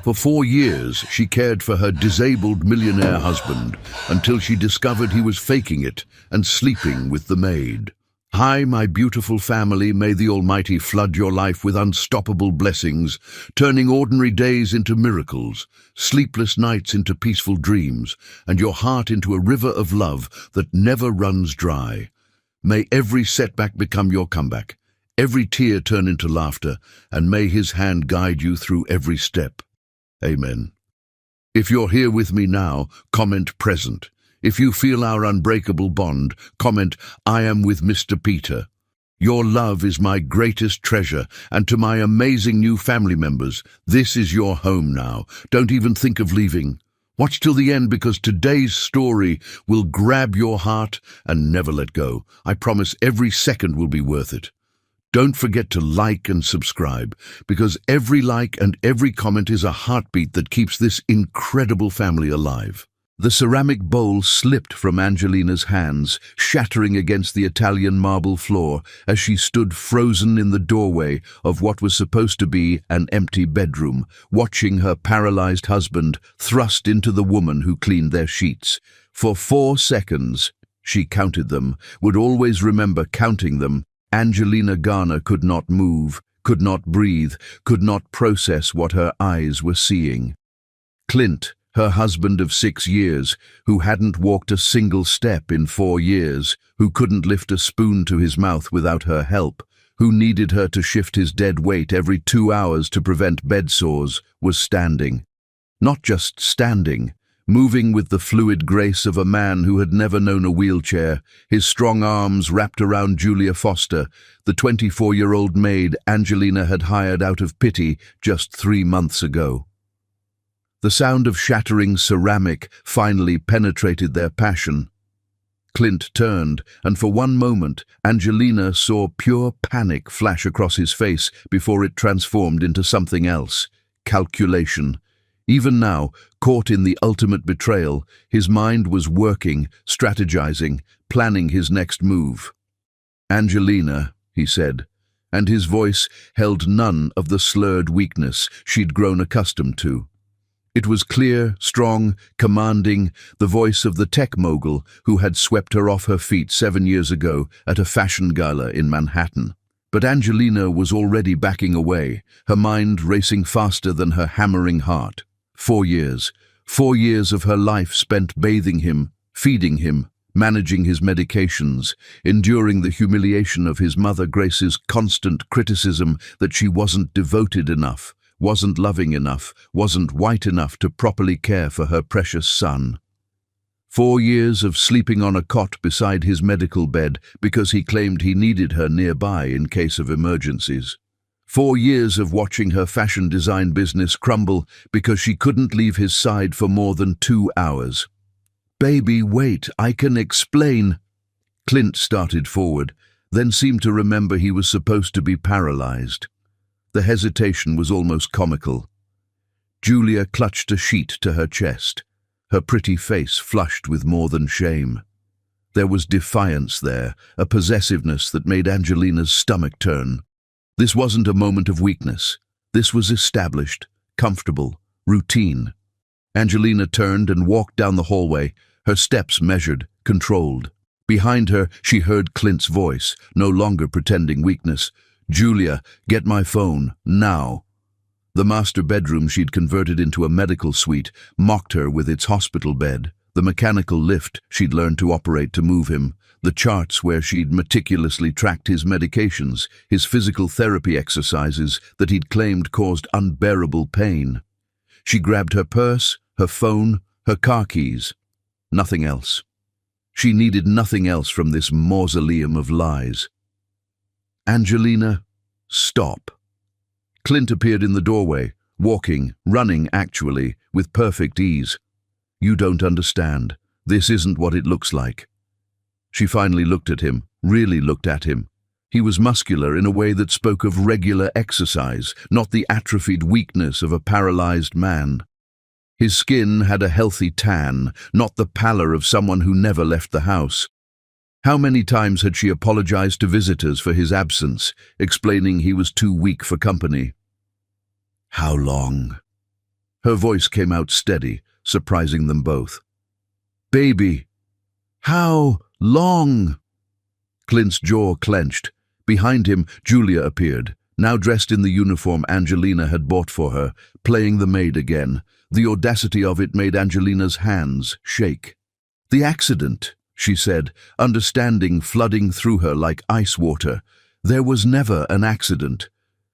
For 4 years, she cared for her disabled millionaire husband until she discovered he was faking it and sleeping with the maid. Hi, my beautiful family, may the Almighty flood your life with unstoppable blessings, turning ordinary days into miracles, sleepless nights into peaceful dreams, and your heart into a river of love that never runs dry. May every setback become your comeback, every tear turn into laughter, and may His hand guide you through every step. Amen. If you're here with me now, comment present. If you feel our unbreakable bond, comment, I am with Mr. Peter. Your love is my greatest treasure, and to my amazing new family members, this is your home now. Don't even think of leaving. Watch till the end because today's story will grab your heart and never let go. I promise every second will be worth it. Don't forget to like and subscribe, because every like and every comment is a heartbeat that keeps this incredible family alive. The ceramic bowl slipped from Angelina's hands, shattering against the Italian marble floor as she stood frozen in the doorway of what was supposed to be an empty bedroom, watching her paralyzed husband thrust into the woman who cleaned their sheets. For 4 seconds, she counted them, would always remember counting them. Angelina Garner could not move, could not breathe, could not process what her eyes were seeing. Clint, her husband of 6 years, who hadn't walked a single step in 4 years, who couldn't lift a spoon to his mouth without her help, who needed her to shift his dead weight every 2 hours to prevent bed sores, was standing. Not just standing, moving with the fluid grace of a man who had never known a wheelchair, his strong arms wrapped around Julia Foster, the 24-year-old maid Angelina had hired out of pity just 3 months ago. The sound of shattering ceramic finally penetrated their passion. Clint turned, and for one moment, Angelina saw pure panic flash across his face before it transformed into something else: calculation. Even now, caught in the ultimate betrayal, his mind was working, strategizing, planning his next move. "Angelina," he said, and his voice held none of the slurred weakness she'd grown accustomed to. It was clear, strong, commanding, the voice of the tech mogul who had swept her off her feet 7 years ago at a fashion gala in Manhattan. But Angelina was already backing away, her mind racing faster than her hammering heart. 4 years. 4 years of her life spent bathing him, feeding him, managing his medications, enduring the humiliation of his mother Grace's constant criticism that she wasn't devoted enough, wasn't loving enough, wasn't white enough to properly care for her precious son. 4 years of sleeping on a cot beside his medical bed because he claimed he needed her nearby in case of emergencies. 4 years of watching her fashion design business crumble because she couldn't leave his side for more than 2 hours. "Baby, wait, I can explain." Clint started forward, then seemed to remember he was supposed to be paralyzed. The hesitation was almost comical. Julia clutched a sheet to her chest, her pretty face flushed with more than shame. There was defiance there, a possessiveness that made Angelina's stomach turn. This wasn't a moment of weakness. This was established, comfortable, routine. Angelina turned and walked down the hallway, her steps measured, controlled. Behind her, she heard Clint's voice, no longer pretending weakness. "Julia, get my phone, now." The master bedroom she'd converted into a medical suite mocked her with its hospital bed, the mechanical lift she'd learned to operate to move him, the charts where she'd meticulously tracked his medications, his physical therapy exercises that he'd claimed caused unbearable pain. She grabbed her purse, her phone, her car keys. Nothing else. She needed nothing else from this mausoleum of lies. "Angelina, stop." Clint appeared in the doorway, walking, running actually, with perfect ease. "You don't understand. This isn't what it looks like." She finally looked at him, really looked at him. He was muscular in a way that spoke of regular exercise, not the atrophied weakness of a paralyzed man. His skin had a healthy tan, not the pallor of someone who never left the house. How many times had she apologized to visitors for his absence, explaining he was too weak for company? "How long?" Her voice came out steady, surprising them both. "Baby, how long?" Clint's jaw clenched. Behind him, Julia appeared, now dressed in the uniform Angelina had bought for her, playing the maid again. The audacity of it made Angelina's hands shake. "The accident," she said, understanding flooding through her like ice water. There was never an accident.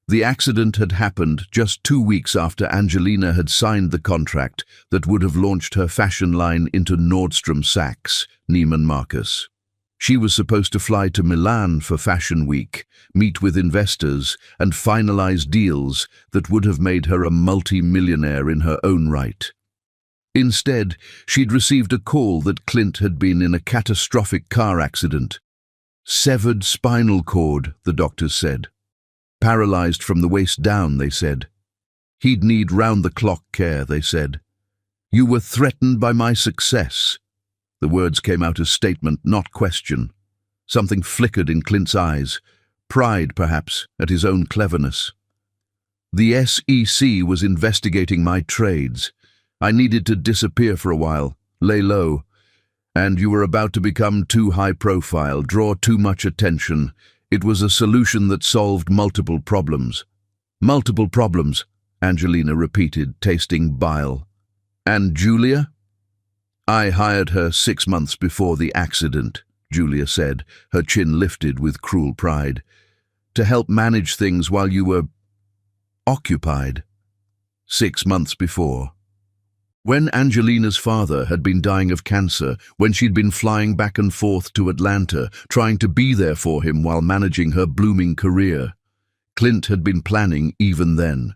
The accident had happened just 2 weeks after Angelina had signed the contract that would have launched her fashion line into Nordstrom Sachs, Neiman Marcus. She was supposed to fly to Milan for Fashion Week, meet with investors, and finalize deals that would have made her a multi-millionaire in her own right. Instead, she'd received a call that Clint had been in a catastrophic car accident. Severed spinal cord, the doctors said. Paralyzed from the waist down, they said. He'd need round-the-clock care, they said. "You were threatened by my success." The words came out as statement, not question. Something flickered in Clint's eyes. Pride, perhaps, at his own cleverness. "The SEC was investigating my trades. I needed to disappear for a while, lay low. And you were about to become too high-profile, draw too much attention. It was a solution that solved multiple problems." "Multiple problems," Angelina repeated, tasting bile. "And Julia?" "I hired her 6 months before the accident," Julia said, her chin lifted with cruel pride. "To help manage things while you were occupied. 6 months before. When Angelina's father had been dying of cancer, when she'd been flying back and forth to Atlanta, trying to be there for him while managing her blooming career. Clint had been planning even then.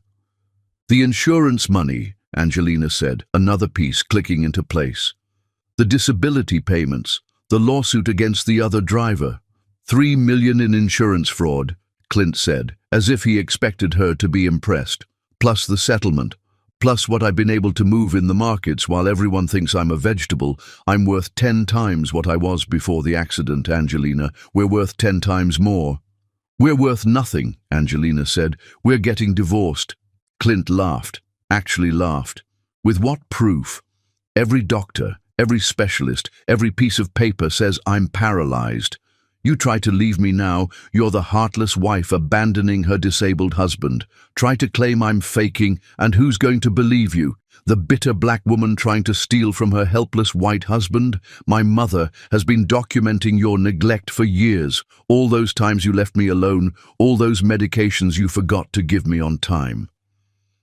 "The insurance money," Angelina said, another piece clicking into place. "The disability payments, the lawsuit against the other driver. $3 million in insurance fraud," Clint said, as if he expected her to be impressed. "Plus the settlement. Plus what I've been able to move in the markets while everyone thinks I'm a vegetable. I'm worth 10 times what I was before the accident, Angelina. We're worth 10 times more." "We're worth nothing," Angelina said. "We're getting divorced." Clint laughed, actually laughed. "With what proof? Every doctor, every specialist, every piece of paper says I'm paralyzed. You try to leave me now, you're the heartless wife abandoning her disabled husband. Try to claim I'm faking, and who's going to believe you? The bitter black woman trying to steal from her helpless white husband? My mother has been documenting your neglect for years. All those times you left me alone, all those medications you forgot to give me on time."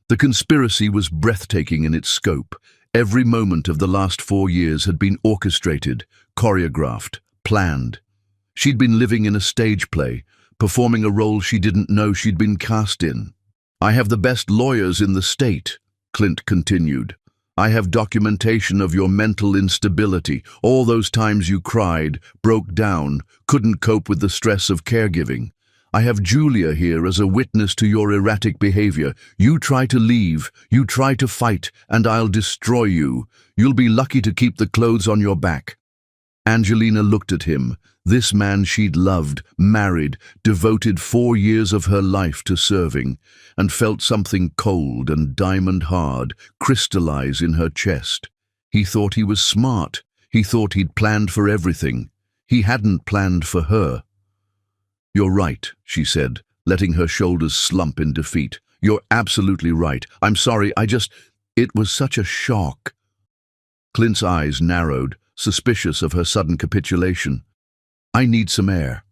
The conspiracy was breathtaking in its scope. Every moment of the last 4 years had been orchestrated, choreographed, planned. She'd been living in a stage play, performing a role she didn't know she'd been cast in. "I have the best lawyers in the state," Clint continued. "I have documentation of your mental instability, all those times you cried, broke down, couldn't cope with the stress of caregiving. I have Julia here as a witness to your erratic behavior. You try to leave, you try to fight, and I'll destroy you. You'll be lucky to keep the clothes on your back." Angelina looked at him, this man she'd loved, married, devoted 4 years of her life to serving, and felt something cold and diamond-hard crystallize in her chest. He thought he was smart. He thought he'd planned for everything. He hadn't planned for her. "You're right," she said, letting her shoulders slump in defeat. "You're absolutely right. I'm sorry, it was such a shock." Clint's eyes narrowed, suspicious of her sudden capitulation. "I need some air,"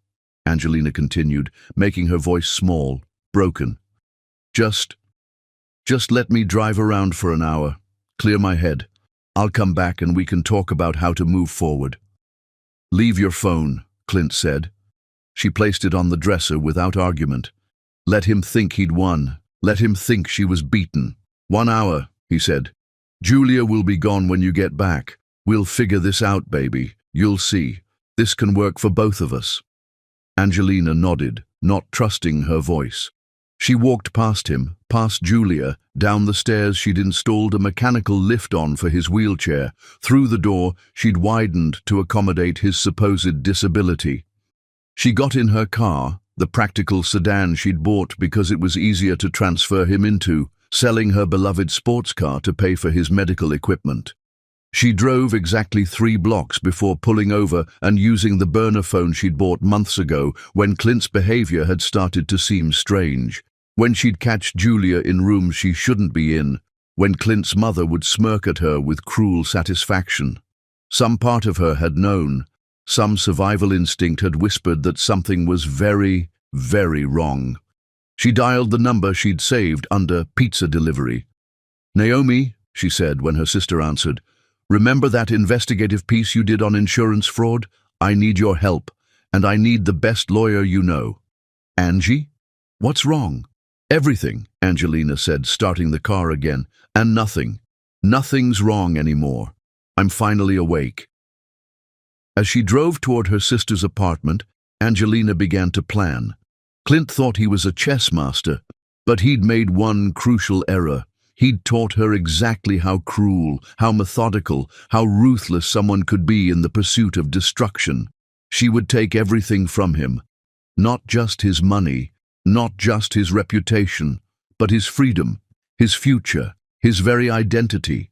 Angelina continued, making her voice small, broken. Just let me drive around for an hour, clear my head. I'll come back and we can talk about how to move forward." "Leave your phone," Clint said. She placed it on the dresser without argument. Let him think he'd won. Let him think she was beaten. "1 hour," he said. "Julia will be gone when you get back. We'll figure this out, baby. You'll see. This can work for both of us." Angelina nodded, not trusting her voice. She walked past him, past Julia, down the stairs she'd installed a mechanical lift on for his wheelchair. Through the door she'd widened to accommodate his supposed disability. She got in her car, the practical sedan she'd bought because it was easier to transfer him into, selling her beloved sports car to pay for his medical equipment. She drove exactly 3 blocks before pulling over and using the burner phone she'd bought months ago when Clint's behavior had started to seem strange. When she'd catch Julia in rooms she shouldn't be in, when Clint's mother would smirk at her with cruel satisfaction. Some part of her had known. Some survival instinct had whispered that something was very, very wrong. She dialed the number she'd saved under pizza delivery. "Naomi," she said when her sister answered, "remember that investigative piece you did on insurance fraud? I need your help, and I need the best lawyer you know." "Angie? What's wrong?" "Everything," Angelina said, starting the car again. "And nothing. Nothing's wrong anymore. I'm finally awake." As she drove toward her sister's apartment, Angelina began to plan. Clint thought he was a chess master, but he'd made one crucial error. He'd taught her exactly how cruel, how methodical, how ruthless someone could be in the pursuit of destruction. She would take everything from him. Not just his money, not just his reputation, but his freedom, his future, his very identity.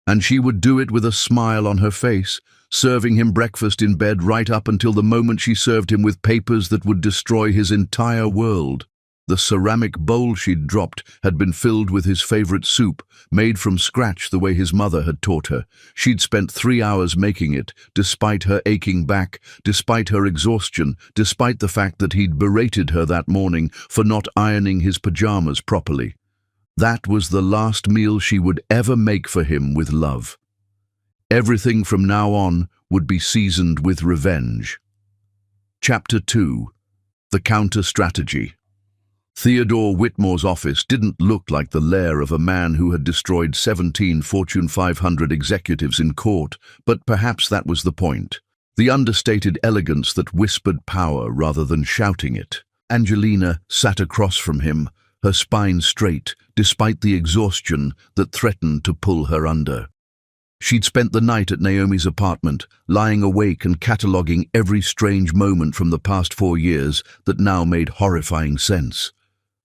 And she would do it with a smile on her face, serving him breakfast in bed right up until the moment she served him with papers that would destroy his entire world. The ceramic bowl she'd dropped had been filled with his favorite soup, made from scratch the way his mother had taught her. She'd spent 3 hours making it, despite her aching back, despite her exhaustion, despite the fact that he'd berated her that morning for not ironing his pajamas properly. That was the last meal she would ever make for him with love. Everything from now on would be seasoned with revenge. Chapter 2. The Counter-Strategy. Theodore Whitmore's office didn't look like the lair of a man who had destroyed 17 Fortune 500 executives in court, but perhaps that was the point. The understated elegance that whispered power rather than shouting it. Angelina sat across from him, her spine straight, despite the exhaustion that threatened to pull her under. She'd spent the night at Naomi's apartment, lying awake and cataloguing every strange moment from the past 4 years that now made horrifying sense.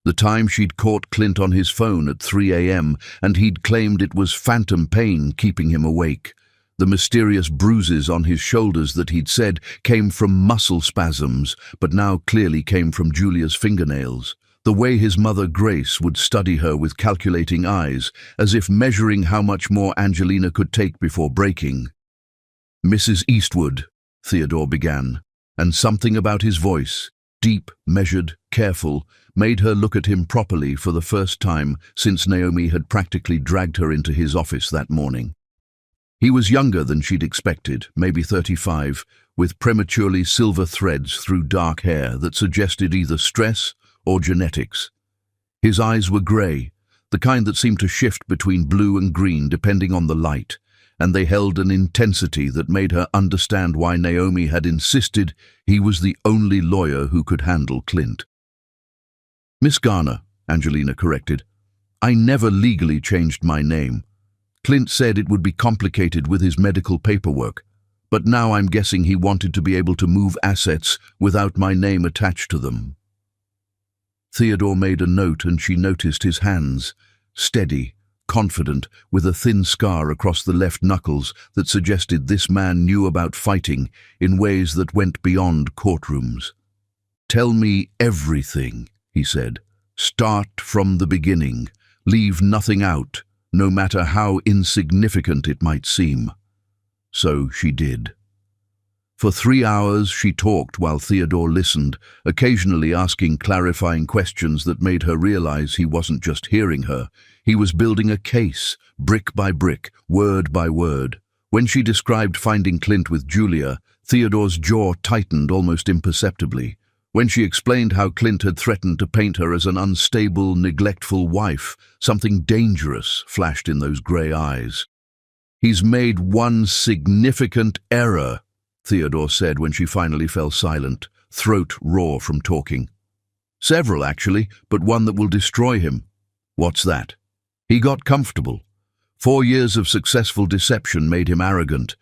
The time she'd caught Clint on his phone at 3 a.m. and he'd claimed it was phantom pain keeping him awake. The mysterious bruises on his shoulders that he'd said came from muscle spasms, but now clearly came from Julia's fingernails. The way his mother Grace would study her with calculating eyes, as if measuring how much more Angelina could take before breaking. "Mrs. Eastwood," Theodore began, and something about his voice, deep, measured, careful, made her look at him properly for the first time since Naomi had practically dragged her into his office that morning. He was younger than she'd expected, maybe 35, with prematurely silver threads through dark hair that suggested either stress or genetics. His eyes were grey, the kind that seemed to shift between blue and green depending on the light, and they held an intensity that made her understand why Naomi had insisted he was the only lawyer who could handle Clint. "Miss Garner," Angelina corrected. "I never legally changed my name. Clint said it would be complicated with his medical paperwork, but now I'm guessing he wanted to be able to move assets without my name attached to them." Theodore made a note and she noticed his hands, steady, confident, with a thin scar across the left knuckles that suggested this man knew about fighting in ways that went beyond courtrooms. "Tell me everything," he said. "Start from the beginning. Leave nothing out, no matter how insignificant it might seem." So she did. For 3 hours she talked while Theodore listened, occasionally asking clarifying questions that made her realize he wasn't just hearing her. He was building a case, brick by brick, word by word. When she described finding Clint with Julia, Theodore's jaw tightened almost imperceptibly. When she explained how Clint had threatened to paint her as an unstable, neglectful wife, something dangerous flashed in those grey eyes. "He's made one significant error," Theodore said when she finally fell silent, throat raw from talking. "Several, actually, but one that will destroy him." "What's that?" "He got comfortable. 4 years of successful deception made him arrogant.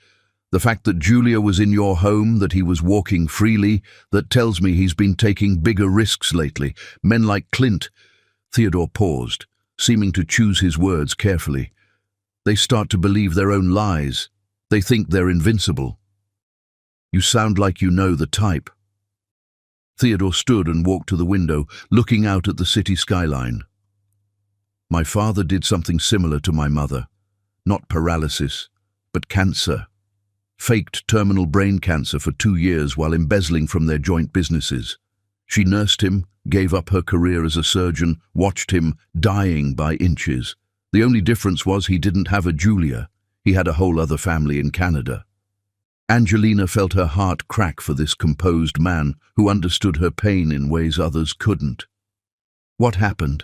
The fact that Julia was in your home, that he was walking freely, that tells me he's been taking bigger risks lately. Men like Clint." Theodore paused. seeming to choose his words carefully. They start to believe their own lies. They think they're invincible. You sound like you know the type. Theodore stood and walked to the window, looking out at the city skyline. My father did something similar to my mother. Not paralysis, but cancer. Faked terminal brain cancer for 2 years while embezzling from their joint businesses. She nursed him, gave up her career as a surgeon, watched him dying by inches. The only difference was he didn't have a Julia. He had a whole other family in Canada. Angelina felt her heart crack for this composed man who understood her pain in ways others couldn't. What happened?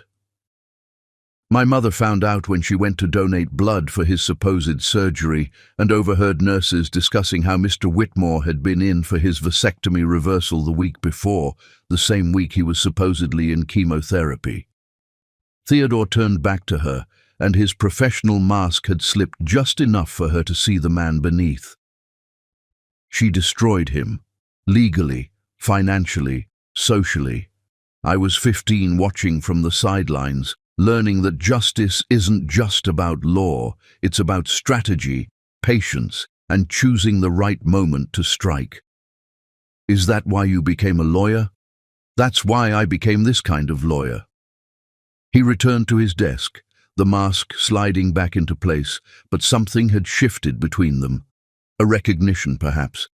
My mother found out when she went to donate blood for his supposed surgery and overheard nurses discussing how Mr. Whitmore had been in for his vasectomy reversal the week before, the same week he was supposedly in chemotherapy. Theodore turned back to her, and his professional mask had slipped just enough for her to see the man beneath. She destroyed him, legally, financially, socially. I was 15 watching from the sidelines, learning that justice isn't just about law, it's about strategy, patience, and choosing the right moment to strike. Is that why you became a lawyer? That's why I became this kind of lawyer. He returned to his desk, the mask sliding back into place, but something had shifted between them. A recognition, perhaps.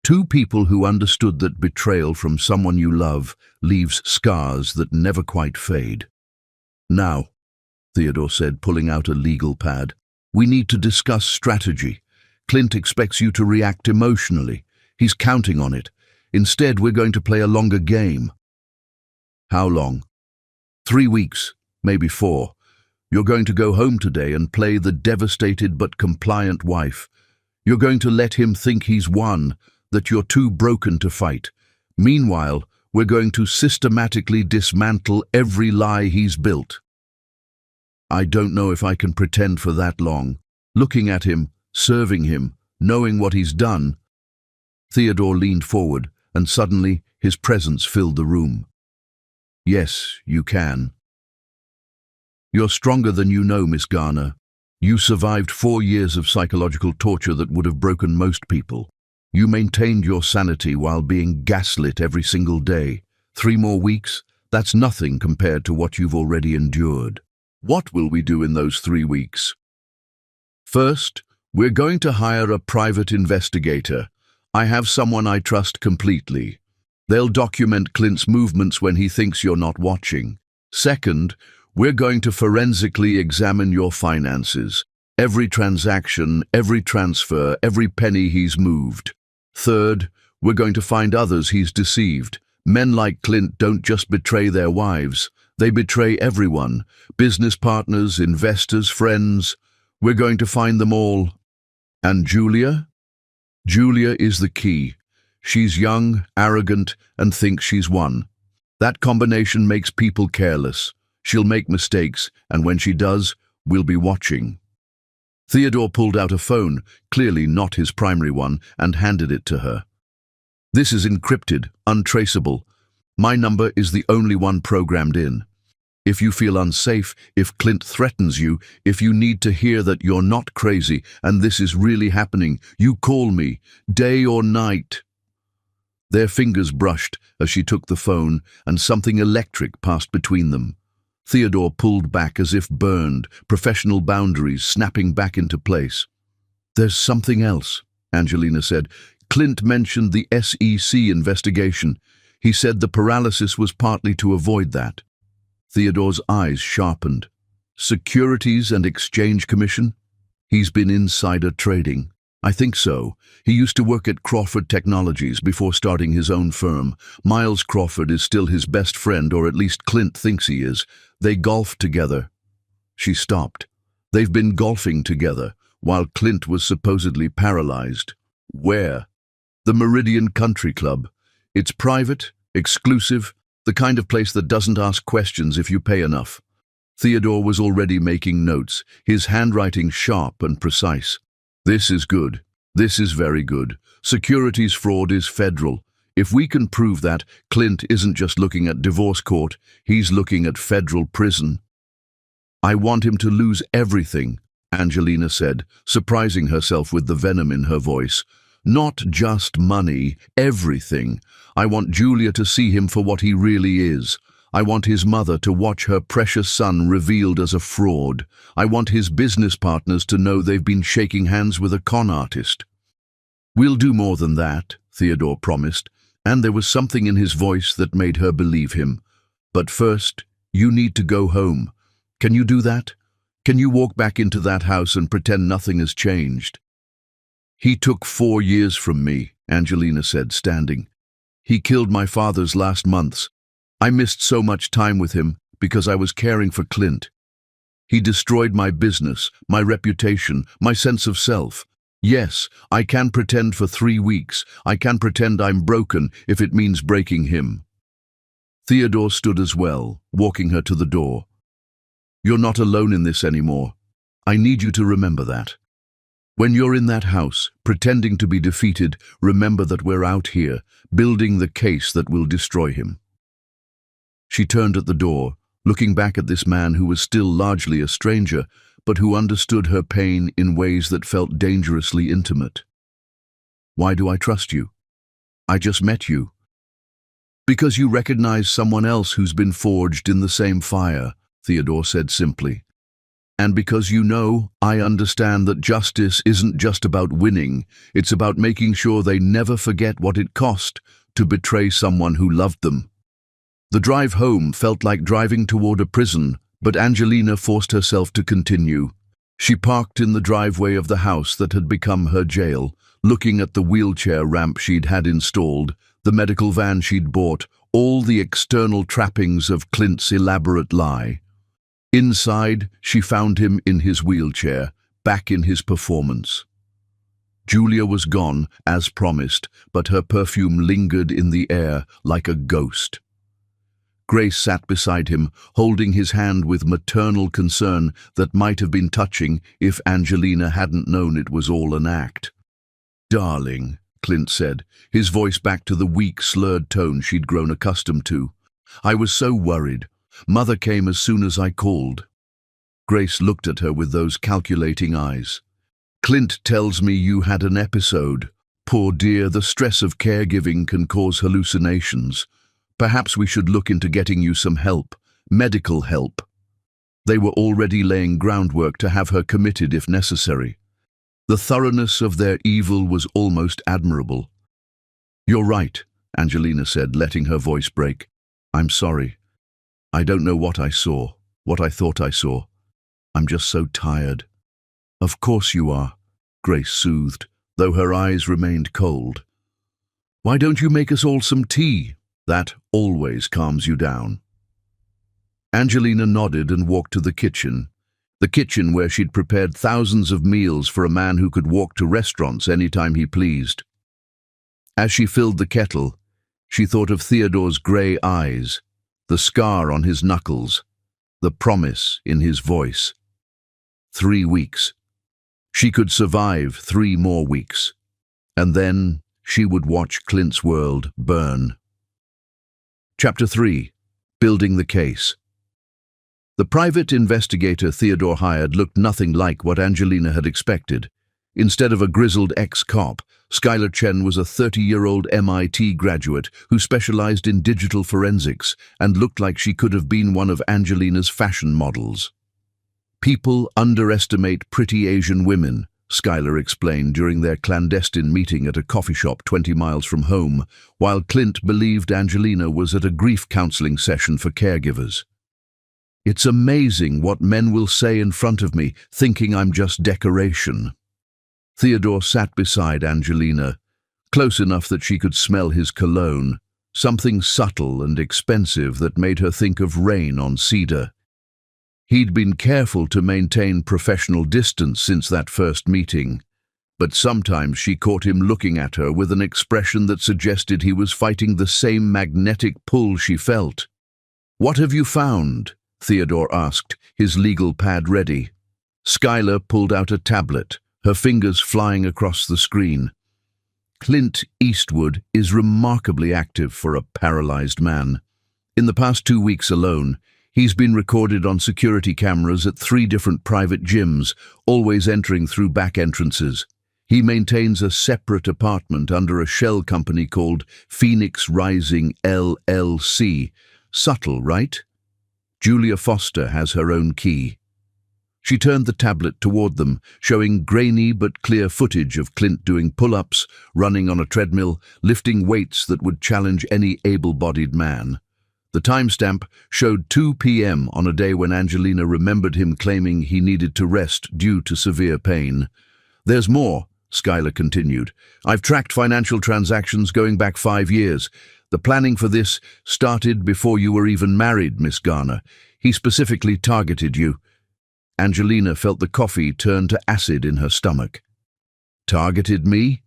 Two people who understood that betrayal from someone you love leaves scars that never quite fade. Now, Theodore said, pulling out a legal pad, we need to discuss strategy. Clint expects you to react emotionally. He's counting on it. Instead, we're going to play a longer game. How long? 3 weeks, maybe 4. You're going to go home today and play the devastated but compliant wife. You're going to let him think he's won, that you're too broken to fight. Meanwhile, we're going to systematically dismantle every lie he's built. I don't know if I can pretend for that long. Looking at him, serving him, knowing what he's done. Theodore leaned forward, and suddenly his presence filled the room. Yes, you can. You're stronger than you know, Miss Garner. You survived 4 years of psychological torture that would have broken most people. You maintained your sanity while being gaslit every single day. 3 more weeks? That's nothing compared to what you've already endured. What will we do in those 3 weeks? First, we're going to hire a private investigator. I have someone I trust completely. They'll document Clint's movements when he thinks you're not watching. Second, we're going to forensically examine your finances. Every transaction, every transfer, every penny he's moved. Third, we're going to find others he's deceived. Men like Clint don't just betray their wives. They betray everyone. Business partners, investors, friends. We're going to find them all. And Julia? Julia is the key. She's young, arrogant, and thinks she's won. That combination makes people careless. She'll make mistakes, and when she does, we'll be watching. Theodore pulled out a phone, clearly not his primary one, and handed it to her. This is encrypted, untraceable. My number is the only one programmed in. If you feel unsafe, if Clint threatens you, if you need to hear that you're not crazy and this is really happening, you call me, day or night. Their fingers brushed as she took the phone, and something electric passed between them. Theodore pulled back as if burned, professional boundaries snapping back into place. There's something else, Angelina said. Clint mentioned the SEC investigation. He said the paralysis was partly to avoid that. Theodore's eyes sharpened. Securities and Exchange Commission? He's been insider trading. I think so. He used to work at Crawford Technologies before starting his own firm. Miles Crawford is still his best friend, or at least Clint thinks he is. They golfed together. She stopped. They've been golfing together, while Clint was supposedly paralyzed. Where? The Meridian Country Club. It's private, exclusive, the kind of place that doesn't ask questions if you pay enough. Theodore was already making notes, his handwriting sharp and precise. This is good. This is very good. Securities fraud is federal. If we can prove that, Clint isn't just looking at divorce court, he's looking at federal prison. I want him to lose everything, Angelina said, surprising herself with the venom in her voice. Not just money, everything. I want Julia to see him for what he really is. I want his mother to watch her precious son revealed as a fraud. I want his business partners to know they've been shaking hands with a con artist. We'll do more than that, Theodore promised, and there was something in his voice that made her believe him. But first, you need to go home. Can you do that? Can you walk back into that house and pretend nothing has changed? He took 4 years from me, Angelina said, standing. He killed my father's last months. I missed so much time with him because I was caring for Clint. He destroyed my business, my reputation, my sense of self. Yes, I can pretend for 3 weeks. I can pretend I'm broken if it means breaking him. Theodore stood as well, walking her to the door. You're not alone in this anymore. I need you to remember that. When you're in that house, pretending to be defeated, remember that we're out here, building the case that will destroy him. She turned at the door, looking back at this man who was still largely a stranger, but who understood her pain in ways that felt dangerously intimate. Why do I trust you? I just met you. Because you recognize someone else who's been forged in the same fire, Theodore said simply. And because you know, I understand that justice isn't just about winning, it's about making sure they never forget what it cost to betray someone who loved them. The drive home felt like driving toward a prison, but Angelina forced herself to continue. She parked in the driveway of the house that had become her jail, looking at the wheelchair ramp she'd had installed, the medical van she'd bought, all the external trappings of Clint's elaborate lie. Inside, she found him in his wheelchair, back in his performance. Julia was gone, as promised, but her perfume lingered in the air like a ghost. Grace sat beside him, holding his hand with maternal concern that might have been touching if Angelina hadn't known it was all an act. "Darling," Clint said, his voice back to the weak, slurred tone she'd grown accustomed to. "I was so worried. Mother came as soon as I called." Grace looked at her with those calculating eyes. "Clint tells me you had an episode. Poor dear, the stress of caregiving can cause hallucinations. Perhaps we should look into getting you some help, medical help." They were already laying groundwork to have her committed if necessary. The thoroughness of their evil was almost admirable. "You're right," Angelina said, letting her voice break. "I'm sorry. I don't know what I saw, what I thought I saw. I'm just so tired." "Of course you are," Grace soothed, though her eyes remained cold. "Why don't you make us all some tea? That always calms you down." Angelina nodded and walked to the kitchen where she'd prepared thousands of meals for a man who could walk to restaurants anytime he pleased. As she filled the kettle, she thought of Theodore's grey eyes, the scar on his knuckles, the promise in his voice. 3 weeks. She could survive 3 more weeks, and then she would watch Clint's world burn. Chapter 3. Building the Case. The private investigator Theodore hired looked nothing like what Angelina had expected. Instead of a grizzled ex-cop, Skylar Chen was a 30-year-old MIT graduate who specialized in digital forensics and looked like she could have been one of Angelina's fashion models. "People underestimate pretty Asian women," Skylar explained during their clandestine meeting at a coffee shop 20 miles from home, while Clint believed Angelina was at a grief counseling session for caregivers. "It's amazing what men will say in front of me, thinking I'm just decoration." Theodore sat beside Angelina, close enough that she could smell his cologne, something subtle and expensive that made her think of rain on cedar. He'd been careful to maintain professional distance since that first meeting, but sometimes she caught him looking at her with an expression that suggested he was fighting the same magnetic pull she felt. "What have you found?" Theodore asked, his legal pad ready. Skylar pulled out a tablet, her fingers flying across the screen. "Clint Eastwood is remarkably active for a paralyzed man. In the past 2 weeks alone, He's been recorded on security cameras at 3 different private gyms, always entering through back entrances. He maintains a separate apartment under a shell company called Phoenix Rising LLC. Subtle, right? Julia Foster has her own key. She turned the tablet toward them, showing grainy but clear footage of Clint doing pull-ups, running on a treadmill, lifting weights that would challenge any able-bodied man. The timestamp showed 2 p.m. on a day when Angelina remembered him claiming he needed to rest due to severe pain. "There's more," Skylar continued. "I've tracked financial transactions going back 5 years. The planning for this started before you were even married, Miss Garner. He specifically targeted you." Angelina felt the coffee turn to acid in her stomach. "Targeted me?"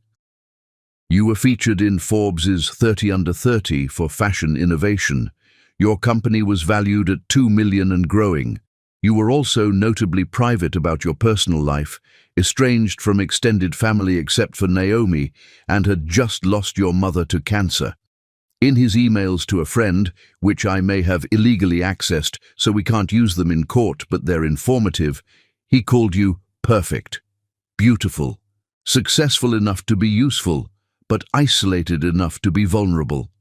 "You were featured in Forbes's 30 Under 30 for fashion innovation. Your company was valued at $2 million and growing. You were also notably private about your personal life, estranged from extended family except for Naomi, and had just lost your mother to cancer. In his emails to a friend, which I may have illegally accessed, so we can't use them in court, but they're informative, he called you perfect, beautiful, successful enough to be useful, but isolated enough to be vulnerable."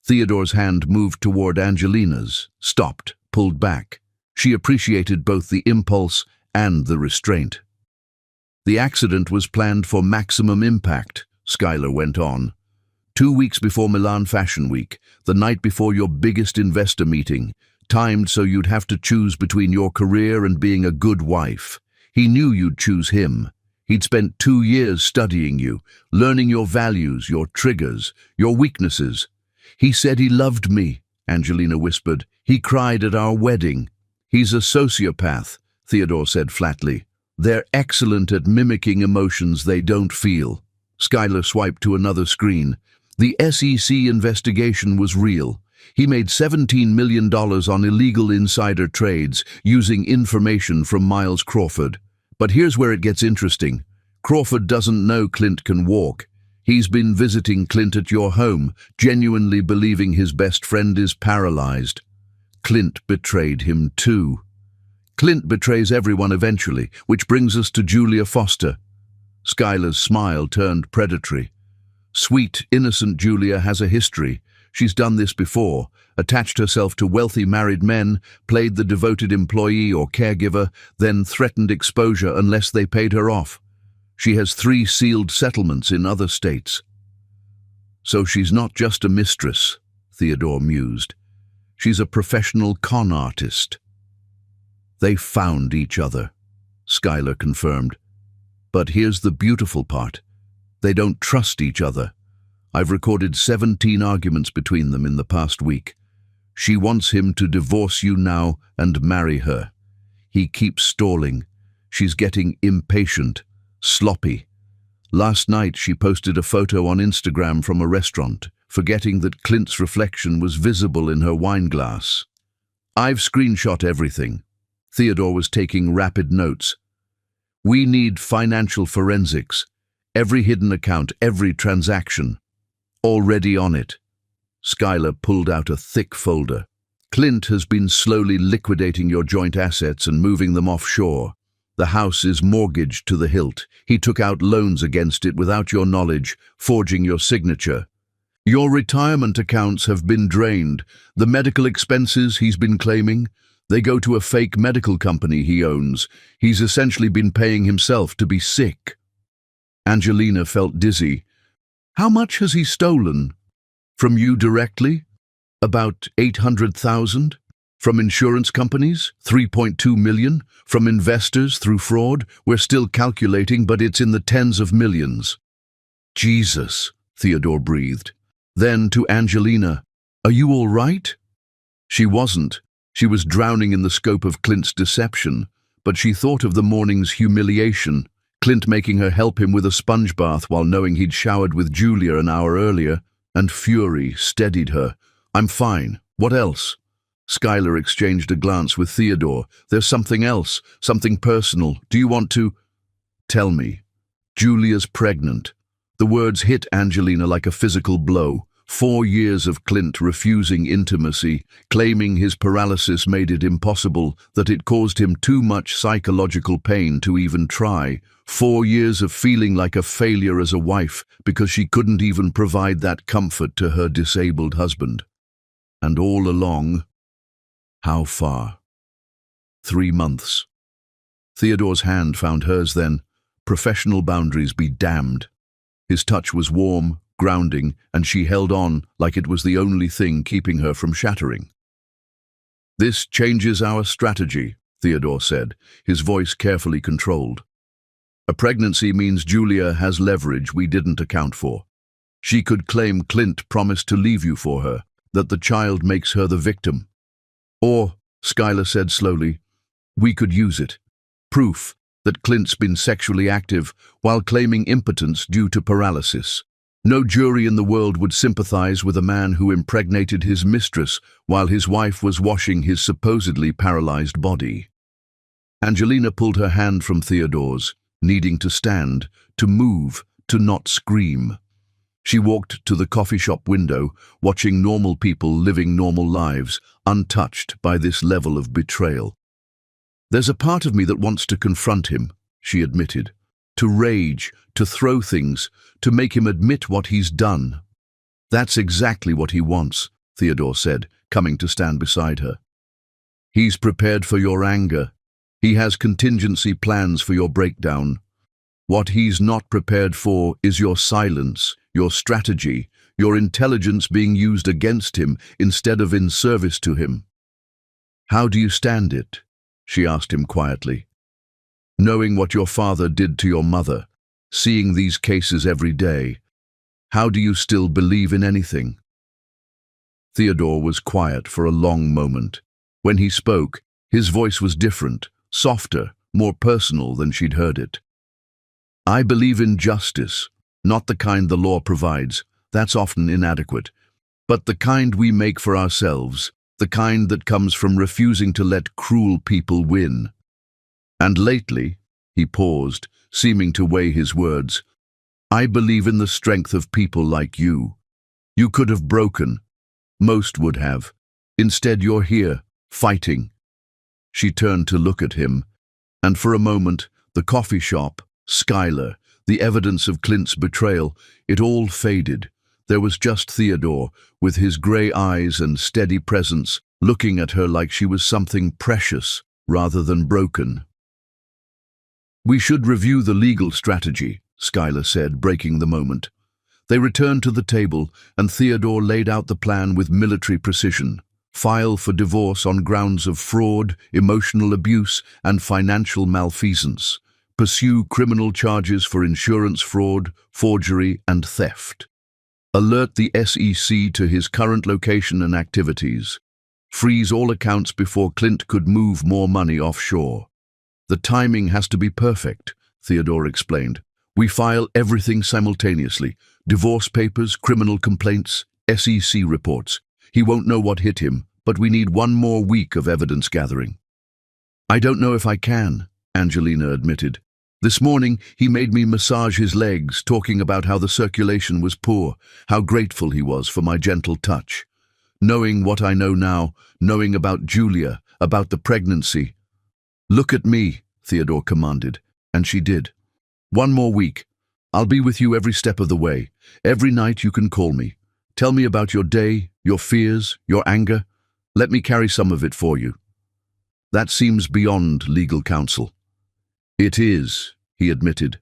Theodore's hand moved toward Angelina's, stopped, pulled back. She appreciated both the impulse and the restraint. "The accident was planned for maximum impact," Skylar went on. 2 weeks before Milan Fashion Week, the night before your biggest investor meeting, timed so you'd have to choose between your career and being a good wife. He knew you'd choose him. He'd spent 2 years studying you, learning your values, your triggers, your weaknesses. "He said he loved me," Angelina whispered. "He cried at our wedding." "He's a sociopath," Theodore said flatly. "They're excellent at mimicking emotions they don't feel." Skylar swiped to another screen. "The SEC investigation was real. He made $17 million on illegal insider trades using information from Miles Crawford. But here's where it gets interesting. Crawford doesn't know Clint can walk. He's been visiting Clint at your home, genuinely believing his best friend is paralyzed. Clint betrayed him too. Clint betrays everyone eventually, which brings us to Julia Foster." Skylar's smile turned predatory. "Sweet, innocent Julia has a history. She's done this before, attached herself to wealthy married men, played the devoted employee or caregiver, then threatened exposure unless they paid her off. She has 3 sealed settlements in other states." "So she's not just a mistress," Theodore mused. "She's a professional con artist." "They found each other," Skylar confirmed. "But here's the beautiful part. They don't trust each other. I've recorded 17 arguments between them in the past week. She wants him to divorce you now and marry her. He keeps stalling. She's getting impatient, sloppy. Last night she posted a photo on Instagram from a restaurant, forgetting that Clint's reflection was visible in her wine glass. "I've screenshot everything." Theodore was taking rapid notes. "We need financial forensics. Every hidden account, every transaction. Already on it." Skylar pulled out a thick folder. "Clint has been slowly liquidating your joint assets and moving them offshore. The house is mortgaged to the hilt. He took out loans against it without your knowledge, forging your signature. Your retirement accounts have been drained. The medical expenses he's been claiming, they go to a fake medical company he owns. He's essentially been paying himself to be sick." Angelina felt dizzy. "How much has he stolen? From you directly? About 800,000? From insurance companies? 3.2 million? From investors through fraud? We're still calculating, but it's in the tens of millions." "Jesus," Theodore breathed. Then to Angelina, "Are you all right?" She wasn't. She was drowning in the scope of Clint's deception, but she thought of the morning's humiliation, Clint making her help him with a sponge bath while knowing he'd showered with Julia an hour earlier, and fury steadied her. "I'm fine. What else?" Skylar exchanged a glance with Theodore. "There's something else, something personal. Do you want to—" "Tell me." "Julia's pregnant." The words hit Angelina like a physical blow. 4 years of Clint refusing intimacy, claiming his paralysis made it impossible, that it caused him too much psychological pain to even try. 4 years of feeling like a failure as a wife because she couldn't even provide that comfort to her disabled husband. And all along, how far? 3 months. Theodore's hand found hers then. Professional boundaries be damned. His touch was warm, grounding, and she held on like it was the only thing keeping her from shattering. "This changes our strategy," Theodore said, his voice carefully controlled. "A pregnancy means Julia has leverage we didn't account for. She could claim Clint promised to leave you for her, that the child makes her the victim. Or," Skylar said slowly, "we could use it. Proof that Clint's been sexually active while claiming impotence due to paralysis. No jury in the world would sympathize with a man who impregnated his mistress while his wife was washing his supposedly paralyzed body." Angelina pulled her hand from Theodore's, needing to stand, to move, to not scream. She walked to the coffee shop window, watching normal people living normal lives, untouched by this level of betrayal. "There's a part of me that wants to confront him," she admitted. "To rage, to throw things, to make him admit what he's done." "That's exactly what he wants," Theodore said, coming to stand beside her. "He's prepared for your anger. He has contingency plans for your breakdown. What he's not prepared for is your silence, your strategy, your intelligence being used against him instead of in service to him." "How do you stand it?" she asked him quietly. "Knowing what your father did to your mother, seeing these cases every day, how do you still believe in anything?" Theodore was quiet for a long moment. When he spoke, his voice was different, softer, more personal than she'd heard it. "I believe in justice, not the kind the law provides, that's often inadequate, but the kind we make for ourselves, the kind that comes from refusing to let cruel people win. And lately," he paused, seeming to weigh his words, "I believe in the strength of people like you. You could have broken. Most would have. Instead, you're here, fighting." She turned to look at him, and for a moment, the coffee shop, Skylar, the evidence of Clint's betrayal, it all faded. There was just Theodore, with his grey eyes and steady presence, looking at her like she was something precious rather than broken. "We should review the legal strategy," Skylar said, breaking the moment. They returned to the table, and Theodore laid out the plan with military precision. File for divorce on grounds of fraud, emotional abuse, and financial malfeasance. Pursue criminal charges for insurance fraud, forgery, and theft. Alert the SEC to his current location and activities. Freeze all accounts before Clint could move more money offshore. "The timing has to be perfect," Theodore explained. "We file everything simultaneously. Divorce papers, criminal complaints, SEC reports. He won't know what hit him, but we need 1 more week of evidence gathering." "I don't know if I can," Angelina admitted. "This morning, he made me massage his legs, talking about how the circulation was poor, how grateful he was for my gentle touch. Knowing what I know now, knowing about Julia, about the pregnancy." "Look at me," Theodore commanded, and she did. "1 more week. I'll be with you every step of the way. Every night you can call me. Tell me about your day, your fears, your anger. Let me carry some of it for you." "That seems beyond legal counsel." "It is," he admitted.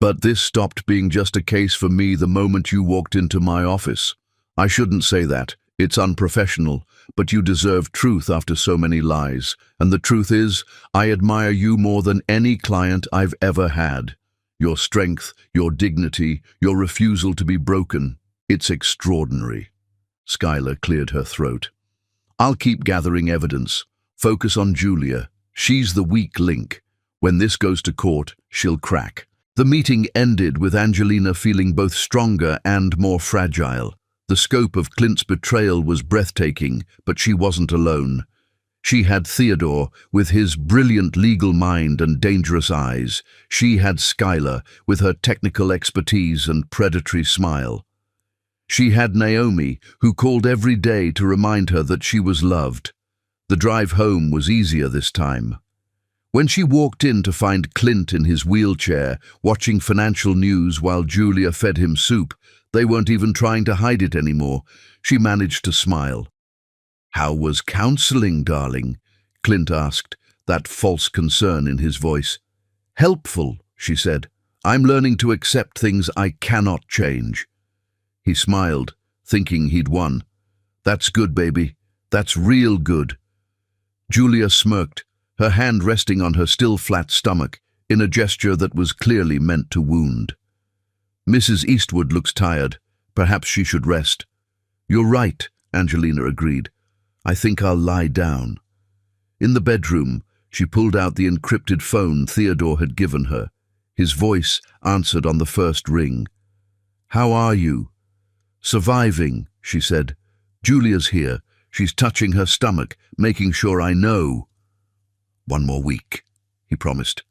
"But this stopped being just a case for me the moment you walked into my office. I shouldn't say that. It's unprofessional, but you deserve truth after so many lies. And the truth is, I admire you more than any client I've ever had. Your strength, your dignity, your refusal to be broken. It's extraordinary." Skylar cleared her throat. "I'll keep gathering evidence. Focus on Julia. She's the weak link. When this goes to court, she'll crack." The meeting ended with Angelina feeling both stronger and more fragile. The scope of Clint's betrayal was breathtaking, but she wasn't alone. She had Theodore, with his brilliant legal mind and dangerous eyes. She had Skylar, with her technical expertise and predatory smile. She had Naomi, who called every day to remind her that she was loved. The drive home was easier this time. When she walked in to find Clint in his wheelchair, watching financial news while Julia fed him soup, they weren't even trying to hide it anymore. She managed to smile. "How was counseling, darling?" Clint asked, that false concern in his voice. "Helpful," she said. "I'm learning to accept things I cannot change." He smiled, thinking he'd won. "That's good, baby. That's real good." Julia smirked, her hand resting on her still flat stomach, in a gesture that was clearly meant to wound. "Mrs. Eastwood looks tired. Perhaps she should rest." "You're right," Angelina agreed. "I think I'll lie down." In the bedroom, she pulled out the encrypted phone Theodore had given her. His voice answered on the first ring. "How are you?" "Surviving," she said. "Julia's here. She's touching her stomach, making sure I know." "One more week," he promised.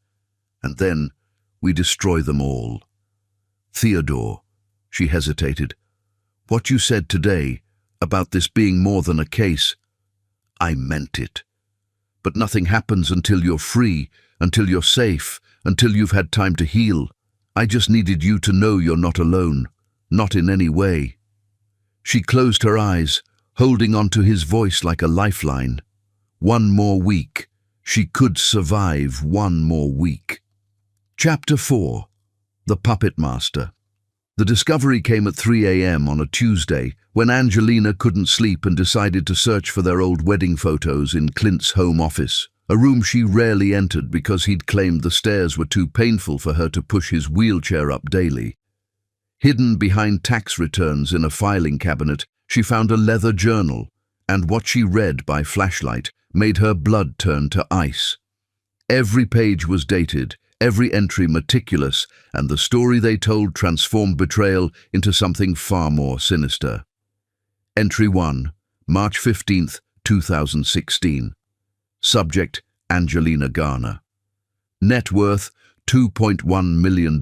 "And then we destroy them all." "Theodore," she hesitated. "What you said today about this being more than a case, I meant it. But nothing happens until you're free, until you're safe, until you've had time to heal. I just needed you to know you're not alone, not in any way." She closed her eyes, holding onto his voice like a lifeline. One more week. She could survive one more week. Chapter 4. The Puppet Master. The discovery came at 3 a.m. on a Tuesday, when Angelina couldn't sleep and decided to search for their old wedding photos in Clint's home office, a room she rarely entered because he'd claimed the stairs were too painful for her to push his wheelchair up daily. Hidden behind tax returns in a filing cabinet, she found a leather journal, and what she read by flashlight made her blood turn to ice. Every page was dated, every entry meticulous, and the story they told transformed betrayal into something far more sinister. Entry 1, March 15th, 2016. Subject, Angelina Garner. Net worth, $2.1 million.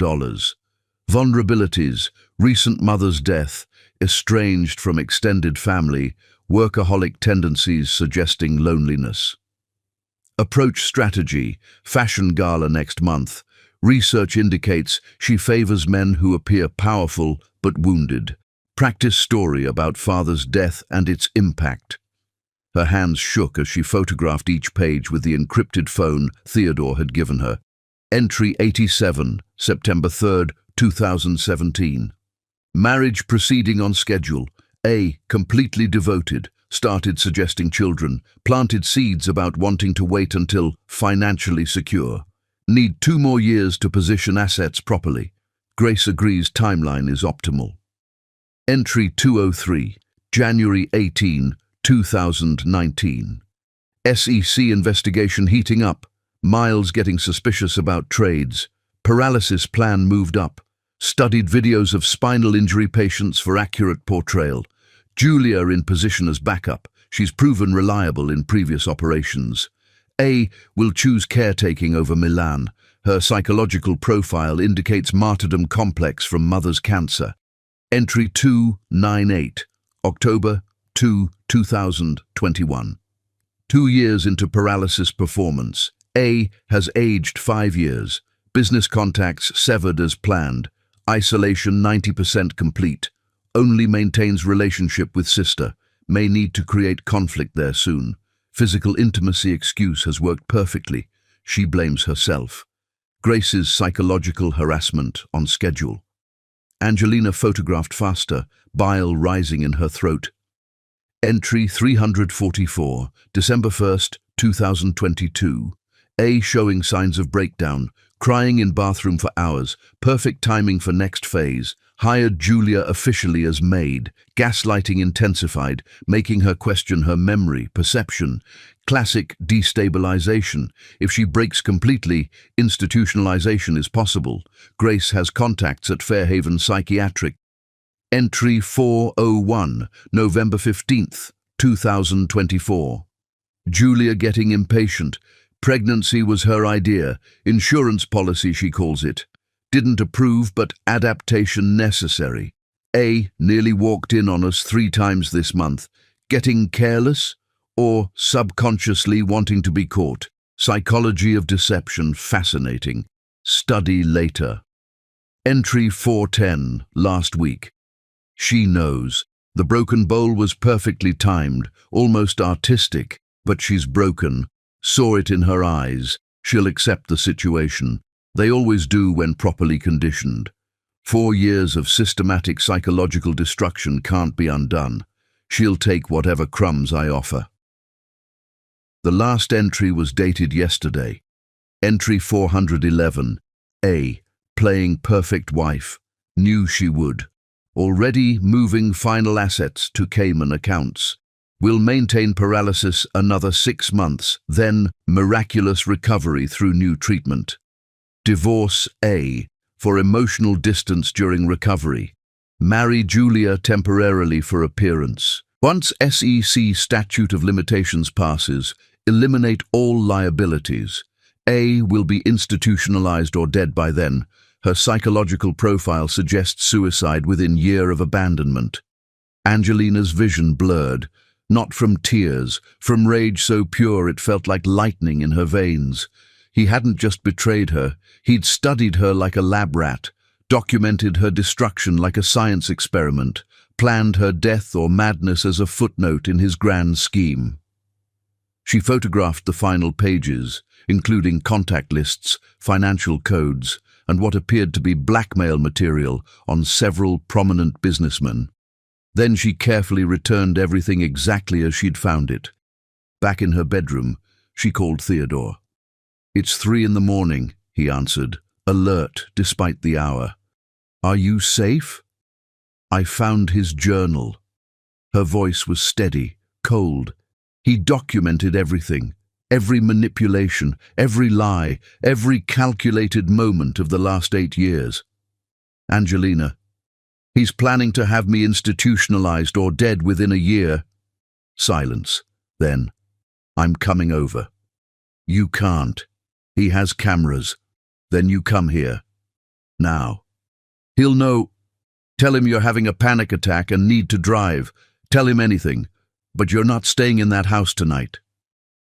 Vulnerabilities, recent mother's death, estranged from extended family, workaholic tendencies suggesting loneliness. Approach strategy, fashion gala next month. Research indicates she favors men who appear powerful but wounded. Practice story about father's death and its impact. Her hands shook as she photographed each page with the encrypted phone Theodore had given her. Entry 87, September 3rd, 2017. Marriage proceeding on schedule. A, completely devoted, started suggesting children, planted seeds about wanting to wait until financially secure. Need 2 more years to position assets properly. Grace agrees timeline is optimal. Entry 203, January 18, 2019. SEC investigation heating up. Miles getting suspicious about trades. Paralysis plan moved up. Studied videos of spinal injury patients for accurate portrayal. Julia in position as backup. She's proven reliable in previous operations. A will choose caretaking over Milan. Her psychological profile indicates martyrdom complex from mother's cancer. Entry 298, October 2, 2021. 2 years into paralysis performance. A has aged 5 years. Business contacts severed as planned. Isolation 90% complete. Only maintains relationship with sister. May need to create conflict there soon. Physical intimacy excuse has worked perfectly. She blames herself. Grace's psychological harassment on schedule. Angelina photographed faster, bile rising in her throat. Entry 344, December 1st, 2022. A showing signs of breakdown, crying in bathroom for hours, perfect timing for next phase. Hired Julia officially as maid, gaslighting intensified, making her question her memory, perception. Classic destabilization. If she breaks completely, institutionalization is possible. Grace has contacts at Fairhaven Psychiatric. Entry 401, November 15th, 2024. Julia getting impatient. Pregnancy was her idea. Insurance policy, she calls it. Didn't approve, but adaptation necessary. A nearly walked in on us 3 times this month. Getting careless or subconsciously wanting to be caught? Psychology of deception, fascinating. Study later. Entry 410, last week. She knows. The broken bowl was perfectly timed, almost artistic, but she's broken. Saw it in her eyes. She'll accept the situation. They always do when properly conditioned. 4 years of systematic psychological destruction can't be undone. She'll take whatever crumbs I offer. The last entry was dated yesterday. Entry 411. A. Playing perfect wife. Knew she would. Already moving final assets to Cayman accounts. Will maintain paralysis another 6 months, then miraculous recovery through new treatment. Divorce A. For emotional distance during recovery. Marry Julia temporarily for appearance. Once SEC statute of limitations passes, eliminate all liabilities. A will be institutionalized or dead by then. Her psychological profile suggests suicide within year of abandonment. Angelina's vision blurred, not from tears, from rage so pure it felt like lightning in her veins. He hadn't just betrayed her, he'd studied her like a lab rat, documented her destruction like a science experiment, planned her death or madness as a footnote in his grand scheme. She photographed the final pages, including contact lists, financial codes, and what appeared to be blackmail material on several prominent businessmen. Then she carefully returned everything exactly as she'd found it. Back in her bedroom, she called Theodore. "It's 3 in the morning," he answered, alert despite the hour. "Are you safe?" "I found his journal." Her voice was steady, cold. He documented everything, every manipulation, every lie, every calculated moment of the last 8 years. "Angelina, he's planning to have me institutionalized or dead within a year." Silence. Then, "I'm coming over." "You can't. He has cameras. Then you come here. Now." "He'll know." "Tell him you're having a panic attack and need to drive. Tell him anything. But you're not staying in that house tonight."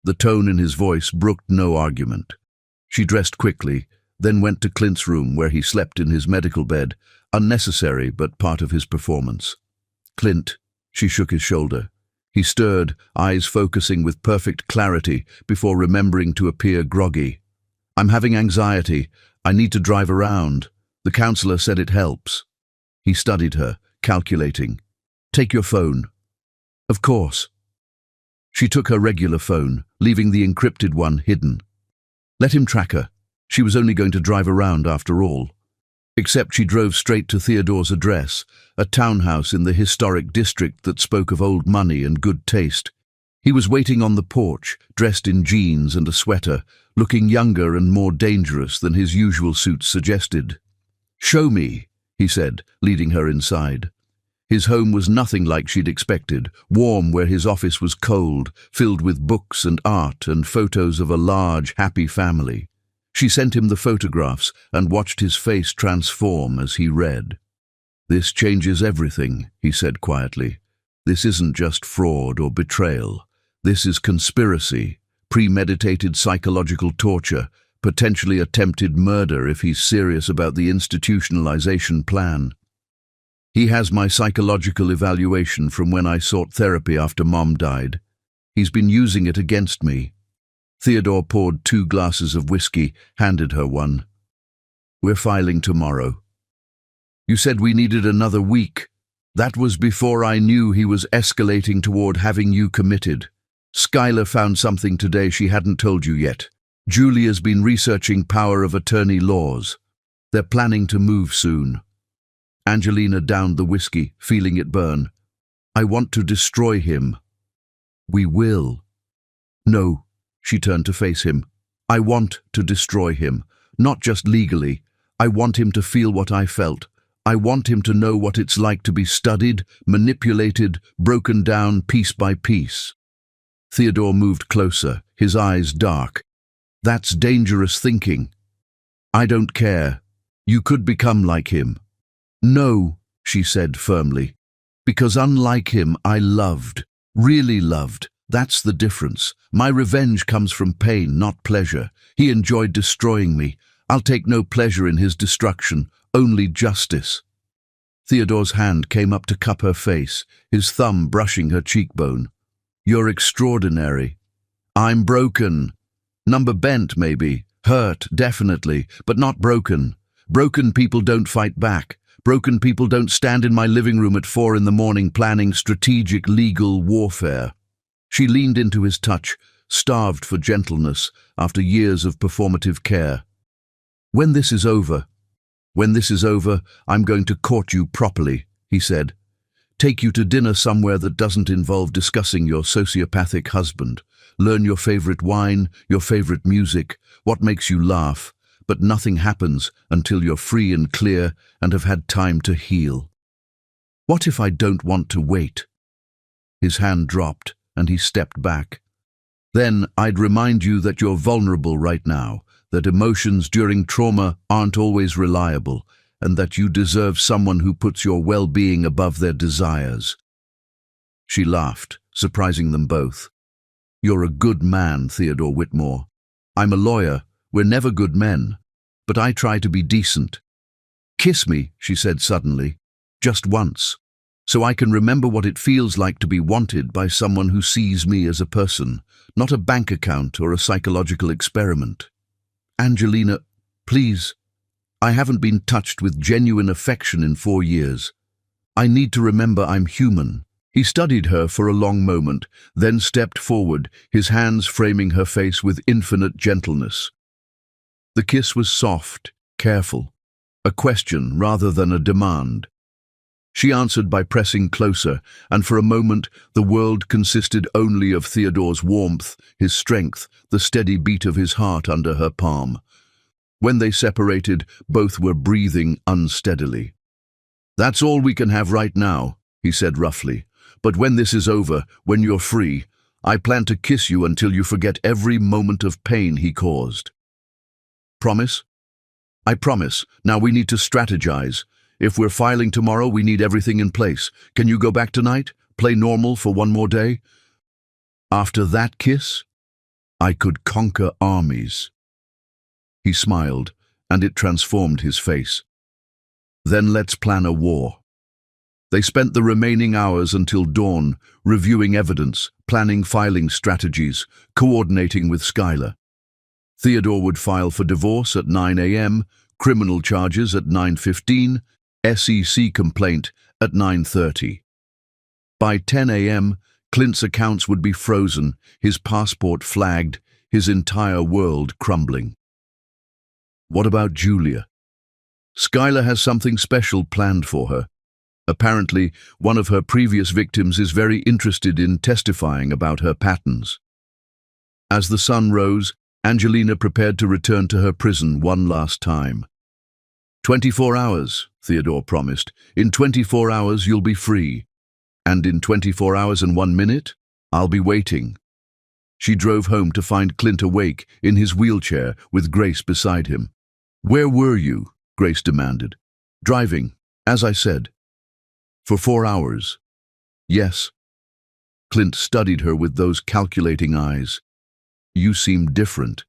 The tone in his voice brooked no argument. She dressed quickly, then went to Clint's room where he slept in his medical bed, unnecessary but part of his performance. "Clint," she shook his shoulder. He stirred, eyes focusing with perfect clarity before remembering to appear groggy. "I'm having anxiety. I need to drive around. The counselor said it helps." He studied her, calculating. "Take your phone." "Of course." She took her regular phone, leaving the encrypted one hidden. Let him track her. She was only going to drive around after all. Except she drove straight to Theodore's address, a townhouse in the historic district that spoke of old money and good taste. He was waiting on the porch, dressed in jeans and a sweater, looking younger and more dangerous than his usual suit suggested. "Show me," he said, leading her inside. His home was nothing like she'd expected, warm where his office was cold, filled with books and art and photos of a large, happy family. She sent him the photographs and watched his face transform as he read. "This changes everything," he said quietly. "This isn't just fraud or betrayal. This is conspiracy, premeditated psychological torture, potentially attempted murder if he's serious about the institutionalization plan. He has my psychological evaluation from when I sought therapy after Mom died. He's been using it against me." Theodore poured 2 glasses of whiskey, handed her one. "We're filing tomorrow." "You said we needed another week." "That was before I knew he was escalating toward having you committed. Skylar found something today she hadn't told you yet. Julia's been researching power of attorney laws. They're planning to move soon." Angelina downed the whiskey, feeling it burn. "I want to destroy him." "We will." "No." She turned to face him. "I want to destroy him. Not just legally. I want him to feel what I felt. I want him to know what it's like to be studied, manipulated, broken down piece by piece." Theodore moved closer, his eyes dark. "That's dangerous thinking." "I don't care. You could become like him." "No." she said firmly. Because unlike him, I loved, really loved. That's the difference. My revenge comes from pain, not pleasure. He enjoyed destroying me. I'll take no pleasure in his destruction, only justice. Theodore's hand came up to cup her face, his thumb brushing her cheekbone. You're extraordinary. I'm broken. Number bent, maybe. Hurt, definitely, but not broken. Broken people don't fight back. Broken people don't stand in my living room at 4 in the morning planning strategic legal warfare. She leaned into his touch, starved for gentleness after years of performative care. When this is over, I'm going to court you properly, he said. Take you to dinner somewhere that doesn't involve discussing your sociopathic husband. Learn your favorite wine, your favorite music, what makes you laugh. But nothing happens until you're free and clear and have had time to heal. What if I don't want to wait? His hand dropped and he stepped back. Then I'd remind you that you're vulnerable right now, that emotions during trauma aren't always reliable, and that you deserve someone who puts your well-being above their desires. She laughed, surprising them both. You're a good man, Theodore Whitmore. I'm a lawyer. We're never good men, but I try to be decent. Kiss me, she said suddenly, just once, so I can remember what it feels like to be wanted by someone who sees me as a person, not a bank account or a psychological experiment. Angelina, please. I haven't been touched with genuine affection in 4 years. I need to remember I'm human. He studied her for a long moment, then stepped forward, his hands framing her face with infinite gentleness. The kiss was soft, careful, a question rather than a demand. She answered by pressing closer, and for a moment the world consisted only of Theodore's warmth, his strength, the steady beat of his heart under her palm. When they separated, both were breathing unsteadily. That's all we can have right now, he said roughly. But when this is over, when you're free, I plan to kiss you until you forget every moment of pain he caused. Promise? I promise. Now we need to strategize. If we're filing tomorrow, we need everything in place. Can you go back tonight? Play normal for one more day? After that kiss, I could conquer armies. He smiled, and it transformed his face. Then let's plan a war. They spent the remaining hours until dawn, reviewing evidence, planning filing strategies, coordinating with Skylar. Theodore would file for divorce at 9 a.m., criminal charges at 9:15, SEC complaint at 9:30. By 10 a.m., Clint's accounts would be frozen, his passport flagged, his entire world crumbling. What about Julia? Skylar has something special planned for her. Apparently, one of her previous victims is very interested in testifying about her patterns. As the sun rose, Angelina prepared to return to her prison one last time. 24 hours, Theodore promised. In 24 hours, you'll be free. And in 24 hours and 1 minute, I'll be waiting. She drove home to find Clint awake in his wheelchair with Grace beside him. Where were you? Grace demanded. Driving, as I said. For 4 hours. Yes. Clint studied her with those calculating eyes. You seem different.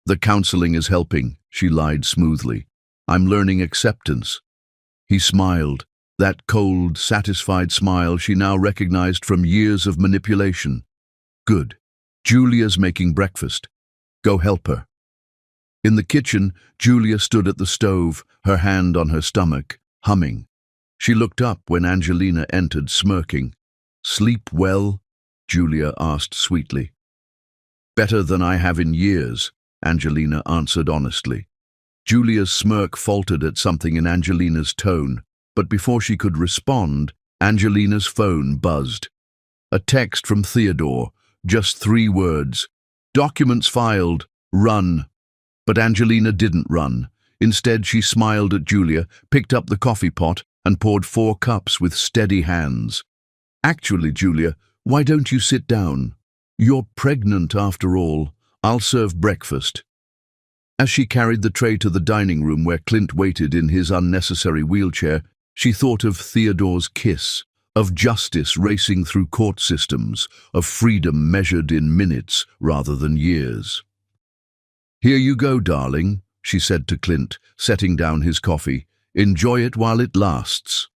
The counseling is helping, she lied smoothly. I'm learning acceptance. He smiled, that cold, satisfied smile she now recognized from years of manipulation. Good. Julia's making breakfast. Go help her. In the kitchen, Julia stood at the stove, her hand on her stomach, humming. She looked up when Angelina entered, smirking. Sleep well? Julia asked sweetly. Better than I have in years, Angelina answered honestly. Julia's smirk faltered at something in Angelina's tone, but before she could respond, Angelina's phone buzzed. A text from Theodore, just 3 words. Documents filed, run. But Angelina didn't run. Instead, she smiled at Julia, picked up the coffee pot, and poured 4 cups with steady hands. Actually, Julia, why don't you sit down? You're pregnant after all. I'll serve breakfast. As she carried the tray to the dining room where Clint waited in his unnecessary wheelchair, She thought of Theodore's kiss, of justice racing through court systems, of freedom measured in minutes rather than years. "Here you go, darling," she said to Clint, setting down his coffee. "Enjoy it while it lasts."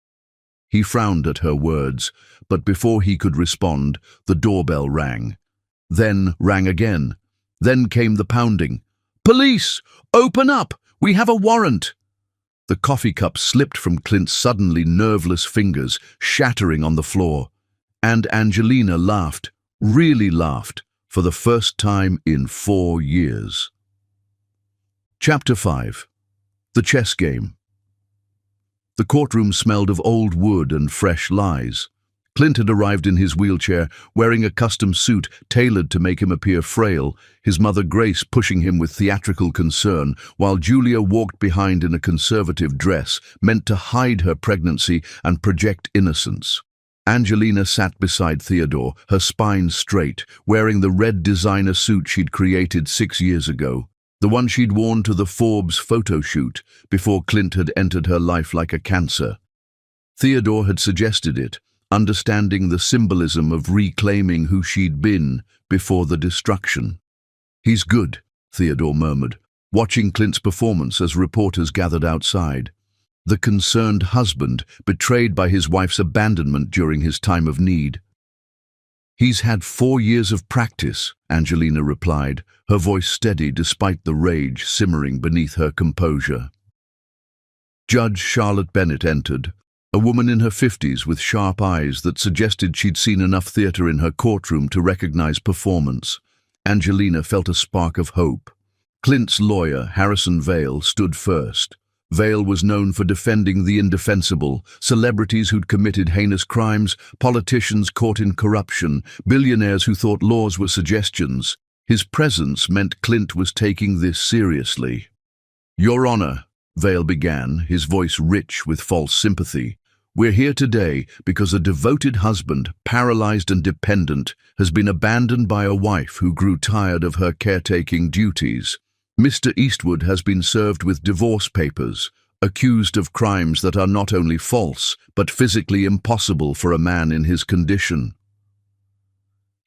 He frowned at her words, but before he could respond, the doorbell rang. Then rang again. Then came the pounding. "Police! Open up! We have a warrant!" The coffee cup slipped from Clint's suddenly nerveless fingers, shattering on the floor. And Angelina laughed, really laughed, for the first time in 4 years. Chapter 5. The Chess Game. The courtroom smelled of old wood and fresh lies. Clint had arrived in his wheelchair, wearing a custom suit tailored to make him appear frail, his mother Grace pushing him with theatrical concern, while Julia walked behind in a conservative dress meant to hide her pregnancy and project innocence. Angelina sat beside Theodore, her spine straight, wearing the red designer suit she'd created 6 years ago. The one she'd worn to the Forbes photo shoot before Clint had entered her life like a cancer. Theodore had suggested it, understanding the symbolism of reclaiming who she'd been before the destruction. "He's good," Theodore murmured, watching Clint's performance as reporters gathered outside. The concerned husband, betrayed by his wife's abandonment during his time of need. "He's had 4 years of practice," Angelina replied, her voice steady despite the rage simmering beneath her composure. Judge Charlotte Bennett entered, a woman in her 50s with sharp eyes that suggested she'd seen enough theater in her courtroom to recognize performance. Angelina felt a spark of hope. Clint's lawyer, Harrison Vale, stood first. Vale was known for defending the indefensible, celebrities who'd committed heinous crimes, politicians caught in corruption, billionaires who thought laws were suggestions. His presence meant Clint was taking this seriously. "Your Honor," Vale began, his voice rich with false sympathy, "we're here today because a devoted husband, paralyzed and dependent, has been abandoned by a wife who grew tired of her caretaking duties. Mr. Eastwood has been served with divorce papers, accused of crimes that are not only false, but physically impossible for a man in his condition."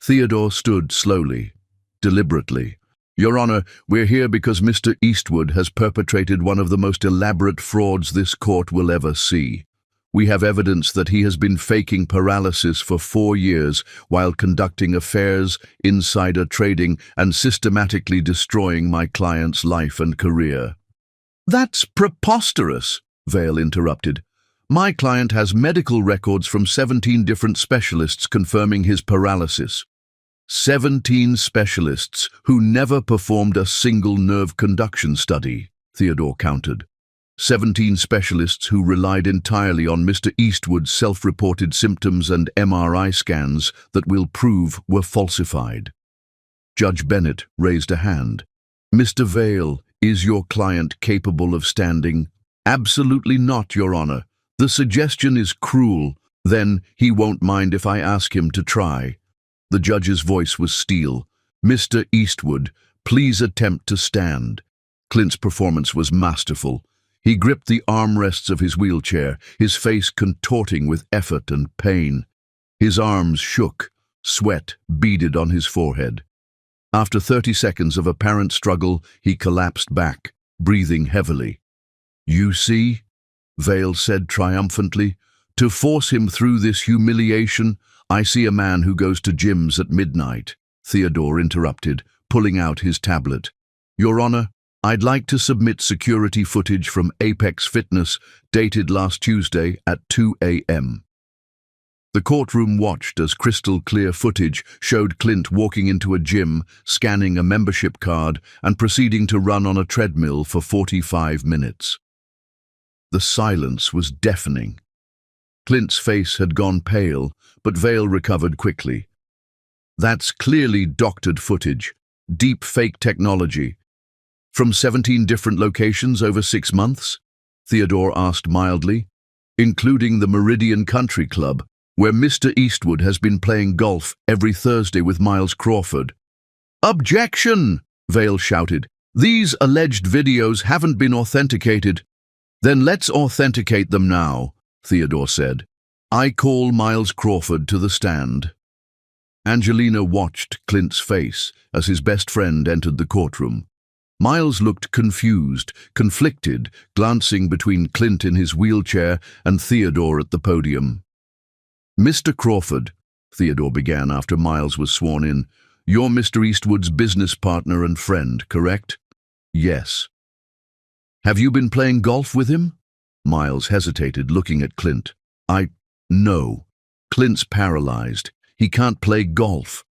Theodore stood slowly, deliberately. "Your Honor, we're here because Mr. Eastwood has perpetrated one of the most elaborate frauds this court will ever see. We have evidence that he has been faking paralysis for 4 years while conducting affairs, insider trading, and systematically destroying my client's life and career." "That's preposterous," Vale interrupted. "My client has medical records from 17 different specialists confirming his paralysis. 17 specialists who never performed a single nerve conduction study," Theodore countered. 17 specialists who relied entirely on Mr. Eastwood's self-reported symptoms and MRI scans that we'll prove were falsified. Judge Bennett raised a hand. "Mr. Vale, is your client capable of standing?" "Absolutely not, Your Honor. The suggestion is cruel. Then he won't mind if I ask him to try." The judge's voice was steel. "Mr. Eastwood, please attempt to stand." Clint's performance was masterful. He gripped the armrests of his wheelchair, his face contorting with effort and pain. His arms shook, sweat beaded on his forehead. After 30 seconds of apparent struggle, he collapsed back, breathing heavily. "You see," Vale said triumphantly, "to force him through this humiliation, I see a man who goes to gyms at midnight." Theodore interrupted, pulling out his tablet. "Your Honor, I'd like to submit security footage from Apex Fitness dated last Tuesday at 2 a.m. The courtroom watched as crystal-clear footage showed Clint walking into a gym, scanning a membership card, and proceeding to run on a treadmill for 45 minutes. The silence was deafening. Clint's face had gone pale, but Vale recovered quickly. "That's clearly doctored footage, deep fake technology. From 17 different locations over 6 months?" Theodore asked mildly. "Including the Meridian Country Club, where Mr. Eastwood has been playing golf every Thursday with Miles Crawford." "Objection!" Vale shouted. "These alleged videos haven't been authenticated." "Then let's authenticate them now." Theodore said. "I call Miles Crawford to the stand." Angelina watched Clint's face as his best friend entered the courtroom. Miles looked confused, conflicted, glancing between Clint in his wheelchair and Theodore at the podium. "Mr. Crawford," Theodore began after Miles was sworn in, "you're Mr. Eastwood's business partner and friend, correct?" "Yes." "Have you been playing golf with him?" Miles hesitated, looking at Clint. No. Clint's paralyzed. He can't play golf."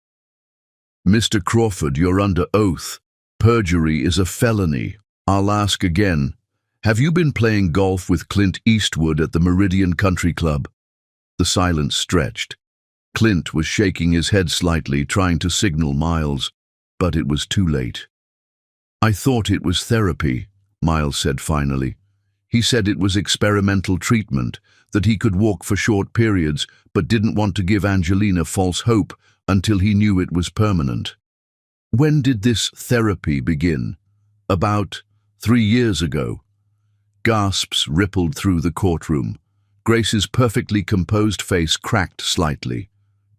"Mr. Crawford, you're under oath. Perjury is a felony. I'll ask again. Have you been playing golf with Clint Eastwood at the Meridian Country Club?" The silence stretched. Clint was shaking his head slightly, trying to signal Miles, but it was too late. "I thought it was therapy," Miles said finally. "He said it was experimental treatment, that he could walk for short periods, but didn't want to give Angelina false hope until he knew it was permanent." "When did this therapy begin?" "About 3 years ago." Gasps rippled through the courtroom. Grace's perfectly composed face cracked slightly.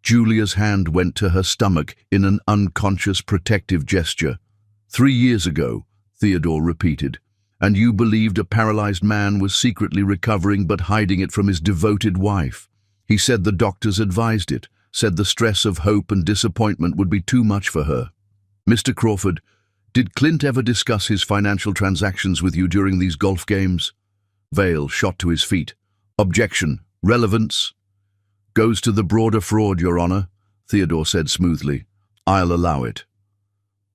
Julia's hand went to her stomach in an unconscious protective gesture. 3 years ago," Theodore repeated. "And you believed a paralyzed man was secretly recovering but hiding it from his devoted wife. He said the doctors advised it, said the stress of hope and disappointment would be too much for her. Mr. Crawford, did Clint ever discuss his financial transactions with you during these golf games?" Vale shot to his feet. "Objection. Relevance." "Goes to the broader fraud, Your Honor," Theodore said smoothly. "I'll allow it."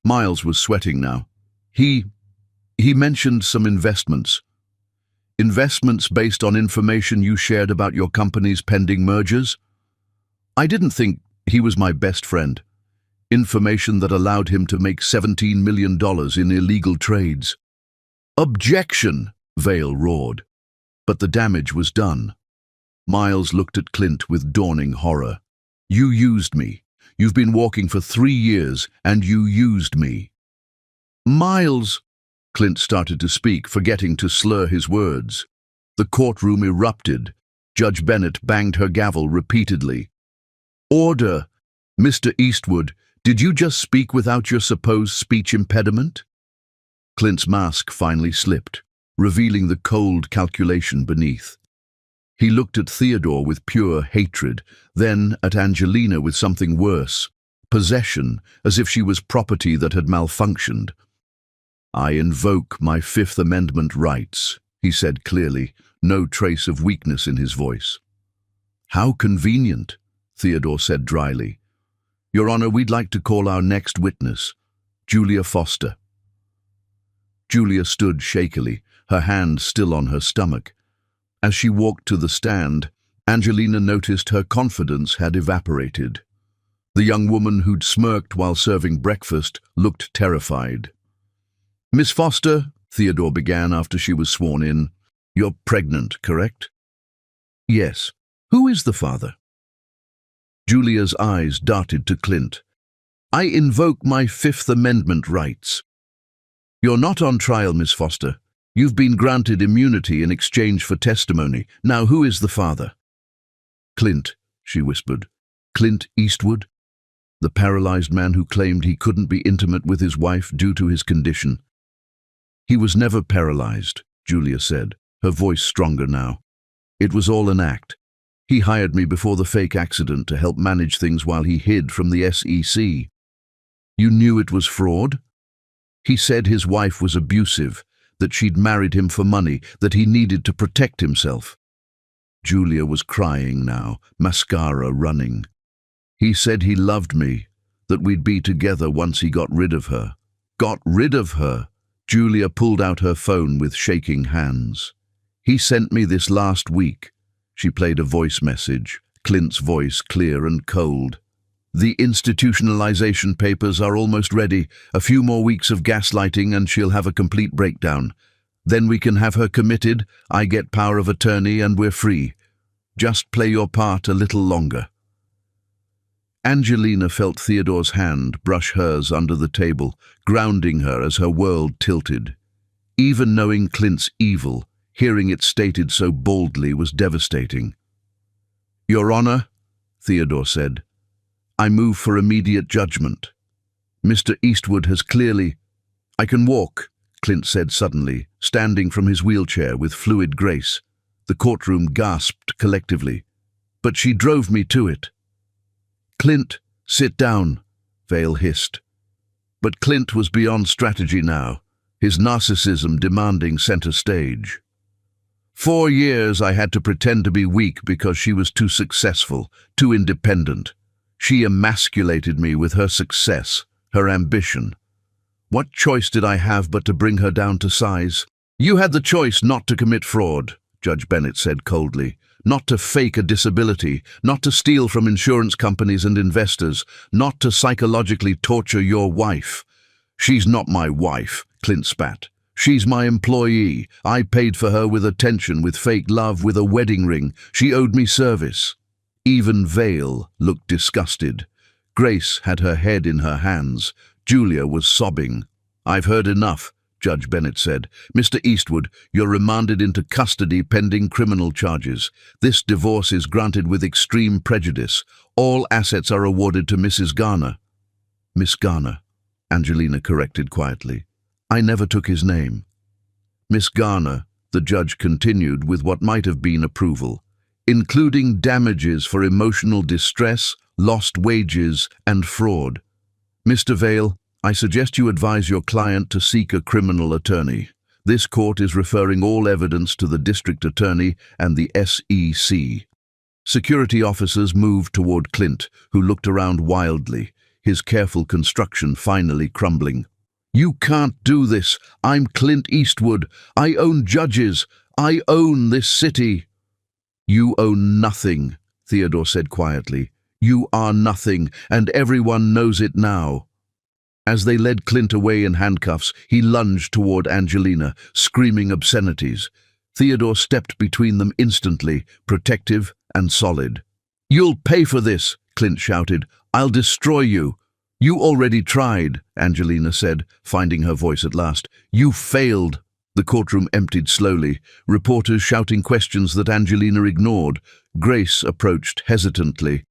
Miles was sweating now. He mentioned some investments. "Investments based on information you shared about your company's pending mergers?" "I didn't think he was my best friend. Information that allowed him to make $17 million in illegal trades." "Objection!" Vale roared. But the damage was done. Miles looked at Clint with dawning horror. "You used me. You've been walking for 3 years, and you used me." "Miles!" Clint started to speak, forgetting to slur his words. The courtroom erupted. Judge Bennett banged her gavel repeatedly. "Order! Mr. Eastwood, did you just speak without your supposed speech impediment?" Clint's mask finally slipped, revealing the cold calculation beneath. He looked at Theodore with pure hatred, then at Angelina with something worse, possession, as if she was property that had malfunctioned. "I invoke my Fifth Amendment rights," he said clearly, no trace of weakness in his voice. "How convenient," Theodore said dryly. "Your Honor, we'd like to call our next witness, Julia Foster." Julia stood shakily, her hand still on her stomach. As she walked to the stand, Angelina noticed her confidence had evaporated. The young woman who'd smirked while serving breakfast looked terrified. "Miss Foster," Theodore began after she was sworn in, "you're pregnant, correct?" "Yes. Who is the father?" Julia's eyes darted to Clint. "I invoke my Fifth Amendment rights." "You're not on trial, Miss Foster. You've been granted immunity in exchange for testimony. Now, who is the father?" "Clint," she whispered. "Clint Eastwood, the paralyzed man who claimed he couldn't be intimate with his wife due to his condition." "He was never paralyzed," Julia said, her voice stronger now. "It was all an act. He hired me before the fake accident to help manage things while he hid from the SEC. You knew it was fraud? He said his wife was abusive, that she'd married him for money, that he needed to protect himself." Julia was crying now, mascara running. "He said he loved me, that we'd be together once he got rid of her." "Got rid of her?" Julia pulled out her phone with shaking hands. "He sent me this last week." She played a voice message, Clint's voice clear and cold. "The institutionalization papers are almost ready. A few more weeks of gaslighting and she'll have a complete breakdown. Then we can have her committed, I get power of attorney, and we're free. Just play your part a little longer." Angelina felt Theodore's hand brush hers under the table, grounding her as her world tilted. Even knowing Clint's evil, Hearing it stated so boldly was devastating. "Your Honor," Theodore said, "I move for immediate judgment. Mr. Eastwood has clearly—" "I can walk," Clint said suddenly, standing from his wheelchair with fluid grace. The courtroom gasped collectively. "But she drove me to it." "Clint, sit down," Vale hissed. But Clint was beyond strategy now, his narcissism demanding center stage. 4 years I had to pretend to be weak because she was too successful, too independent. She emasculated me with her success, her ambition. What choice did I have but to bring her down to size? "You had the choice not to commit fraud," Judge Bennett said coldly, "not to fake a disability, not to steal from insurance companies and investors, not to psychologically torture your wife." "She's not my wife," Clint spat. "She's my employee. I paid for her with attention, with fake love, with a wedding ring. She owed me service." Even Vale looked disgusted. Grace had her head in her hands. Julia was sobbing. "I've heard enough," Judge Bennett said. "Mr. Eastwood, you're remanded into custody pending criminal charges. This divorce is granted with extreme prejudice. All assets are awarded to Mrs. Garner." "Miss Garner," Angelina corrected quietly. "I never took his name." "Miss Garner," the judge continued with what might have been approval, "including damages for emotional distress, lost wages, and fraud. Mr. Vale, I suggest you advise your client to seek a criminal attorney. This court is referring all evidence to the district attorney and the SEC." Security officers moved toward Clint, who looked around wildly, his careful construction finally crumbling. "You can't do this. I'm Clint Eastwood. I own judges. I own this city." "You own nothing," Theodore said quietly. "You are nothing, and everyone knows it now." As they led Clint away in handcuffs, he lunged toward Angelina, screaming obscenities. Theodore stepped between them instantly, protective and solid. "You'll pay for this," Clint shouted. "I'll destroy you." "You already tried," Angelina said, finding her voice at last. "You failed." The courtroom emptied slowly, reporters shouting questions that Angelina ignored. Grace approached hesitantly.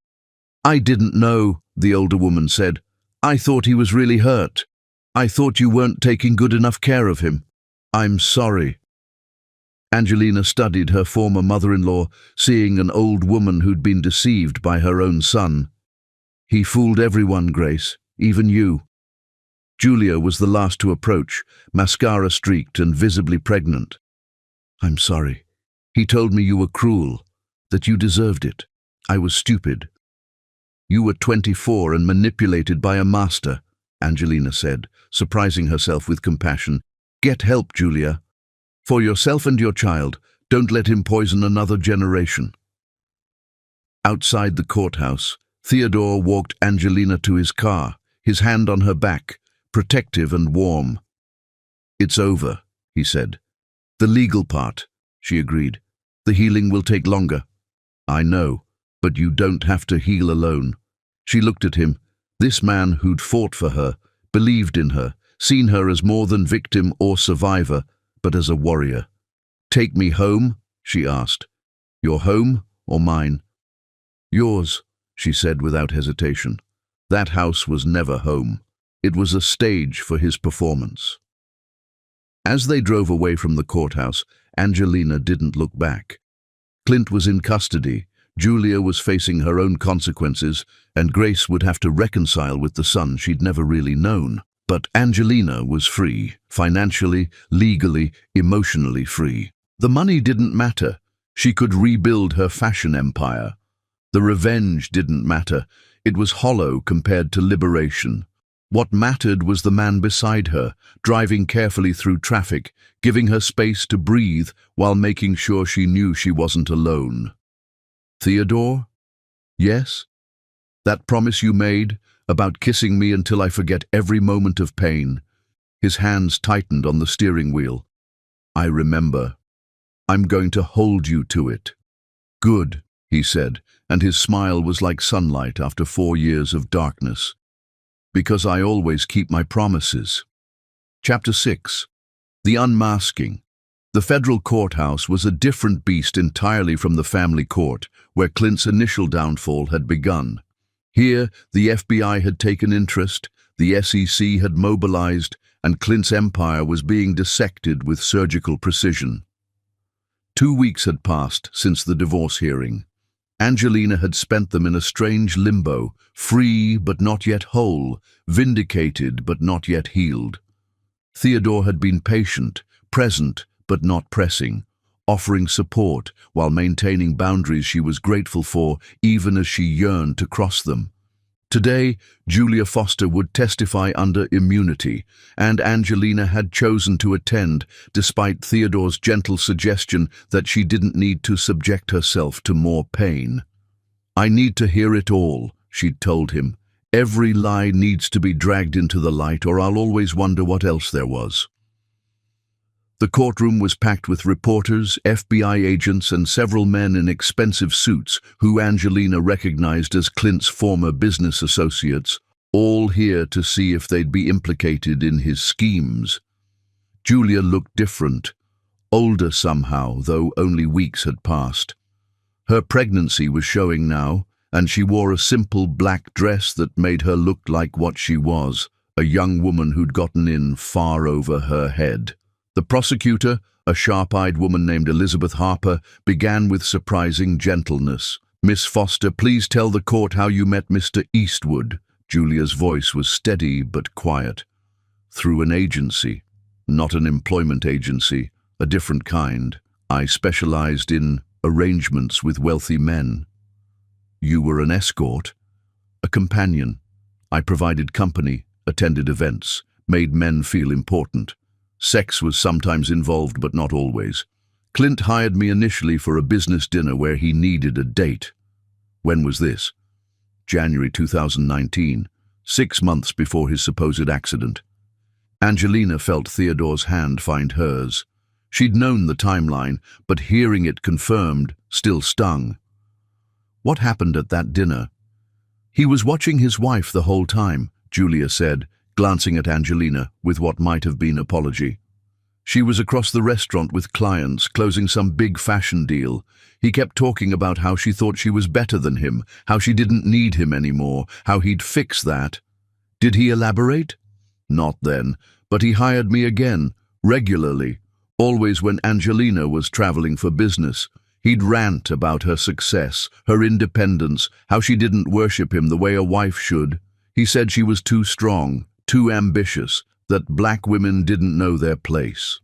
"I didn't know," the older woman said. "I thought he was really hurt. I thought you weren't taking good enough care of him. I'm sorry." Angelina studied her former mother-in-law, seeing an old woman who'd been deceived by her own son. "He fooled everyone, Grace, even you." Julia was the last to approach, mascara-streaked and visibly pregnant. "I'm sorry. He told me you were cruel, that you deserved it. I was stupid." "You were 24 and manipulated by a master," Angelina said, surprising herself with compassion. "Get help, Julia. For yourself and your child, don't let him poison another generation." Outside the courthouse, Theodore walked Angelina to his car, his hand on her back, protective and warm. "It's over," he said. "The legal part," she agreed. "The healing will take longer." "I know, but you don't have to heal alone." She looked at him, this man who'd fought for her, believed in her, seen her as more than victim or survivor, but as a warrior. "Take me home?" she asked. "Your home or mine?" "Yours," she said without hesitation. That house was never home. It was a stage for his performance. As they drove away from the courthouse, Angelina didn't look back. Clint was in custody, Julia was facing her own consequences, and Grace would have to reconcile with the son she'd never really known. But Angelina was free, financially, legally, emotionally free. The money didn't matter. She could rebuild her fashion empire. The revenge didn't matter. It was hollow compared to liberation. What mattered was the man beside her, driving carefully through traffic, giving her space to breathe while making sure she knew she wasn't alone. "Theodore? Yes? That promise you made about kissing me until I forget every moment of pain." His hands tightened on the steering wheel. "I remember. I'm going to hold you to it." "Good," he said, and his smile was like sunlight after 4 years of darkness. "Because I always keep my promises." Chapter 6. The Unmasking. The federal courthouse was a different beast entirely from the family court, where Clint's initial downfall had begun. Here, the FBI had taken interest, the SEC had mobilized, and Clint's empire was being dissected with surgical precision. 2 weeks had passed since the divorce hearing. Angelina had spent them in a strange limbo, free but not yet whole, vindicated but not yet healed. Theodore had been patient, present but not pressing, offering support while maintaining boundaries she was grateful for even as she yearned to cross them. Today, Julia Foster would testify under immunity, and Angelina had chosen to attend despite Theodore's gentle suggestion that she didn't need to subject herself to more pain. "I need to hear it all," she'd told him. "Every lie needs to be dragged into the light, or I'll always wonder what else there was." The courtroom was packed with reporters, FBI agents, and several men in expensive suits who Angelina recognized as Clint's former business associates, all here to see if they'd be implicated in his schemes. Julia looked different, older somehow, though only weeks had passed. Her pregnancy was showing now, and she wore a simple black dress that made her look like what she was, a young woman who'd gotten in far over her head. The prosecutor, a sharp-eyed woman named Elizabeth Harper, began with surprising gentleness. "Miss Foster, please tell the court how you met Mr. Eastwood." Julia's voice was steady but quiet. "Through an agency, not an employment agency, a different kind. I specialized in arrangements with wealthy men." "You were an escort?" "A companion. I provided company, attended events, made men feel important. Sex was sometimes involved, but not always. Clint hired me initially for a business dinner where he needed a date." "When was this?" "January 2019, 6 months before his supposed accident." Angelina felt Theodore's hand find hers. She'd known the timeline, but hearing it confirmed still stung. "What happened at that dinner?" "He was watching his wife the whole time," Julia said, glancing at Angelina with what might have been apology. "She was across the restaurant with clients, closing some big fashion deal. He kept talking about how she thought she was better than him, how she didn't need him anymore, how he'd fix that." "Did he elaborate?" "Not then, but he hired me again, regularly, always when Angelina was traveling for business. He'd rant about her success, her independence, how she didn't worship him the way a wife should. He said she was too strong, too ambitious, that black women didn't know their place."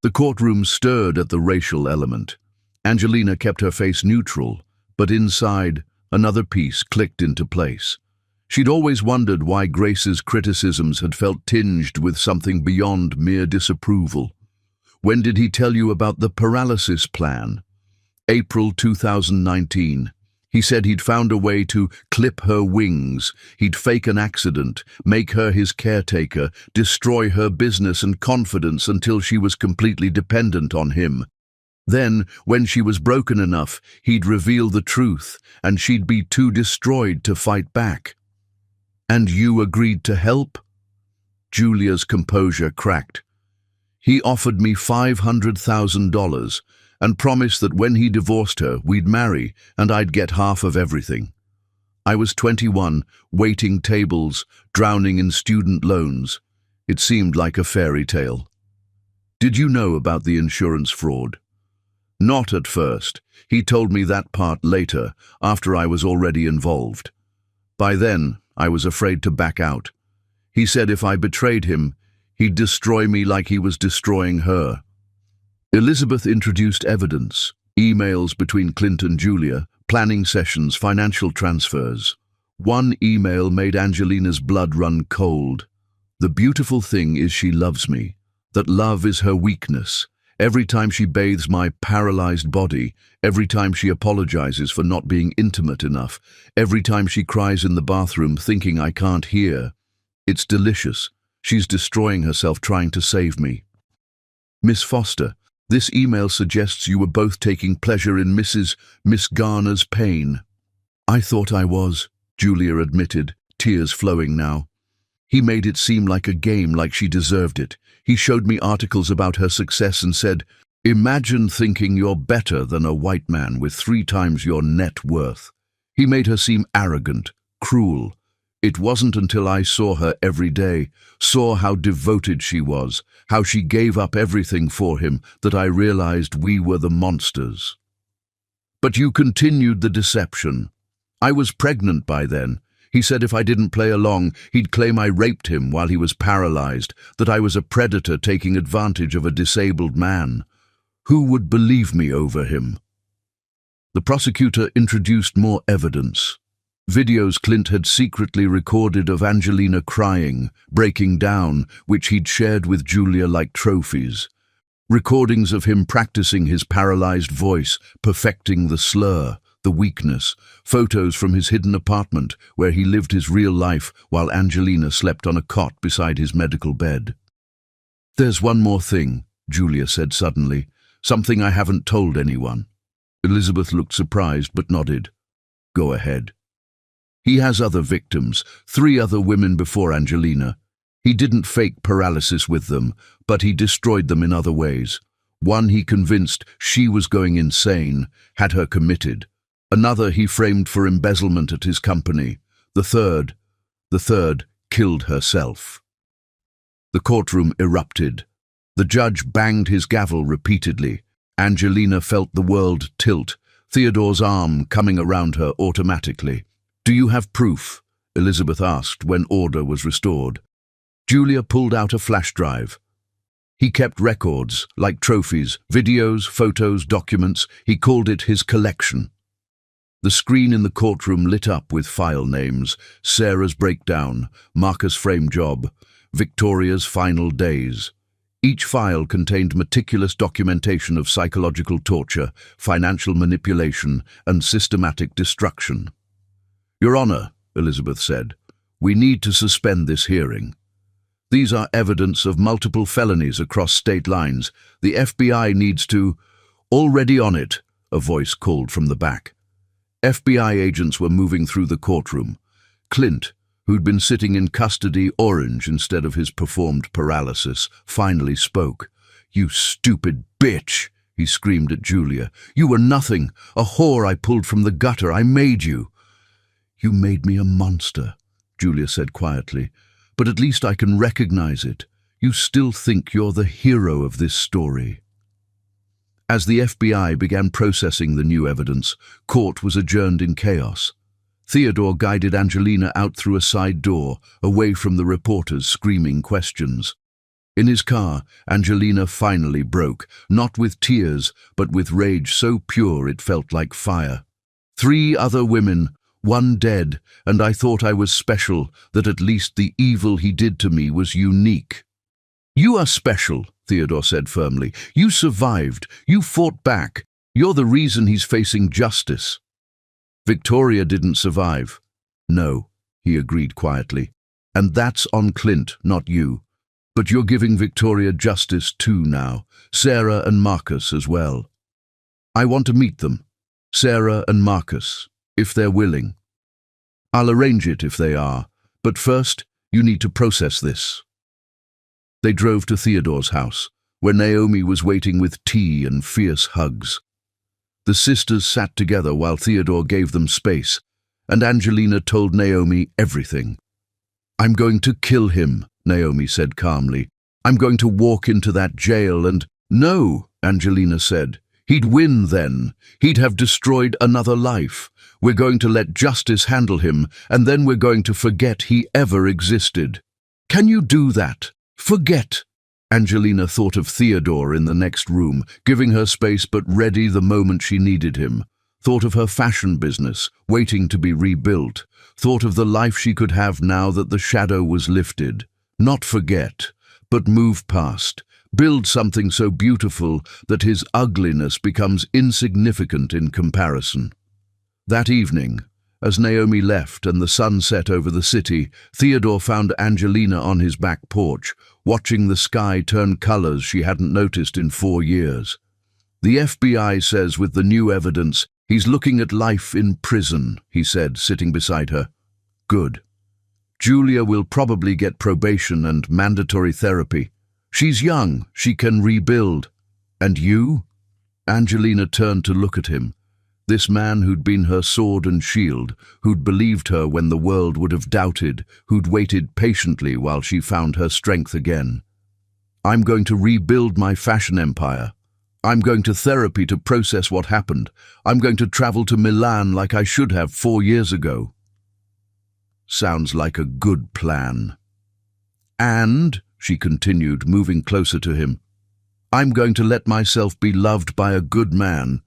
The courtroom stirred at the racial element. Angelina kept her face neutral, but inside, another piece clicked into place. She'd always wondered why Grace's criticisms had felt tinged with something beyond mere disapproval. "When did he tell you about the paralysis plan?" "April 2019. He said he'd found a way to clip her wings. He'd fake an accident, make her his caretaker, destroy her business and confidence until she was completely dependent on him. Then, when she was broken enough, he'd reveal the truth, and she'd be too destroyed to fight back." "And you agreed to help?" Julia's composure cracked. "He offered me $500,000 and promised that when he divorced her, we'd marry and I'd get half of everything. I was 21, waiting tables, drowning in student loans. It seemed like a fairy tale." "Did you know about the insurance fraud?" "Not at first. He told me that part later, after I was already involved. By then, I was afraid to back out. He said if I betrayed him, he'd destroy me like he was destroying her." Elizabeth introduced evidence, emails between Clint and Julia, planning sessions, financial transfers. One email made Angelina's blood run cold. "The beautiful thing is she loves me, that love is her weakness. Every time she bathes my paralyzed body, every time she apologizes for not being intimate enough, every time she cries in the bathroom thinking I can't hear. It's delicious. She's destroying herself trying to save me." "Miss Foster, this email suggests you were both taking pleasure in Miss Garner's pain." "I thought I was," Julia admitted, tears flowing now. "He made it seem like a game, like she deserved it. He showed me articles about her success and said, "Imagine thinking you're better than a white man with 3 times your net worth." He made her seem arrogant, cruel. It wasn't until I saw her every day, saw how devoted she was, how she gave up everything for him, that I realized we were the monsters. But you continued the deception. I was pregnant by then. He said if I didn't play along, he'd claim I raped him while he was paralyzed, that I was a predator taking advantage of a disabled man. Who would believe me over him? The prosecutor introduced more evidence. Videos Clint had secretly recorded of Angelina crying, breaking down, which he'd shared with Julia like trophies. Recordings of him practicing his paralyzed voice, perfecting the slur, the weakness. Photos from his hidden apartment, where he lived his real life while Angelina slept on a cot beside his medical bed. "There's one more thing," Julia said suddenly. "Something I haven't told anyone." Elizabeth looked surprised but nodded. "Go ahead." "He has other victims, 3 other women before Angelina. He didn't fake paralysis with them, but he destroyed them in other ways. One he convinced she was going insane, had her committed. Another he framed for embezzlement at his company. The third killed herself." The courtroom erupted. The judge banged his gavel repeatedly. Angelina felt the world tilt, Theodore's arm coming around her automatically. "Do you have proof?" Elizabeth asked when order was restored. Julia pulled out a flash drive. He kept records, like trophies, videos, photos, documents. He called it his collection. The screen in the courtroom lit up with file names: Sarah's breakdown, Marcus' frame job, Victoria's final days. Each file contained meticulous documentation of psychological torture, financial manipulation, and systematic destruction. "Your Honor," Elizabeth said, "we need to suspend this hearing. These are evidence of multiple felonies across state lines. The FBI needs to—" "Already on it," a voice called from the back. FBI agents were moving through the courtroom. Clint, who'd been sitting in custody orange instead of his performed paralysis, finally spoke. "You stupid bitch," he screamed at Julia. "You were nothing, a whore I pulled from the gutter. I made you." "You made me a monster," Julia said quietly, "but at least I can recognize it. You still think you're the hero of this story." As the FBI began processing the new evidence, court was adjourned in chaos. Theodore guided Angelina out through a side door, away from the reporters screaming questions. In his car, Angelina finally broke, not with tears, but with rage so pure it felt like fire. 3 other women, 1 dead, and I thought I was special, that at least the evil he did to me was unique. "You are special," Theodore said firmly. "You survived. You fought back. You're the reason he's facing justice." "Victoria didn't survive." "No," he agreed quietly. "And that's on Clint, not you. But you're giving Victoria justice too now. Sarah and Marcus as well. I want to meet them. Sarah and Marcus, if they're willing. I'll arrange it if they are, but first you need to process this." They drove to Theodore's house, where Naomi was waiting with tea and fierce hugs. The sisters sat together while Theodore gave them space, and Angelina told Naomi everything. "I'm going to kill him," Naomi said calmly. "I'm going to walk into that jail and—" "No," Angelina said. "He'd win then. He'd have destroyed another life. We're going to let justice handle him, and then we're going to forget he ever existed." "Can you do that? Forget?" Angelina thought of Theodore in the next room, giving her space but ready the moment she needed him. Thought of her fashion business, waiting to be rebuilt. Thought of the life she could have now that the shadow was lifted. Not forget, but move past. Build something so beautiful that his ugliness becomes insignificant in comparison. That evening, as Naomi left and the sun set over the city, Theodore found Angelina on his back porch, watching the sky turn colors she hadn't noticed in 4 years. "The FBI says with the new evidence, he's looking at life in prison," he said, sitting beside her. "Good. Julia will probably get probation and mandatory therapy. She's young, she can rebuild. And you? Angelina turned to look at him. This man who'd been her sword and shield, who'd believed her when the world would have doubted, who'd waited patiently while she found her strength again. I'm going to rebuild my fashion empire. I'm going to therapy to process what happened. I'm going to travel to Milan like I should have 4 years ago. Sounds like a good plan. And, she continued, moving closer to him, I'm going to let myself be loved by a good man,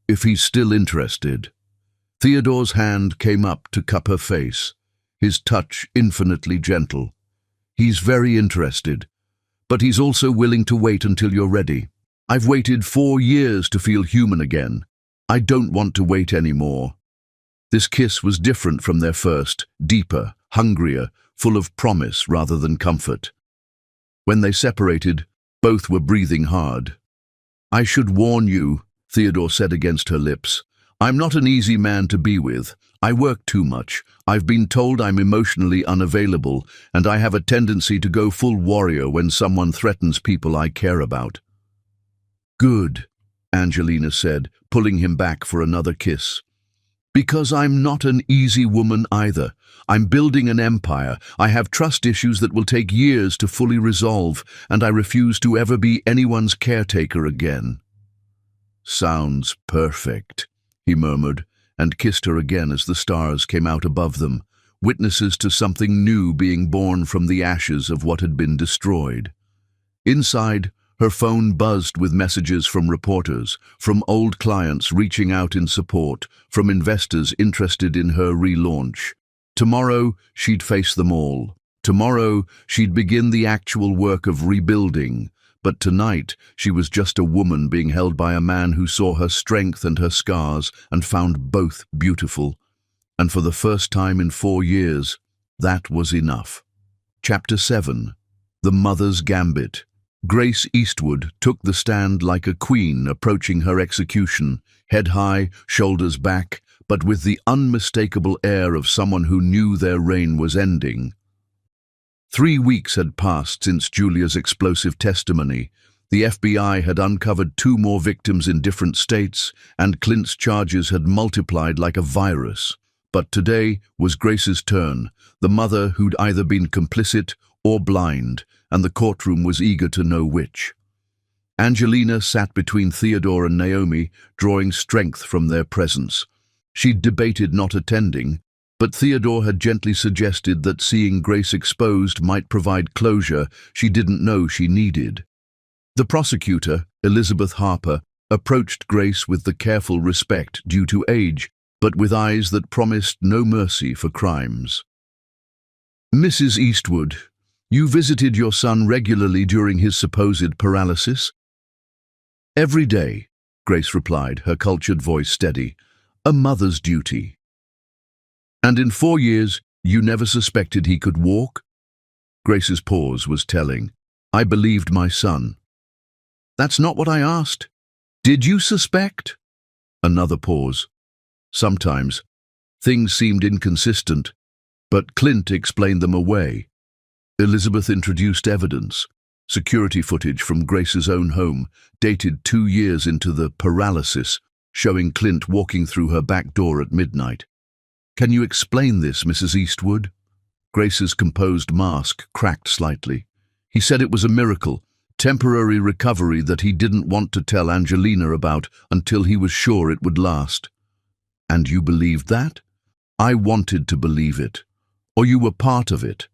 if he's still interested. Theodore's hand came up to cup her face, his touch infinitely gentle. He's very interested, but he's also willing to wait until you're ready. I've waited 4 years to feel human again. I don't want to wait anymore. This kiss was different from their first, deeper, hungrier, full of promise rather than comfort. When they separated, both were breathing hard. I should warn you, Theodore said against her lips. I'm not an easy man to be with. I work too much. I've been told I'm emotionally unavailable, and I have a tendency to go full warrior when someone threatens people I care about. Good, Angelina said, pulling him back for another kiss. Because I'm not an easy woman either. I'm building an empire. I have trust issues that will take years to fully resolve, and I refuse to ever be anyone's caretaker again. Sounds perfect, he murmured, and kissed her again as the stars came out above them, witnesses to something new being born from the ashes of what had been destroyed. Inside, her phone buzzed with messages from reporters, from old clients reaching out in support, from investors interested in her relaunch. Tomorrow, she'd face them all. Tomorrow, she'd begin the actual work of rebuilding. But tonight, she was just a woman being held by a man who saw her strength and her scars and found both beautiful. And for the first time in 4 years, that was enough. Chapter 7. The Mother's Gambit. Grace Eastwood took the stand like a queen approaching her execution, head high, shoulders back, but with the unmistakable air of someone who knew their reign was ending. 3 weeks had passed since Julia's explosive testimony. The FBI had uncovered 2 more victims in different states, and Clint's charges had multiplied like a virus. But today was Grace's turn, the mother who'd either been complicit or blind, and the courtroom was eager to know which. Angelina sat between Theodore and Naomi, drawing strength from their presence. She'd debated not attending, but Theodore had gently suggested that seeing Grace exposed might provide closure she didn't know she needed. The prosecutor, Elizabeth Harper, approached Grace with the careful respect due to age, but with eyes that promised no mercy for crimes. Mrs. Eastwood, you visited your son regularly during his supposed paralysis? Every day, Grace replied, her cultured voice steady. A mother's duty. And in 4 years, you never suspected he could walk? Grace's pause was telling. I believed my son. That's not what I asked. Did you suspect? Another pause. Sometimes. Things seemed inconsistent, but Clint explained them away. Elizabeth introduced evidence, security footage from Grace's own home, dated 2 years into the paralysis, showing Clint walking through her back door at midnight. Can you explain this, Mrs. Eastwood? Grace's composed mask cracked slightly. He said it was a miracle, temporary recovery that he didn't want to tell Angelina about until he was sure it would last. And you believed that? I wanted to believe it. Or you were part of it.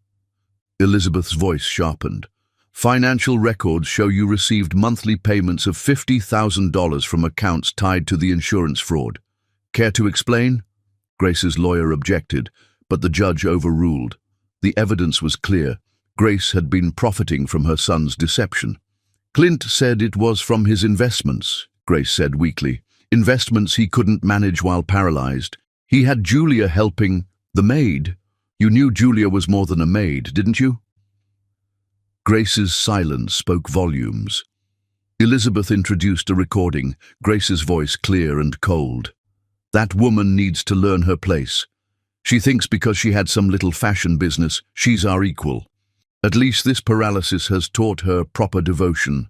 Elizabeth's voice sharpened. Financial records show you received monthly payments of $50,000 from accounts tied to the insurance fraud. Care to explain? Grace's lawyer objected, but the judge overruled. The evidence was clear. Grace had been profiting from her son's deception. Clint said it was from his investments, Grace said weakly. Investments he couldn't manage while paralyzed. He had Julia helping. The maid. You knew Julia was more than a maid, didn't you? Grace's silence spoke volumes. Elizabeth introduced a recording, Grace's voice clear and cold. That woman needs to learn her place. She thinks because she had some little fashion business, she's our equal. At least this paralysis has taught her proper devotion,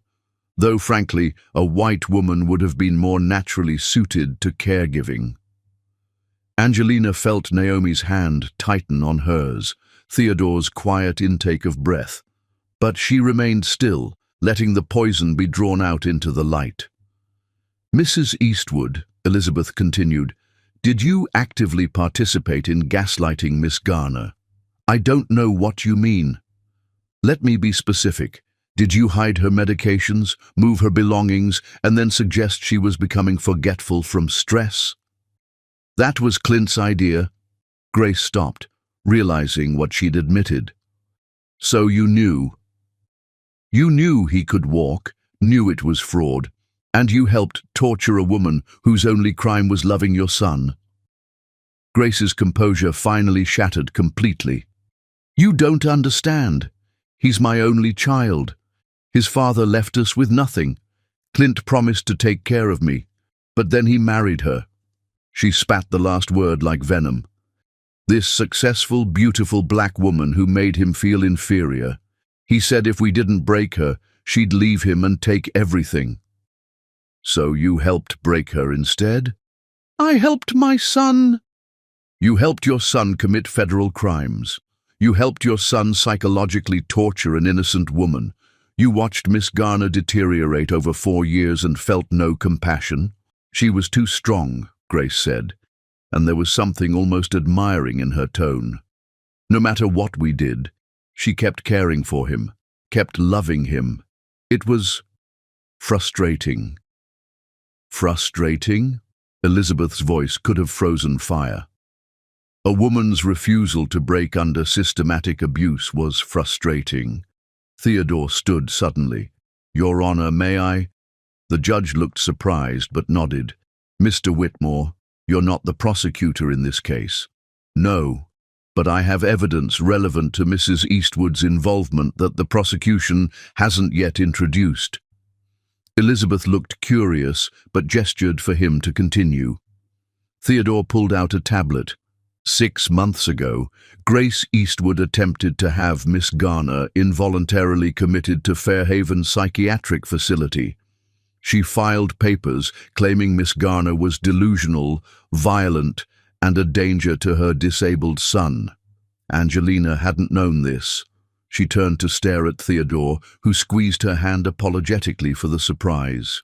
though frankly, a white woman would have been more naturally suited to caregiving. Angelina felt Naomi's hand tighten on hers, Theodore's quiet intake of breath, but she remained still, letting the poison be drawn out into the light. "Mrs. Eastwood," Elizabeth continued, "did you actively participate in gaslighting Miss Garner? I don't know what you mean. Let me be specific. Did you hide her medications, move her belongings, and then suggest she was becoming forgetful from stress?" "That was Clint's idea." Grace stopped, realizing what she'd admitted. "So you knew? You knew he could walk, knew it was fraud, and you helped torture a woman whose only crime was loving your son?" Grace's composure finally shattered completely. "You don't understand. He's my only child. His father left us with nothing. Clint promised to take care of me, but then he married her." She spat the last word like venom. "This successful, beautiful black woman who made him feel inferior. He said if we didn't break her, she'd leave him and take everything." "So you helped break her instead?" "I helped my son." "You helped your son commit federal crimes. You helped your son psychologically torture an innocent woman. You watched Miss Garner deteriorate over 4 years and felt no compassion." "She was too strong," Grace said, and there was something almost admiring in her tone. "No matter what we did, she kept caring for him, kept loving him. It was frustrating." "Frustrating?" Elizabeth's voice could have frozen fire. A woman's refusal to break under systematic abuse was frustrating. Theodore stood suddenly. "Your Honor, may I?" The judge looked surprised but nodded. "Mr. Whitmore, you're not the prosecutor in this case." "No, but I have evidence relevant to Mrs. Eastwood's involvement that the prosecution hasn't yet introduced." Elizabeth looked curious but gestured for him to continue. Theodore pulled out a tablet. 6 months ago, Grace Eastwood attempted to have Miss Garner involuntarily committed to Fairhaven Psychiatric Facility. She filed papers claiming Miss Garner was delusional, violent, and a danger to her disabled son. Angelina hadn't known this. She turned to stare at Theodore, who squeezed her hand apologetically for the surprise.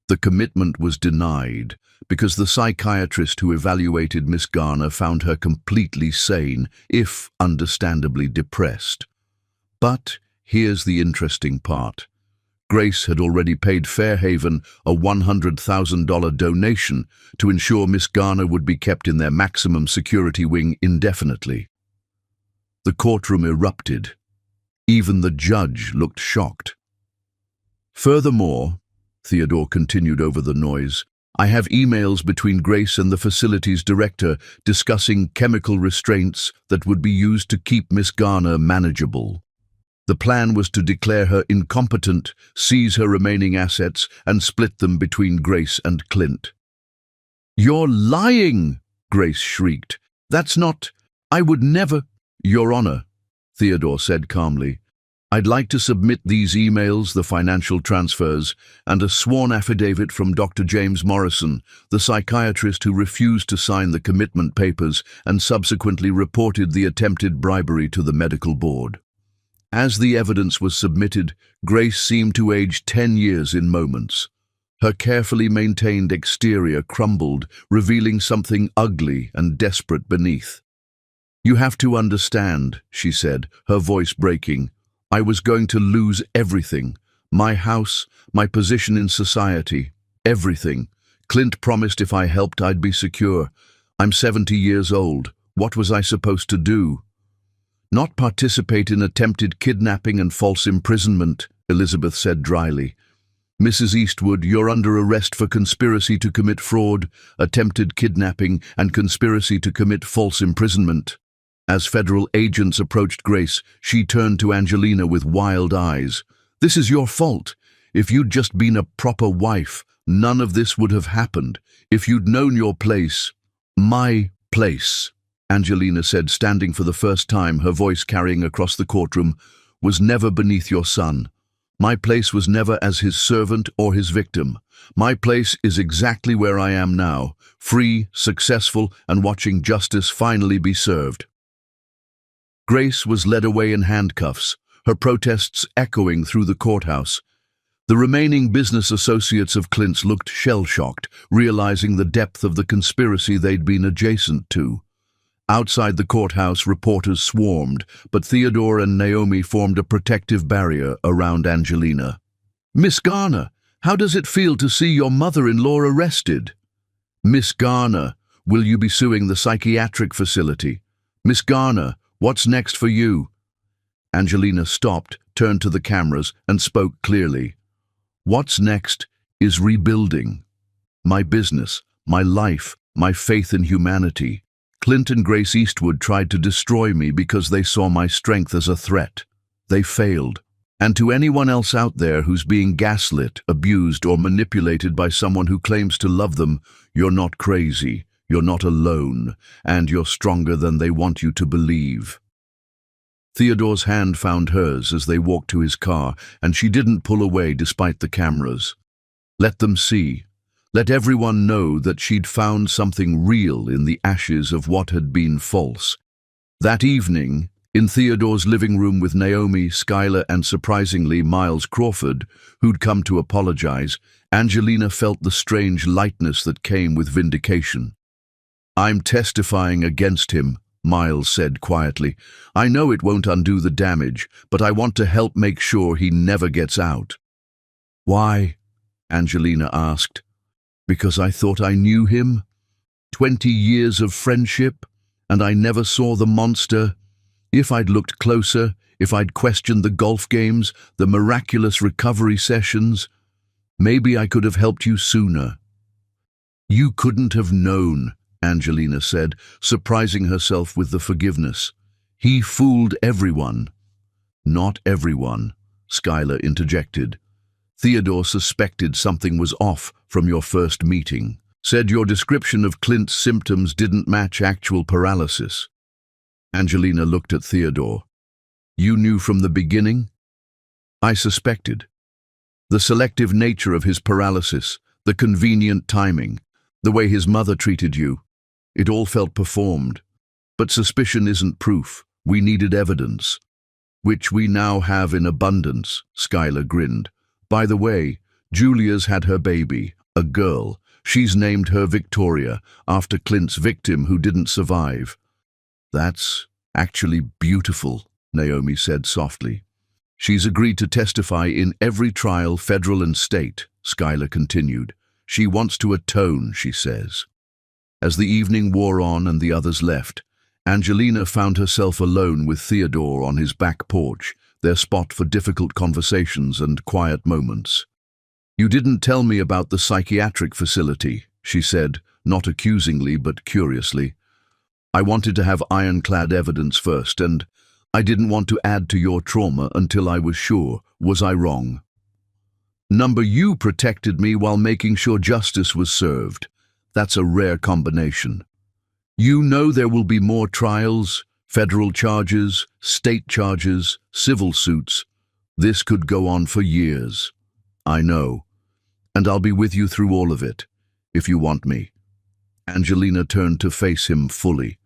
The commitment was denied because the psychiatrist who evaluated Miss Garner found her completely sane, if understandably depressed. But here's the interesting part. Grace had already paid Fairhaven a $100,000 donation to ensure Miss Garner would be kept in their maximum security wing indefinitely. The courtroom erupted. Even the judge looked shocked. "Furthermore," Theodore continued over the noise, "I have emails between Grace and the facility's director discussing chemical restraints that would be used to keep Miss Garner manageable. The plan was to declare her incompetent, seize her remaining assets, and split them between Grace and Clint." "You're lying!" Grace shrieked. "That's not... I would never..." "Your Honor," Theodore said calmly, "I'd like to submit these emails, the financial transfers, and a sworn affidavit from Dr. James Morrison, the psychiatrist who refused to sign the commitment papers and subsequently reported the attempted bribery to the medical board." As the evidence was submitted, Grace seemed to age 10 years in moments. Her carefully maintained exterior crumbled, revealing something ugly and desperate beneath. "You have to understand," she said, her voice breaking. "I was going to lose everything. My house, my position in society, everything. Clint promised if I helped I'd be secure. I'm 70 years old. What was I supposed to do?" "Not participate in attempted kidnapping and false imprisonment," Elizabeth said dryly. "Mrs. Eastwood, you're under arrest for conspiracy to commit fraud, attempted kidnapping, and conspiracy to commit false imprisonment." As federal agents approached Grace, she turned to Angelina with wild eyes. "This is your fault. If you'd just been a proper wife, none of this would have happened. If you'd known your place, my place." Angelina said, standing for the first time, her voice carrying across the courtroom, was never beneath your son. My place was never as his servant or his victim. My place is exactly where I am now, free, successful, and watching justice finally be served. Grace was led away in handcuffs, her protests echoing through the courthouse. The remaining business associates of Clint's looked shell-shocked, realizing the depth of the conspiracy they'd been adjacent to. Outside the courthouse, reporters swarmed, but Theodore and Naomi formed a protective barrier around Angelina. "Miss Garner, how does it feel to see your mother-in-law arrested?" "Miss Garner, will you be suing the psychiatric facility?" "Miss Garner, what's next for you?" Angelina stopped, turned to the cameras, and spoke clearly. "What's next is rebuilding. My business, my life, my faith in humanity. Clint and Grace Eastwood tried to destroy me because they saw my strength as a threat. They failed. And to anyone else out there who's being gaslit, abused, or manipulated by someone who claims to love them, you're not crazy, you're not alone, and you're stronger than they want you to believe." Theodore's hand found hers as they walked to his car, and she didn't pull away despite the cameras. Let them see. Let everyone know that she'd found something real in the ashes of what had been false. That evening, in Theodore's living room with Naomi, Skylar, and surprisingly Miles Crawford, who'd come to apologize, Angelina felt the strange lightness that came with vindication. "I'm testifying against him," Miles said quietly. "I know it won't undo the damage, but I want to help make sure he never gets out." "Why?" Angelina asked. "Because I thought I knew him. 20 years of friendship, and I never saw the monster. If I'd looked closer, if I'd questioned the golf games, the miraculous recovery sessions, maybe I could have helped you sooner." "You couldn't have known," Angelina said, surprising herself with the forgiveness. "He fooled everyone." "Not everyone," Skylar interjected. "Theodore suspected something was off from your first meeting. Said your description of Clint's symptoms didn't match actual paralysis." Angelina looked at Theodore. "You knew from the beginning?" "I suspected. The selective nature of his paralysis, the convenient timing, the way his mother treated you. It all felt performed. But suspicion isn't proof. We needed evidence." "Which we now have in abundance," Skylar grinned. "By the way, Julia's had her baby, a girl. She's named her Victoria, after Clint's victim who didn't survive." "That's actually beautiful," Naomi said softly. "She's agreed to testify in every trial, federal and state," Skylar continued. "She wants to atone, she says." As the evening wore on and the others left, Angelina found herself alone with Theodore on his back porch, their spot for difficult conversations and quiet moments. "You didn't tell me about the psychiatric facility," she said, not accusingly but curiously. "I wanted to have ironclad evidence first, and I didn't want to add to your trauma until I was sure. Was I wrong?" "You protected me while making sure justice was served. That's a rare combination. You know there will be more trials, federal charges, state charges, civil suits. This could go on for years." "I know. And I'll be with you through all of it, if you want me." Angelina turned to face him fully.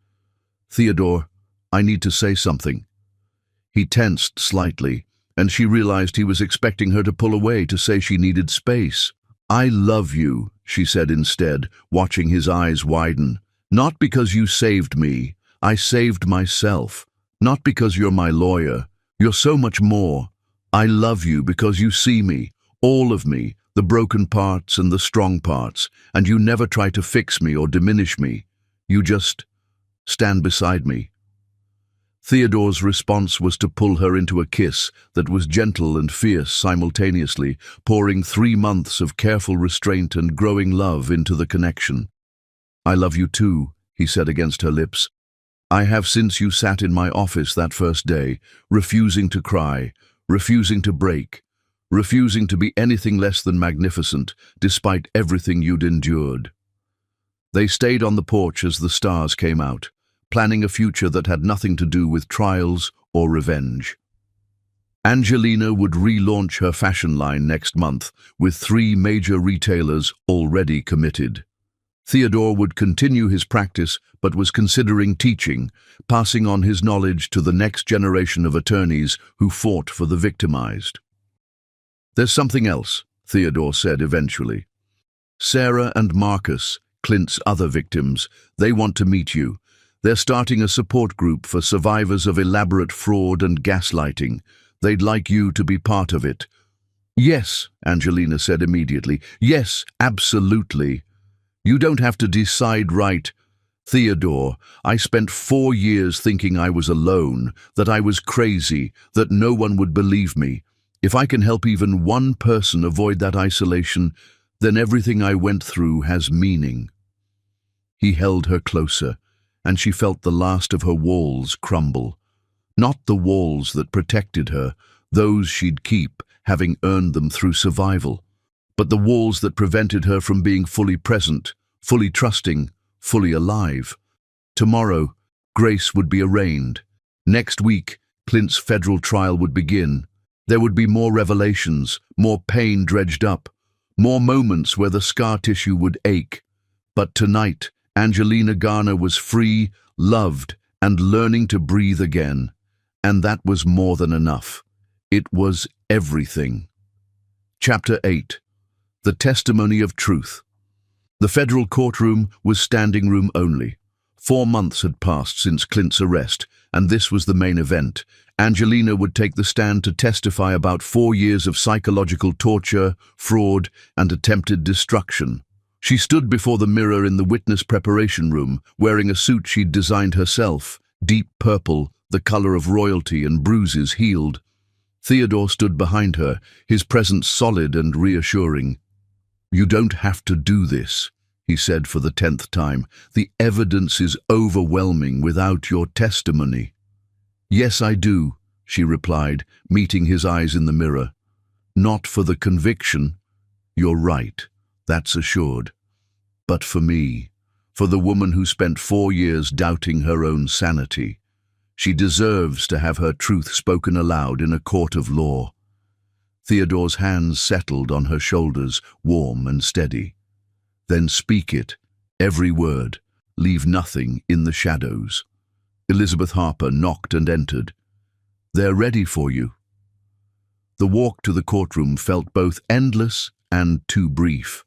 "Theodore, I need to say something." He tensed slightly, and she realized he was expecting her to pull away to say she needed space. "I love you," she said instead, watching his eyes widen. "Not because you saved me. I saved myself. Not because you're my lawyer. You're so much more. I love you because you see me, all of me, the broken parts and the strong parts, and you never try to fix me or diminish me. You just stand beside me." Theodore's response was to pull her into a kiss that was gentle and fierce simultaneously, pouring 3 months of careful restraint and growing love into the connection. "I love you too," he said against her lips. "I have since you sat in my office that first day, refusing to cry, refusing to break, refusing to be anything less than magnificent, despite everything you'd endured." They stayed on the porch as the stars came out, planning a future that had nothing to do with trials or revenge. Angelina would relaunch her fashion line next month, with 3 major retailers already committed. Theodore would continue his practice, but was considering teaching, passing on his knowledge to the next generation of attorneys who fought for the victimized. "There's something else," Theodore said eventually. "Sarah and Marcus, Clint's other victims, they want to meet you. They're starting a support group for survivors of elaborate fraud and gaslighting. They'd like you to be part of it." "Yes," Angelina said immediately. "Yes, absolutely. You don't have to decide right." "Theodore, I spent 4 years thinking I was alone, that I was crazy, that no one would believe me. If I can help even one person avoid that isolation, then everything I went through has meaning." He held her closer, and she felt the last of her walls crumble. Not the walls that protected her, those she'd keep, having earned them through survival, but the walls that prevented her from being fully present, fully trusting, fully alive. Tomorrow, Grace would be arraigned. Next week, Clint's federal trial would begin. There would be more revelations, more pain dredged up, more moments where the scar tissue would ache. But tonight, Angelina Garner was free, loved, and learning to breathe again. And that was more than enough. It was everything. Chapter 8. The Testimony of Truth. The federal courtroom was standing room only. 4 months had passed since Clint's arrest, and this was the main event. Angelina would take the stand to testify about 4 years of psychological torture, fraud, and attempted destruction. She stood before the mirror in the witness preparation room, wearing a suit she'd designed herself, deep purple, the color of royalty, and bruises healed. Theodore stood behind her, his presence solid and reassuring. "You don't have to do this," he said for the 10th time. "The evidence is overwhelming without your testimony." "Yes, I do," she replied, meeting his eyes in the mirror. "Not for the conviction. You're right, that's assured. But for me, for the woman who spent 4 years doubting her own sanity. She deserves to have her truth spoken aloud in a court of law." Theodore's hands settled on her shoulders, warm and steady. "Then speak it, every word. Leave nothing in the shadows." Elizabeth Harper knocked and entered. "They're ready for you." The walk to the courtroom felt both endless and too brief.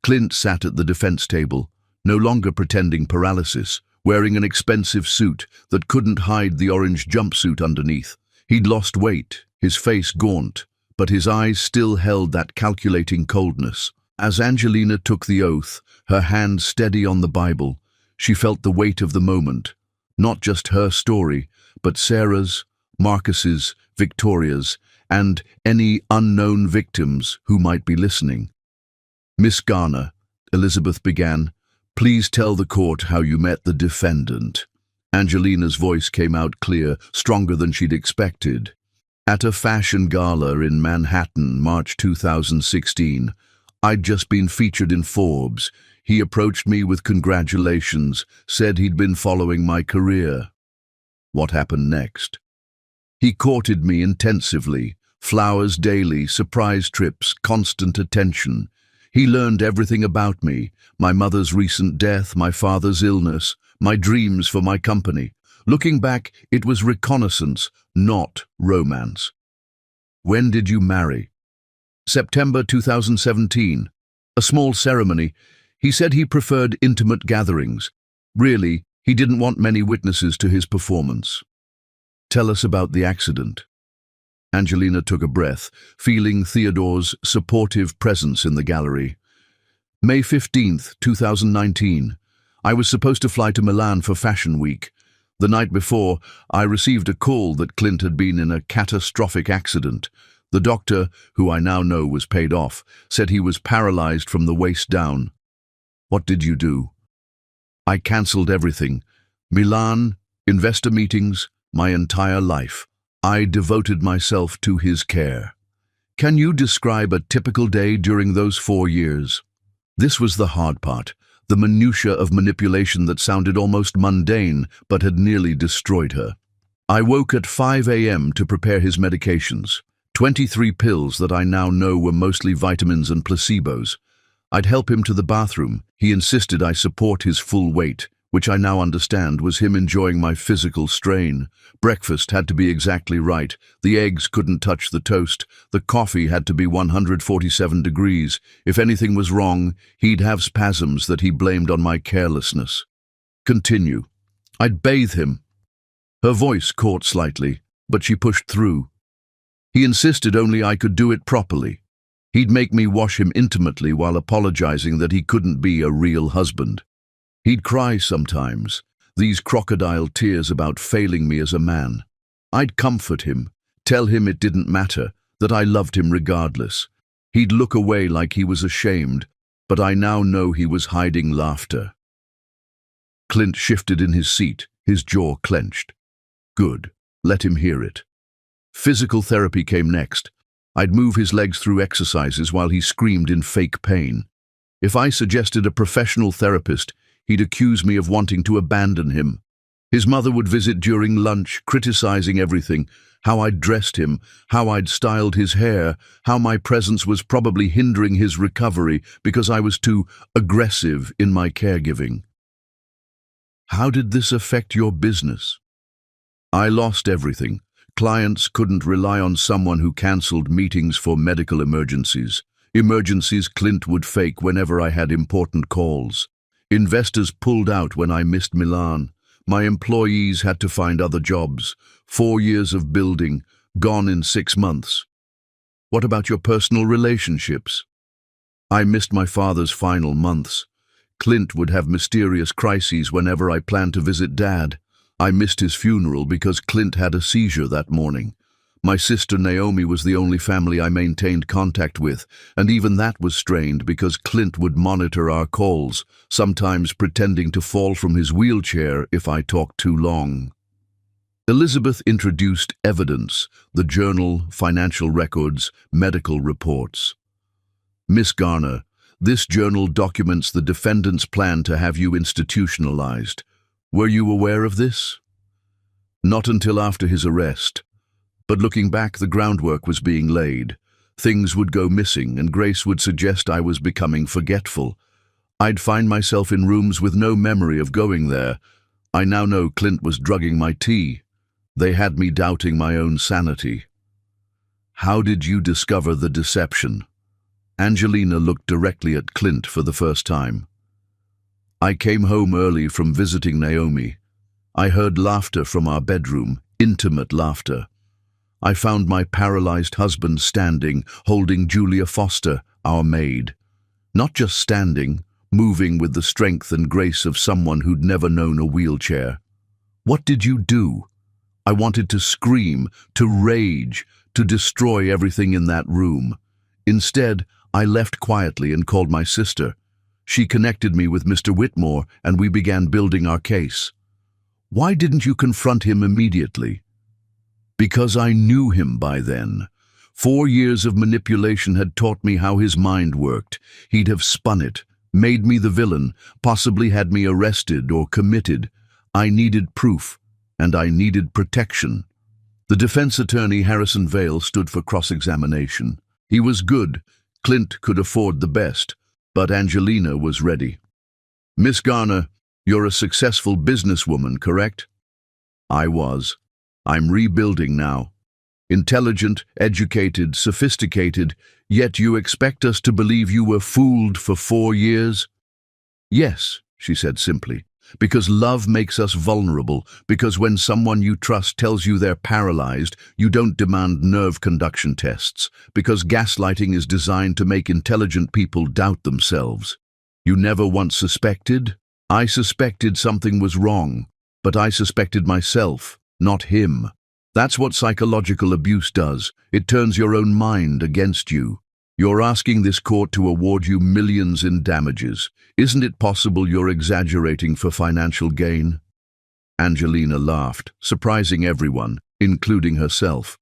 Clint sat at the defense table, no longer pretending paralysis, wearing an expensive suit that couldn't hide the orange jumpsuit underneath. He'd lost weight, his face gaunt, but his eyes still held that calculating coldness. As Angelina took the oath, her hand steady on the Bible, she felt the weight of the moment. Not just her story, but Sarah's, Marcus's, Victoria's, and any unknown victims who might be listening. "Miss Garner," Elizabeth began, "please tell the court how you met the defendant." Angelina's voice came out clear, stronger than she'd expected. "At a fashion gala in Manhattan, March 2016. I'd just been featured in Forbes. He approached me with congratulations, said he'd been following my career." What happened next? "He courted me intensively, flowers daily, surprise trips, constant attention. He learned everything about me, my mother's recent death, my father's illness, my dreams for my company. Looking back, it was reconnaissance, not romance." "When did you marry?" "September 2017. A small ceremony. He said he preferred intimate gatherings. Really, he didn't want many witnesses to his performance." "Tell us about the accident." Angelina took a breath, feeling Theodore's supportive presence in the gallery. "May 15th, 2019. I was supposed to fly to Milan for Fashion Week. The night before, I received a call that Clint had been in a catastrophic accident. The doctor, who I now know was paid off, said he was paralyzed from the waist down." "What did you do?" "I cancelled everything. Milan, investor meetings, my entire life. I devoted myself to his care." "Can you describe a typical day during those 4 years?" This was the hard part. the minutiae of manipulation that sounded almost mundane but had nearly destroyed her. I woke at 5 a.m. to prepare his medications, 23 pills that I now know were mostly vitamins and placebos. I'd help him to the bathroom. He insisted I support his full weight, which I now understand was him enjoying my physical strain. Breakfast had to be exactly right. The eggs couldn't touch the toast. The coffee had to be 147 degrees. If anything was wrong, he'd have spasms that he blamed on my carelessness. Continue. I'd bathe him. Her voice caught slightly, but she pushed through. He insisted only I could do it properly. He'd make me wash him intimately while apologizing that he couldn't be a real husband. He'd cry sometimes, these crocodile tears about failing me as a man. I'd comfort him, tell him it didn't matter, that I loved him regardless. He'd look away like he was ashamed, but I now know he was hiding laughter. Clint shifted in his seat, his jaw clenched. Good, let him hear it. Physical therapy came next. I'd move his legs through exercises while he screamed in fake pain. If I suggested a professional therapist, he'd accuse me of wanting to abandon him. His mother would visit during lunch, criticizing everything, how I'd dressed him, how I'd styled his hair, how my presence was probably hindering his recovery because I was too aggressive in my caregiving. How did this affect your business? I lost everything. Clients couldn't rely on someone who cancelled meetings for medical emergencies. Emergencies Clint would fake whenever I had important calls. Investors pulled out when I missed Milan. My employees had to find other jobs. 4 years of building, gone in 6 months. What about your personal relationships? I missed my father's final months. Clint would have mysterious crises whenever I planned to visit Dad. I missed his funeral because Clint had a seizure that morning. My sister Naomi was the only family I maintained contact with, and even that was strained because Clint would monitor our calls, sometimes pretending to fall from his wheelchair if I talked too long. Elizabeth introduced evidence, the journal, financial records, medical reports. Miss Garner, this journal documents the defendant's plan to have you institutionalized. Were you aware of this? Not until after his arrest. But looking back, the groundwork was being laid. Things would go missing, and Grace would suggest I was becoming forgetful. I'd find myself in rooms with no memory of going there. I now know Clint was drugging my tea. They had me doubting my own sanity. How did you discover the deception? Angelina looked directly at Clint for the first time. I came home early from visiting Naomi. I heard laughter from our bedroom, intimate laughter. I found my paralyzed husband standing, holding Julia Foster, our maid. Not just standing, moving with the strength and grace of someone who'd never known a wheelchair. What did you do? I wanted to scream, to rage, to destroy everything in that room. Instead, I left quietly and called my sister. She connected me with Mr. Whitmore, and we began building our case. Why didn't you confront him immediately? Because I knew him by then. 4 years of manipulation had taught me how his mind worked. He'd have spun it, made me the villain, possibly had me arrested or committed. I needed proof, and I needed protection. The defense attorney, Harrison Vale, stood for cross-examination. He was good. Clint could afford the best, but Angelina was ready. Miss Garner, you're a successful businesswoman, correct? I was. I'm rebuilding now. Intelligent, educated, sophisticated, yet you expect us to believe you were fooled for 4 years? Yes, she said simply, because love makes us vulnerable, because when someone you trust tells you they're paralyzed, you don't demand nerve conduction tests, because gaslighting is designed to make intelligent people doubt themselves. You never once suspected? I suspected something was wrong, but I suspected myself, not him. That's what psychological abuse does. It turns your own mind against you. You're asking this court to award you millions in damages. Isn't it possible you're exaggerating for financial gain? Angelina laughed, surprising everyone, including herself.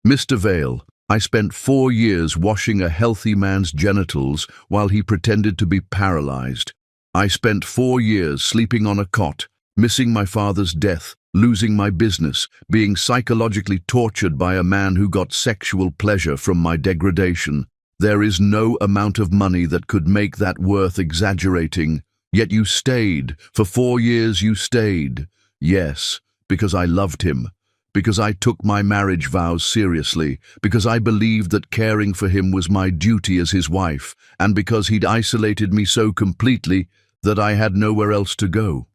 Mr. Vale, I spent 4 years washing a healthy man's genitals while he pretended to be paralyzed. I spent 4 years sleeping on a cot, missing my father's death, losing my business, being psychologically tortured by a man who got sexual pleasure from my degradation. There is no amount of money that could make that worth exaggerating. Yet you stayed. For 4 years you stayed. Yes, because I loved him. Because I took my marriage vows seriously, because I believed that caring for him was my duty as his wife, and because he'd isolated me so completely that I had nowhere else to go.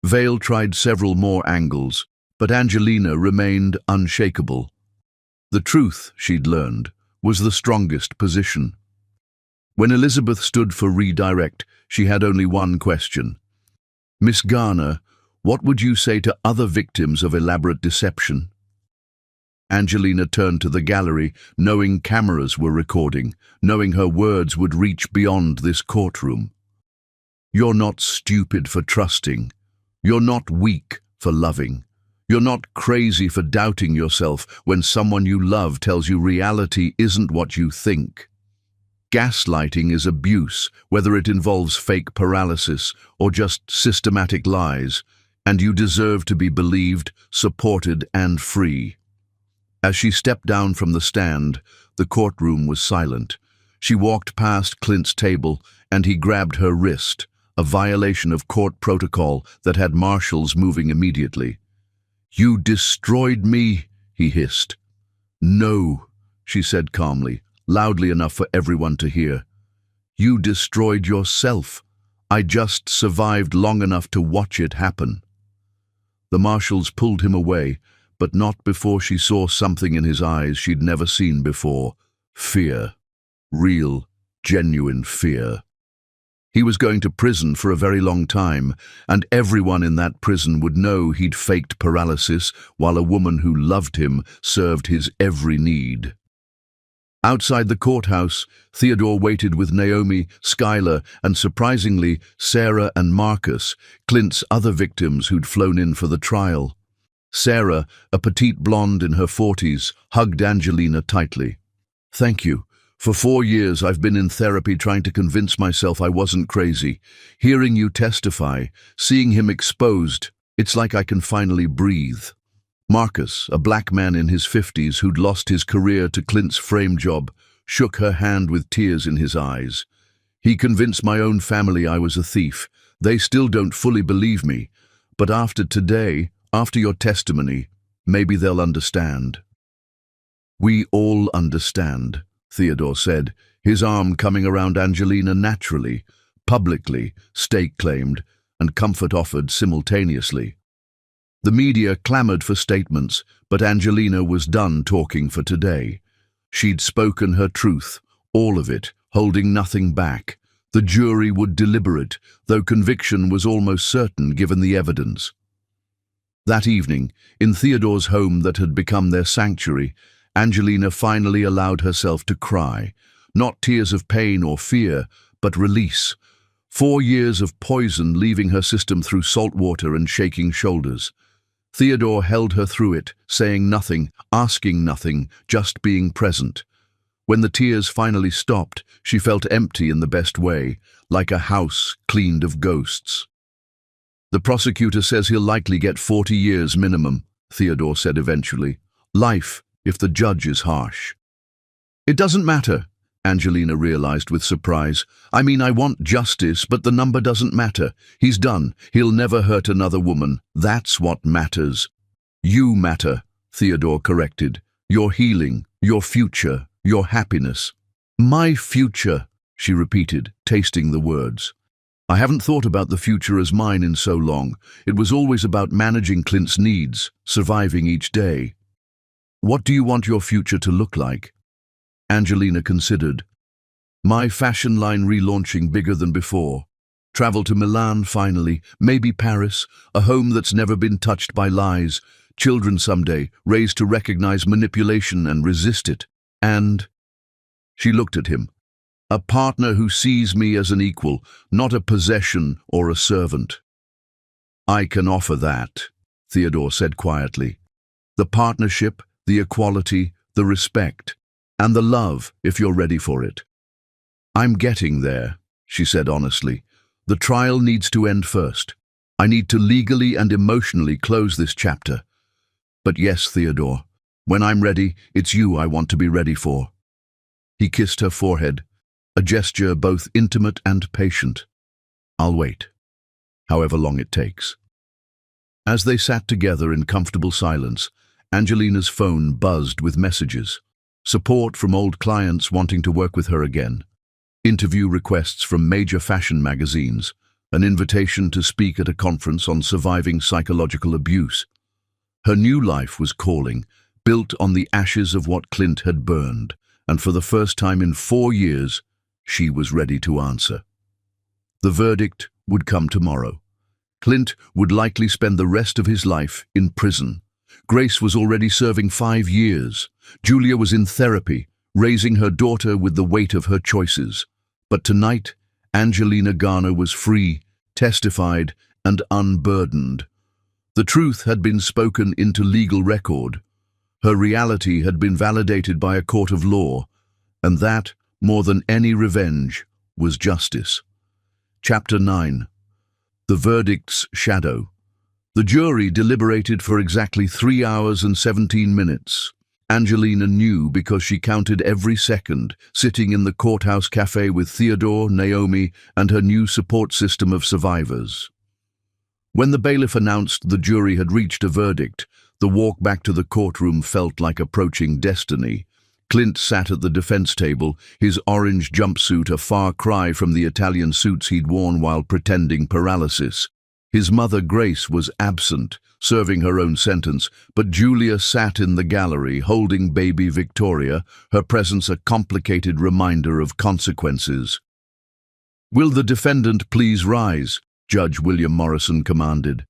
Vale tried several more angles, but Angelina remained unshakable. The truth, she'd learned, was the strongest position. When Elizabeth stood for redirect, she had only one question. Miss Garner, what would you say to other victims of elaborate deception? Angelina turned to the gallery, knowing cameras were recording, knowing her words would reach beyond this courtroom. You're not stupid for trusting. You're not weak for loving. You're not crazy for doubting yourself when someone you love tells you reality isn't what you think. Gaslighting is abuse, whether it involves fake paralysis or just systematic lies, and you deserve to be believed, supported, and free. As she stepped down from the stand, the courtroom was silent. She walked past Clint's table, and he grabbed her wrist, a violation of court protocol that had marshals moving immediately. You destroyed me, he hissed. No, she said calmly, loudly enough for everyone to hear. You destroyed yourself. I just survived long enough to watch it happen. The marshals pulled him away, but not before she saw something in his eyes she'd never seen before. Fear. Real, genuine fear. He was going to prison for a very long time, and everyone in that prison would know he'd faked paralysis while a woman who loved him served his every need. Outside the courthouse, Theodore waited with Naomi, Skylar, and surprisingly, Sarah and Marcus, Clint's other victims who'd flown in for the trial. Sarah, a petite blonde in her 40s, hugged Angelina tightly. Thank you. For 4 years I've been in therapy trying to convince myself I wasn't crazy. Hearing you testify, seeing him exposed, it's like I can finally breathe. Marcus, a black man in his 50s who'd lost his career to Clint's frame job, shook her hand with tears in his eyes. He convinced my own family I was a thief. They still don't fully believe me. But after today, after your testimony, maybe they'll understand. We all understand, Theodore said, his arm coming around Angelina naturally, publicly, stake claimed, and comfort offered simultaneously. The media clamored for statements, but Angelina was done talking for today. She'd spoken her truth, all of it, holding nothing back. The jury would deliberate, though conviction was almost certain given the evidence. That evening, in Theodore's home that had become their sanctuary, Angelina finally allowed herself to cry, not tears of pain or fear, but release. 4 years of poison leaving her system through salt water and shaking shoulders. Theodore held her through it, saying nothing, asking nothing, just being present. When the tears finally stopped, she felt empty in the best way, like a house cleaned of ghosts. The prosecutor says he'll likely get 40 years minimum, Theodore said eventually. Life, if the judge is harsh. It doesn't matter, Angelina realized with surprise. I mean, I want justice, but the number doesn't matter. He's done. He'll never hurt another woman. That's what matters. You matter, Theodore corrected. Your healing, your future, your happiness. My future, she repeated, tasting the words. I haven't thought about the future as mine in so long. It was always about managing Clint's needs, surviving each day. What do you want your future to look like? Angelina considered. My fashion line relaunching bigger than before. Travel to Milan finally, maybe Paris, a home that's never been touched by lies, children someday, raised to recognize manipulation and resist it. And she looked at him. A partner who sees me as an equal, not a possession or a servant. I can offer that, Theodore said quietly. The partnership, the equality, the respect, and the love if you're ready for it. I'm getting there, she said honestly. The trial needs to end first. I need to legally and emotionally close this chapter. But yes, Theodore, when I'm ready, it's you I want to be ready for." He kissed her forehead, a gesture both intimate and patient. "I'll wait, however long it takes." As they sat together in comfortable silence, Angelina's phone buzzed with messages. Support from old clients wanting to work with her again. Interview requests from major fashion magazines. An invitation to speak at a conference on surviving psychological abuse. Her new life was calling, built on the ashes of what Clint had burned, and for the first time in 4 years, she was ready to answer. The verdict would come tomorrow. Clint would likely spend the rest of his life in prison. Grace was already serving 5 years. Julia was in therapy, raising her daughter with the weight of her choices. But tonight, Angelina Garner was free, testified, and unburdened. The truth had been spoken into legal record. Her reality had been validated by a court of law, and that, more than any revenge, was justice. Chapter 9. The verdict's shadow. The jury deliberated for exactly 3 hours and 17 minutes. Angelina knew because she counted every second, sitting in the courthouse cafe with Theodore, Naomi, and her new support system of survivors. When the bailiff announced the jury had reached a verdict, the walk back to the courtroom felt like approaching destiny. Clint sat at the defense table, his orange jumpsuit a far cry from the Italian suits he'd worn while pretending paralysis. His mother, Grace, was absent, serving her own sentence, but Julia sat in the gallery, holding baby Victoria, her presence a complicated reminder of consequences. "Will the defendant please rise?" Judge William Morrison commanded.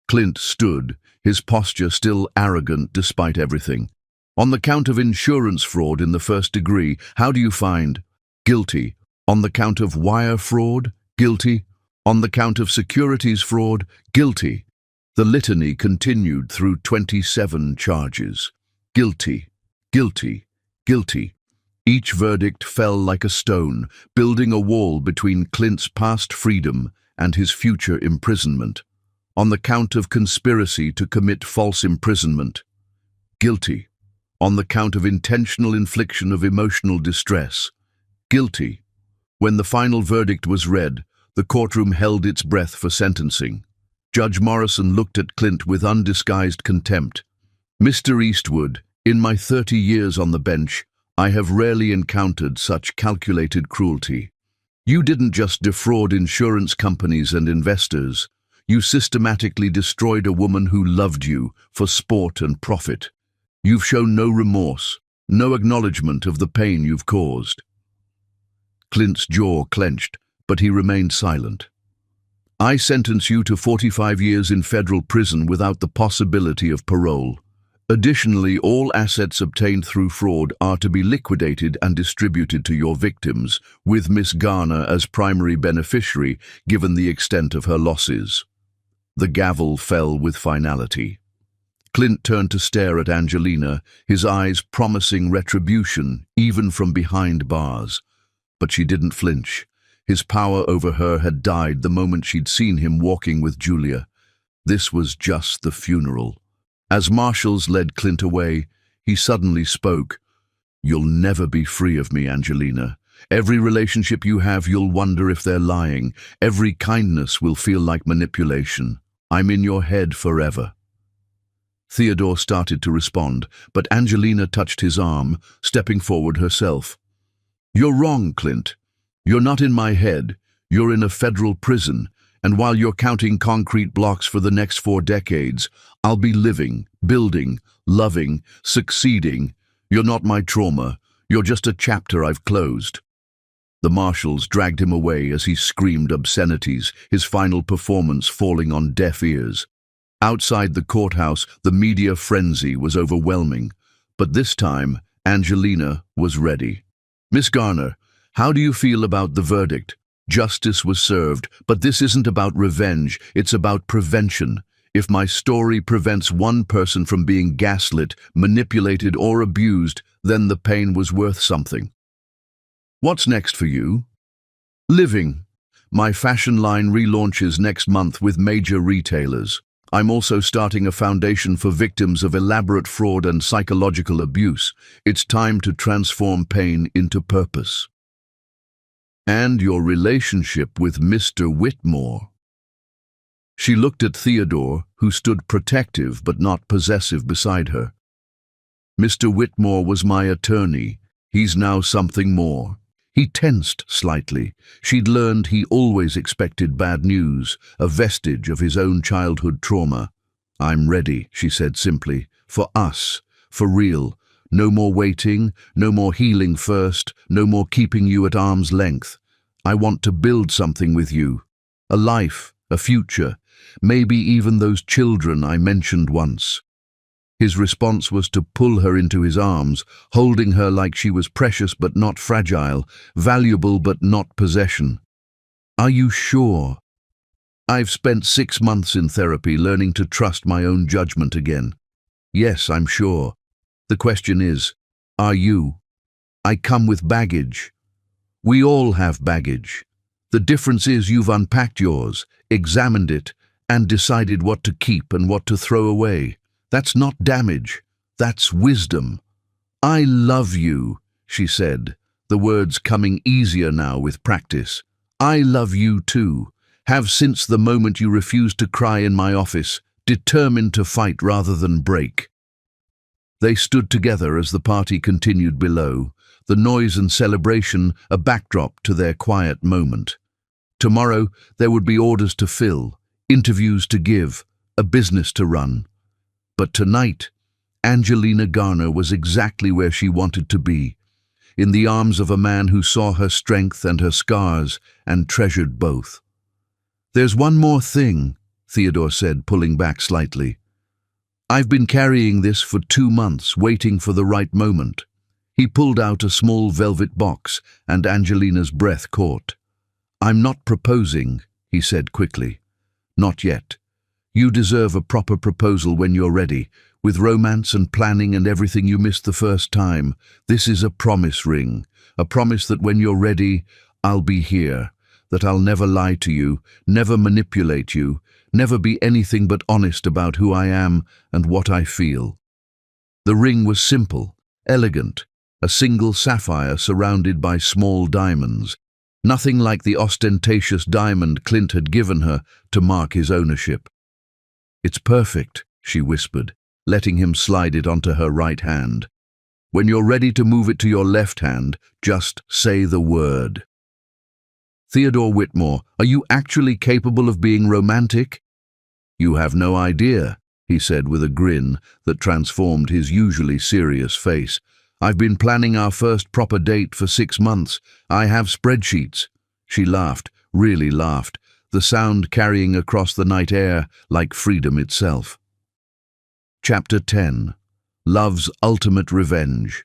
Clint stood, his posture still arrogant despite everything. "On the count of insurance fraud in the first degree, how do you find?" "Guilty." "On the count of wire fraud?" "Guilty." "On the count of securities fraud?" "Guilty." The litany continued through 27 charges. Guilty, guilty, guilty. Each verdict fell like a stone, building a wall between Clint's past freedom and his future imprisonment. On the count of conspiracy to commit false imprisonment. Guilty. On the count of intentional infliction of emotional distress. Guilty. When the final verdict was read, the courtroom held its breath for sentencing. Judge Morrison looked at Clint with undisguised contempt. "Mr. Eastwood, in my 30 years on the bench, I have rarely encountered such calculated cruelty. You didn't just defraud insurance companies and investors. You systematically destroyed a woman who loved you for sport and profit. You've shown no remorse, no acknowledgement of the pain you've caused." Clint's jaw clenched, but he remained silent. "I sentence you to 45 years in federal prison without the possibility of parole. Additionally, all assets obtained through fraud are to be liquidated and distributed to your victims, with Miss Garner as primary beneficiary, given the extent of her losses." The gavel fell with finality. Clint turned to stare at Angelina, his eyes promising retribution, even from behind bars. But she didn't flinch. His power over her had died the moment she'd seen him walking with Julia. This was just the funeral. As marshals led Clint away, he suddenly spoke. "You'll never be free of me, Angelina. Every relationship you have, you'll wonder if they're lying. Every kindness will feel like manipulation. I'm in your head forever." Theodore started to respond, but Angelina touched his arm, stepping forward herself. "You're wrong, Clint. You're not in my head. You're in a federal prison, and while you're counting concrete blocks for the next 4 decades, I'll be living, building, loving, succeeding. You're not my trauma. You're just a chapter I've closed." The marshals dragged him away as he screamed obscenities, his final performance falling on deaf ears. Outside the courthouse, the media frenzy was overwhelming, but this time, Angelina was ready. "Miss Garner, how do you feel about the verdict? Justice was served, but this isn't about revenge, it's about prevention. If my story prevents one person from being gaslit, manipulated, or abused, then the pain was worth something." "What's next for you?" "Living. My fashion line relaunches next month with major retailers. I'm also starting a foundation for victims of elaborate fraud and psychological abuse. It's time to transform pain into purpose. And your relationship with Mr. Whitmore. She looked at Theodore, who stood protective but not possessive beside her. Mr. Whitmore was my attorney. He's now something more. He tensed slightly. She'd learned he always expected bad news, a vestige of his own childhood trauma. I'm ready, she said simply. For us. For real. No more waiting, no more healing first, no more keeping you at arm's length. I want to build something with you. A life, a future, maybe even those children I mentioned once. His response was to pull her into his arms, holding her like she was precious but not fragile, valuable but not possession. Are you sure? I've spent 6 months in therapy learning to trust my own judgment again. Yes, I'm sure. The question is, are you? I come with baggage. We all have baggage. The difference is you've unpacked yours, examined it, and decided what to keep and what to throw away. That's not damage. That's wisdom. I love you, she said, the words coming easier now with practice. I love you too. Have since the moment you refused to cry in my office, determined to fight rather than break. They stood together as the party continued below, the noise and celebration a backdrop to their quiet moment. Tomorrow there would be orders to fill, interviews to give, a business to run. But tonight, Angelina Garner was exactly where she wanted to be, in the arms of a man who saw her strength and her scars and treasured both. There's one more thing, Theodore said, pulling back slightly. I've been carrying this for 2 months, waiting for the right moment. He pulled out a small velvet box, and Angelina's breath caught. I'm not proposing, he said quickly. Not yet. You deserve a proper proposal when you're ready, with romance and planning and everything you missed the first time. This is a promise ring, a promise that when you're ready, I'll be here, that I'll never lie to you, never manipulate you, never be anything but honest about who I am and what I feel. The ring was simple, elegant, a single sapphire surrounded by small diamonds, nothing like the ostentatious diamond Clint had given her to mark his ownership. It's perfect, she whispered, letting him slide it onto her right hand. When you're ready to move it to your left hand, just say the word. Theodore Whitmore, are you actually capable of being romantic? You have no idea, he said with a grin that transformed his usually serious face. I've been planning our first proper date for 6 months. I have spreadsheets. She laughed, really laughed, the sound carrying across the night air like freedom itself. Chapter 10. Love's Ultimate Revenge.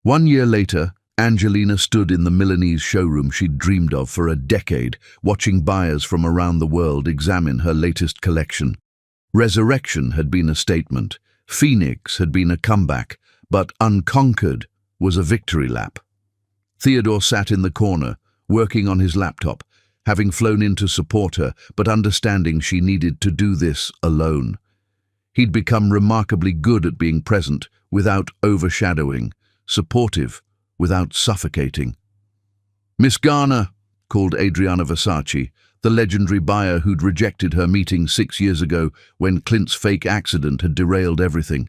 1 year later, Angelina stood in the Milanese showroom she'd dreamed of for a decade, watching buyers from around the world examine her latest collection. Resurrection had been a statement, Phoenix had been a comeback, but Unconquered was a victory lap. Theodore sat in the corner, working on his laptop, having flown in to support her, but understanding she needed to do this alone. He'd become remarkably good at being present without overshadowing, supportive without suffocating. Miss Garner, called Adriana Versace, the legendary buyer who'd rejected her meeting 6 years ago when Clint's fake accident had derailed everything.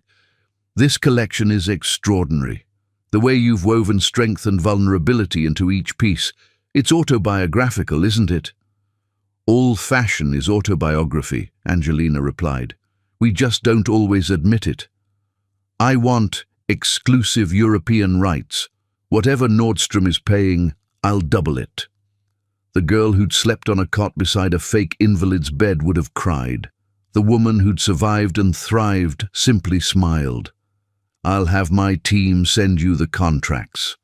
This collection is extraordinary. The way you've woven strength and vulnerability into each piece. It's autobiographical, isn't it? All fashion is autobiography, Angelina replied. We just don't always admit it. I want exclusive European rights. Whatever Nordstrom is paying, I'll double it. The girl who'd slept on a cot beside a fake invalid's bed would have cried. The woman who'd survived and thrived simply smiled. I'll have my team send you the contracts.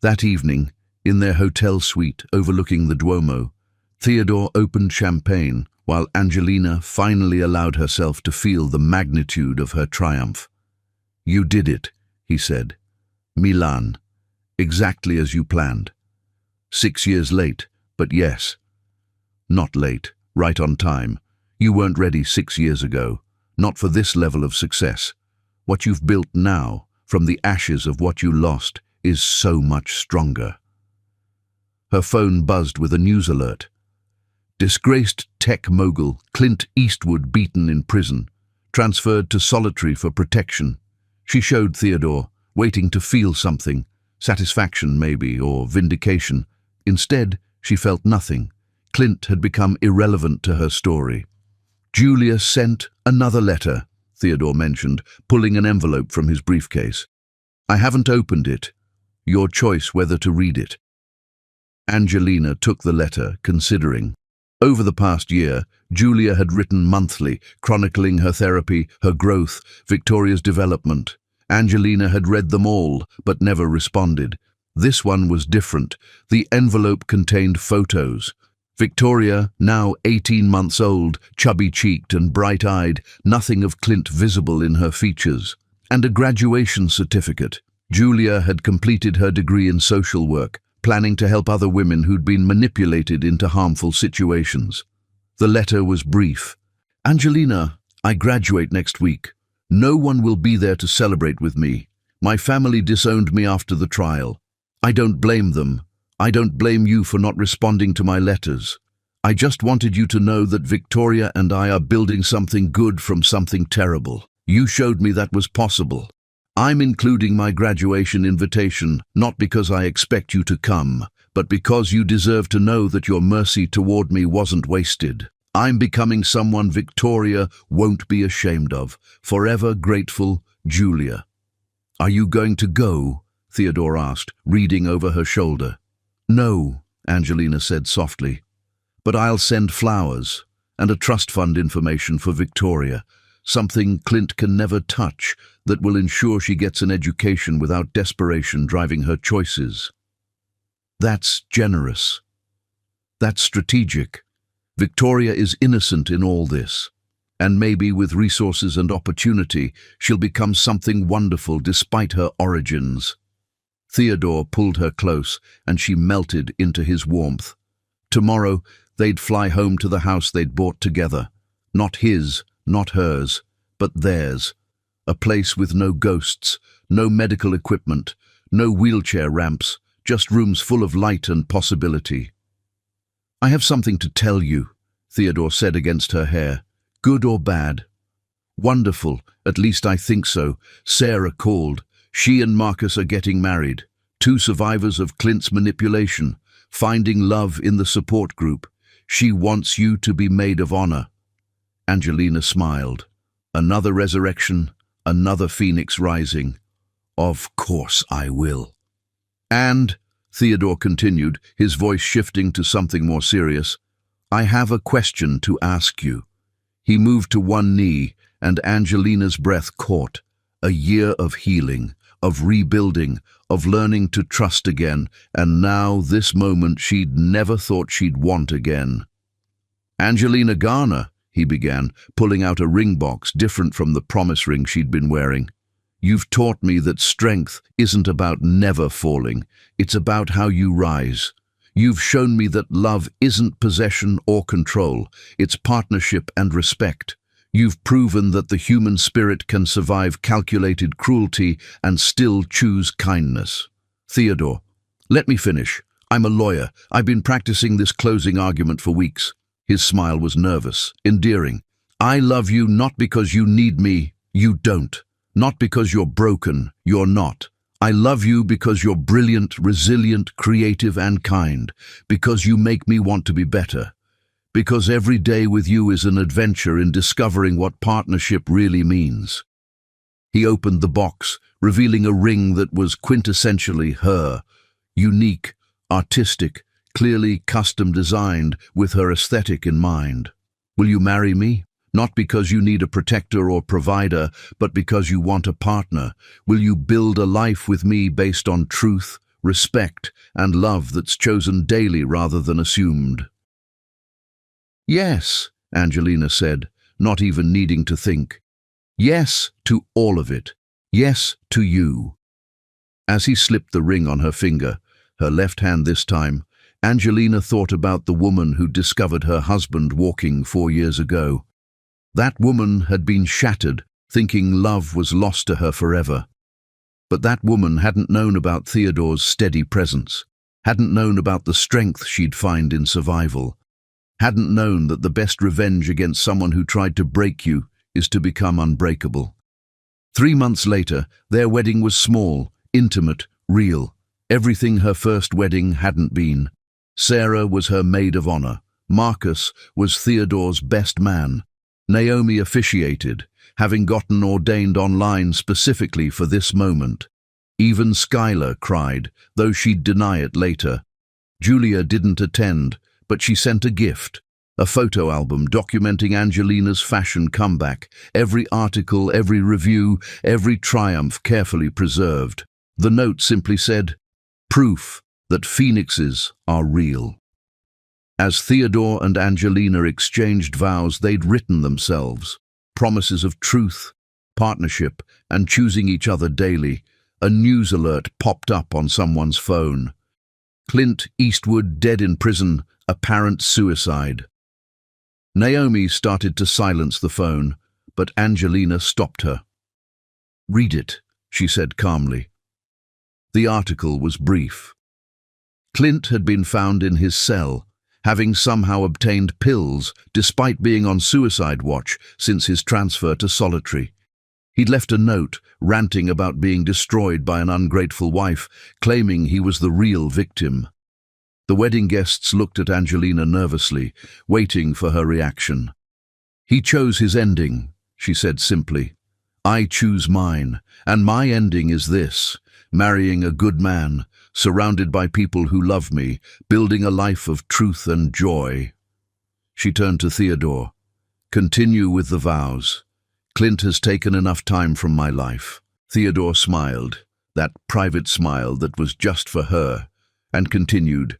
That evening, in their hotel suite overlooking the Duomo, Theodore opened champagne while Angelina finally allowed herself to feel the magnitude of her triumph. You did it, he said. Milan, exactly as you planned. 6 years late, But yes, not late, right on time. You weren't ready 6 years ago, not for this level of success. What you've built now, from the ashes of what you lost, is so much stronger. Her phone buzzed with a news alert. Disgraced tech mogul Clint Eastwood beaten in prison, transferred to solitary for protection. She showed Theodore, waiting to feel something, satisfaction maybe, or vindication. Instead, she felt nothing. Clint had become irrelevant to her story. Julia sent another letter, Theodore mentioned, pulling an envelope from his briefcase. I haven't opened it. Your choice whether to read it. Angelina took the letter, considering. Over the past year, Julia had written monthly, chronicling her therapy, her growth, Victoria's development. Angelina had read them all, but never responded. This one was different. The envelope contained photos. Victoria, now 18 months old, chubby-cheeked and bright-eyed, nothing of Clint visible in her features. And a graduation certificate. Julia had completed her degree in social work, planning to help other women who'd been manipulated into harmful situations. The letter was brief. Angelina, I graduate next week. No one will be there to celebrate with me. My family disowned me after the trial. I don't blame them. I don't blame you for not responding to my letters. I just wanted you to know that Victoria and I are building something good from something terrible. You showed me that was possible. I'm including my graduation invitation, not because I expect you to come, but because you deserve to know that your mercy toward me wasn't wasted. I'm becoming someone Victoria won't be ashamed of. Forever grateful, Julia. Are you going to go? Theodore asked, reading over her shoulder. No, Angelina said softly. But I'll send flowers and a trust fund information for Victoria, something Clint can never touch that will ensure she gets an education without desperation driving her choices. That's generous. That's strategic. Victoria is innocent in all this, and maybe with resources and opportunity, she'll become something wonderful despite her origins. Theodore pulled her close, and she melted into his warmth. Tomorrow, they'd fly home to the house they'd bought together. Not his, not hers, but theirs. A place with no ghosts, no medical equipment, no wheelchair ramps, just rooms full of light and possibility. I have something to tell you, Theodore said against her hair. Good or bad? Wonderful, at least I think so. Sarah called. She and Marcus are getting married. 2 survivors of Clint's manipulation, finding love in the support group. She wants you to be maid of honor. Angelina smiled. Another resurrection, another phoenix rising. Of course I will. And, Theodore continued, his voice shifting to something more serious, I have a question to ask you. He moved to one knee, and Angelina's breath caught. A year of healing, of rebuilding, of learning to trust again, and now this moment she'd never thought she'd want again. Angelina Garner, he began, pulling out a ring box different from the promise ring she'd been wearing. You've taught me that strength isn't about never falling, it's about how you rise. You've shown me that love isn't possession or control, it's partnership and respect. You've proven that the human spirit can survive calculated cruelty and still choose kindness. Theodore, let me finish. I'm a lawyer. I've been practicing this closing argument for weeks. His smile was nervous, endearing. I love you not because you need me, you don't. Not because you're broken, you're not. I love you because you're brilliant, resilient, creative, and kind. Because you make me want to be better. Because every day with you is an adventure in discovering what partnership really means. He opened the box, revealing a ring that was quintessentially her. Unique, artistic, clearly custom designed with her aesthetic in mind. Will you marry me? Not because you need a protector or provider, but because you want a partner. Will you build a life with me based on truth, respect, and love that's chosen daily rather than assumed? Yes, Angelina said, not even needing to think. Yes to all of it. Yes to you. As he slipped the ring on her finger, her left hand this time, Angelina thought about the woman who discovered her husband walking 4 years ago. That woman had been shattered, thinking love was lost to her forever. But that woman hadn't known about Theodore's steady presence, hadn't known about the strength she'd find in survival, hadn't known that the best revenge against someone who tried to break you is to become unbreakable. 3 months later, their wedding was small, intimate, real. Everything her first wedding hadn't been. Sarah was her maid of honor. Marcus was Theodore's best man. Naomi officiated, having gotten ordained online specifically for this moment. Even Skylar cried, though she'd deny it later. Julia didn't attend, but she sent a gift, a photo album documenting Angelina's fashion comeback, every article, every review, every triumph carefully preserved. The note simply said, "Proof that phoenixes are real." As Theodore and Angelina exchanged vows they'd written themselves, promises of truth, partnership, and choosing each other daily, a news alert popped up on someone's phone. Clint Eastwood dead in prison, apparent suicide. Naomi started to silence the phone, but Angelina stopped her. "Read it," she said calmly. The article was brief. Clint had been found in his cell, having somehow obtained pills despite being on suicide watch since his transfer to solitary. He'd left a note ranting about being destroyed by an ungrateful wife, claiming he was the real victim. The wedding guests looked at Angelina nervously, waiting for her reaction. "He chose his ending," she said simply. "I choose mine, and my ending is this: marrying a good man, surrounded by people who love me, building a life of truth and joy." She turned to Theodore. "Continue with the vows. Clint has taken enough time from my life." Theodore smiled, that private smile that was just for her, and continued,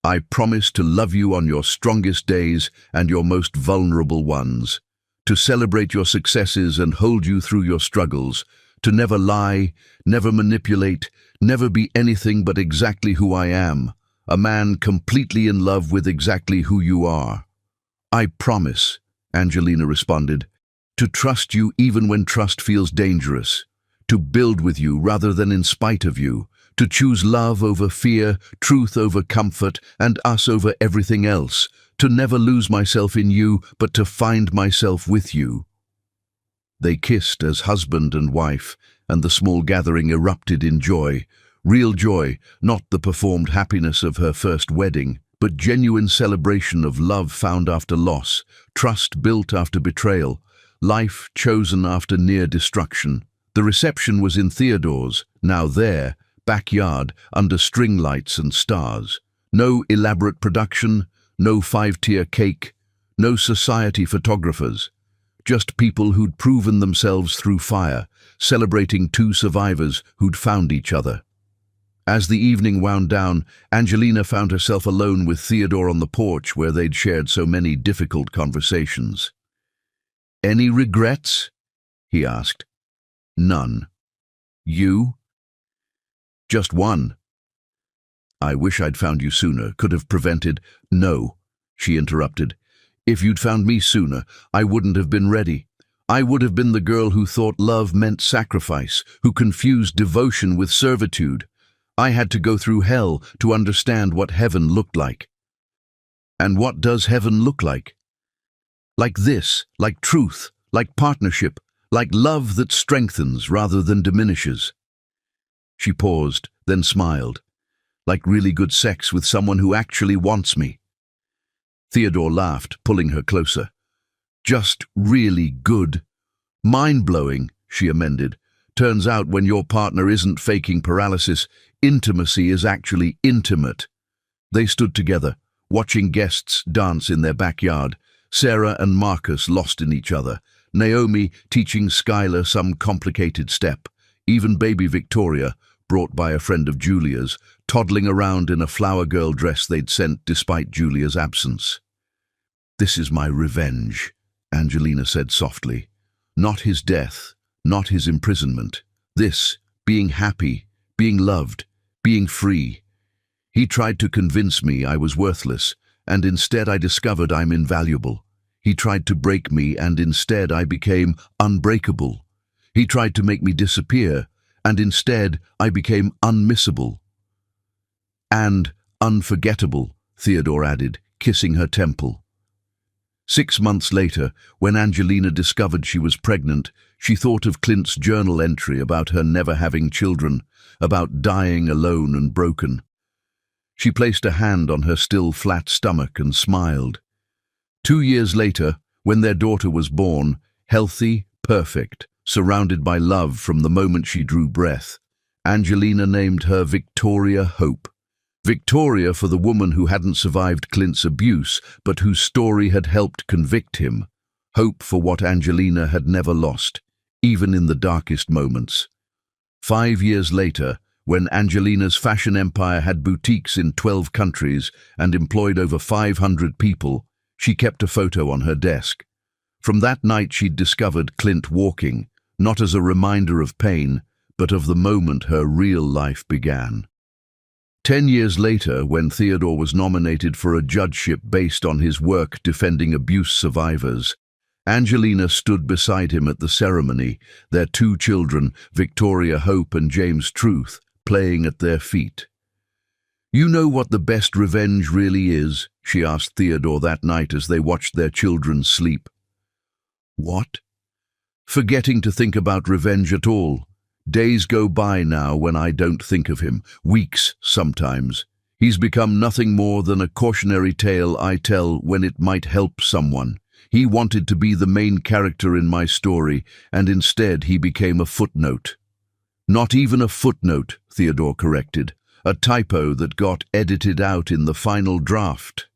"I promise to love you on your strongest days and your most vulnerable ones, to celebrate your successes and hold you through your struggles, to never lie, never manipulate, never be anything but exactly who I am, a man completely in love with exactly who you are." "I promise," Angelina responded, "to trust you even when trust feels dangerous, to build with you rather than in spite of you, to choose love over fear, truth over comfort, and us over everything else, to never lose myself in you, but to find myself with you." They kissed as husband and wife, and the small gathering erupted in joy. Real joy, not the performed happiness of her first wedding, but genuine celebration of love found after loss, trust built after betrayal, life chosen after near destruction. The reception was in Theodore's, now their, backyard under string lights and stars. No elaborate production, no 5-tier cake, no society photographers. Just people who'd proven themselves through fire, celebrating two survivors who'd found each other. As the evening wound down, Angelina found herself alone with Theodore on the porch where they'd shared so many difficult conversations. "Any regrets?" he asked. "None. You?" "Just one. I wish I'd found you sooner, could have prevented—" "No," she interrupted. "If you'd found me sooner, I wouldn't have been ready. I would have been the girl who thought love meant sacrifice, who confused devotion with servitude. I had to go through hell to understand what heaven looked like." "And what does heaven look like?" "Like this, like truth, like partnership, like love that strengthens rather than diminishes." She paused, then smiled. "Like really good sex with someone who actually wants me." Theodore laughed, pulling her closer. "Just really good." "Mind-blowing," she amended. "Turns out when your partner isn't faking paralysis, intimacy is actually intimate." They stood together, watching guests dance in their backyard, Sarah and Marcus lost in each other, Naomi teaching Skylar some complicated step, even baby Victoria, brought by a friend of Julia's, toddling around in a flower girl dress they'd sent despite Julia's absence. "This is my revenge," Angelina said softly. "Not his death, not his imprisonment. This, being happy, being loved, being free. He tried to convince me I was worthless, and instead I discovered I'm invaluable. He tried to break me, and instead I became unbreakable. He tried to make me disappear, and instead I became unmissable. And unforgettable, Theodore added, kissing her temple. 6 months later, when Angelina discovered she was pregnant, she thought of Clint's journal entry about her never having children, about dying alone and broken. She placed a hand on her still flat stomach and smiled. 2 years later, when their daughter was born, healthy, perfect, surrounded by love from the moment she drew breath, Angelina named her Victoria Hope. Victoria for the woman who hadn't survived Clint's abuse, but whose story had helped convict him. Hope for what Angelina had never lost, even in the darkest moments. 5 years later, when Angelina's fashion empire had boutiques in 12 countries and employed over 500 people, she kept a photo on her desk. From that night she'd discovered Clint walking, not as a reminder of pain, but of the moment her real life began. 10 years later, when Theodore was nominated for a judgeship based on his work defending abuse survivors, Angelina stood beside him at the ceremony, their 2 children, Victoria Hope and James Truth, playing at their feet. "You know what the best revenge really is?" she asked Theodore that night as they watched their children sleep. "What?" "Forgetting to think about revenge at all. Days go by now when I don't think of him, weeks sometimes. He's become nothing more than a cautionary tale I tell when it might help someone. He wanted to be the main character in my story, and instead he became a footnote." "Not even a footnote," Theodore corrected, "a typo that got edited out in the final draft."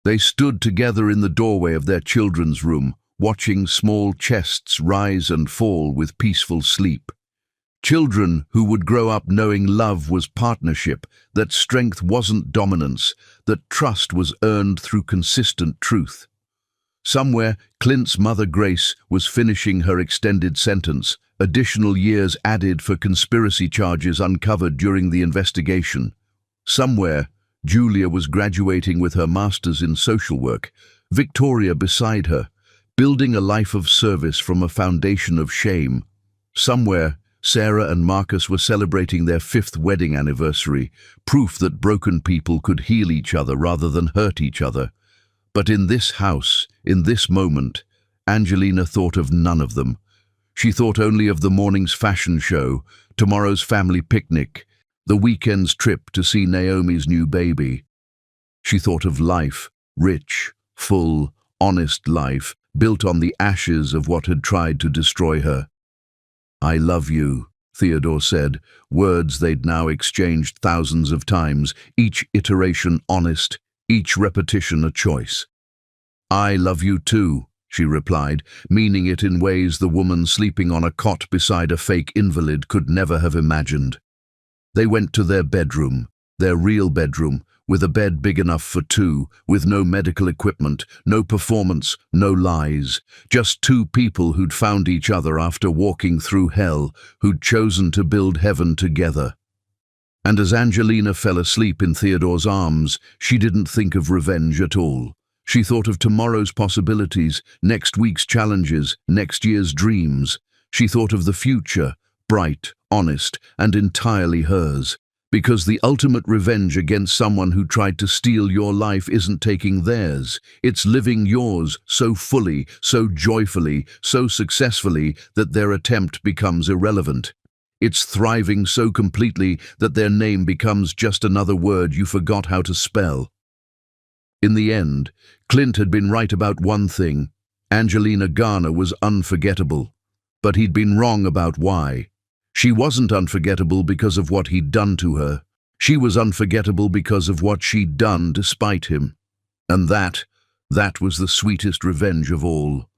They stood together in the doorway of their children's room, watching small chests rise and fall with peaceful sleep. Children who would grow up knowing love was partnership, that strength wasn't dominance, that trust was earned through consistent truth. Somewhere, Clint's mother Grace was finishing her extended sentence, additional years added for conspiracy charges uncovered during the investigation. Somewhere, Julia was graduating with her master's in social work, Victoria beside her, building a life of service from a foundation of shame. Somewhere, Sarah and Marcus were celebrating their 5th wedding anniversary, proof that broken people could heal each other rather than hurt each other. But in this house, in this moment, Angelina thought of none of them. She thought only of the morning's fashion show, tomorrow's family picnic, the weekend's trip to see Naomi's new baby. She thought of life, rich, full, honest life, built on the ashes of what had tried to destroy her. "I love you," Theodore said, words they'd now exchanged thousands of times, each iteration honest, each repetition a choice. "I love you too," she replied, meaning it in ways the woman sleeping on a cot beside a fake invalid could never have imagined. They went to their bedroom, their real bedroom, with a bed big enough for 2, with no medical equipment, no performance, no lies. Just 2 people who'd found each other after walking through hell, who'd chosen to build heaven together. And as Angelina fell asleep in Theodore's arms, she didn't think of revenge at all. She thought of tomorrow's possibilities, next week's challenges, next year's dreams. She thought of the future, bright, honest, and entirely hers. Because the ultimate revenge against someone who tried to steal your life isn't taking theirs. It's living yours so fully, so joyfully, so successfully that their attempt becomes irrelevant. It's thriving so completely that their name becomes just another word you forgot how to spell. In the end, Clint had been right about one thing. Angelina Garner was unforgettable. But he'd been wrong about why. She wasn't unforgettable because of what he'd done to her. She was unforgettable because of what she'd done despite him. And that was the sweetest revenge of all.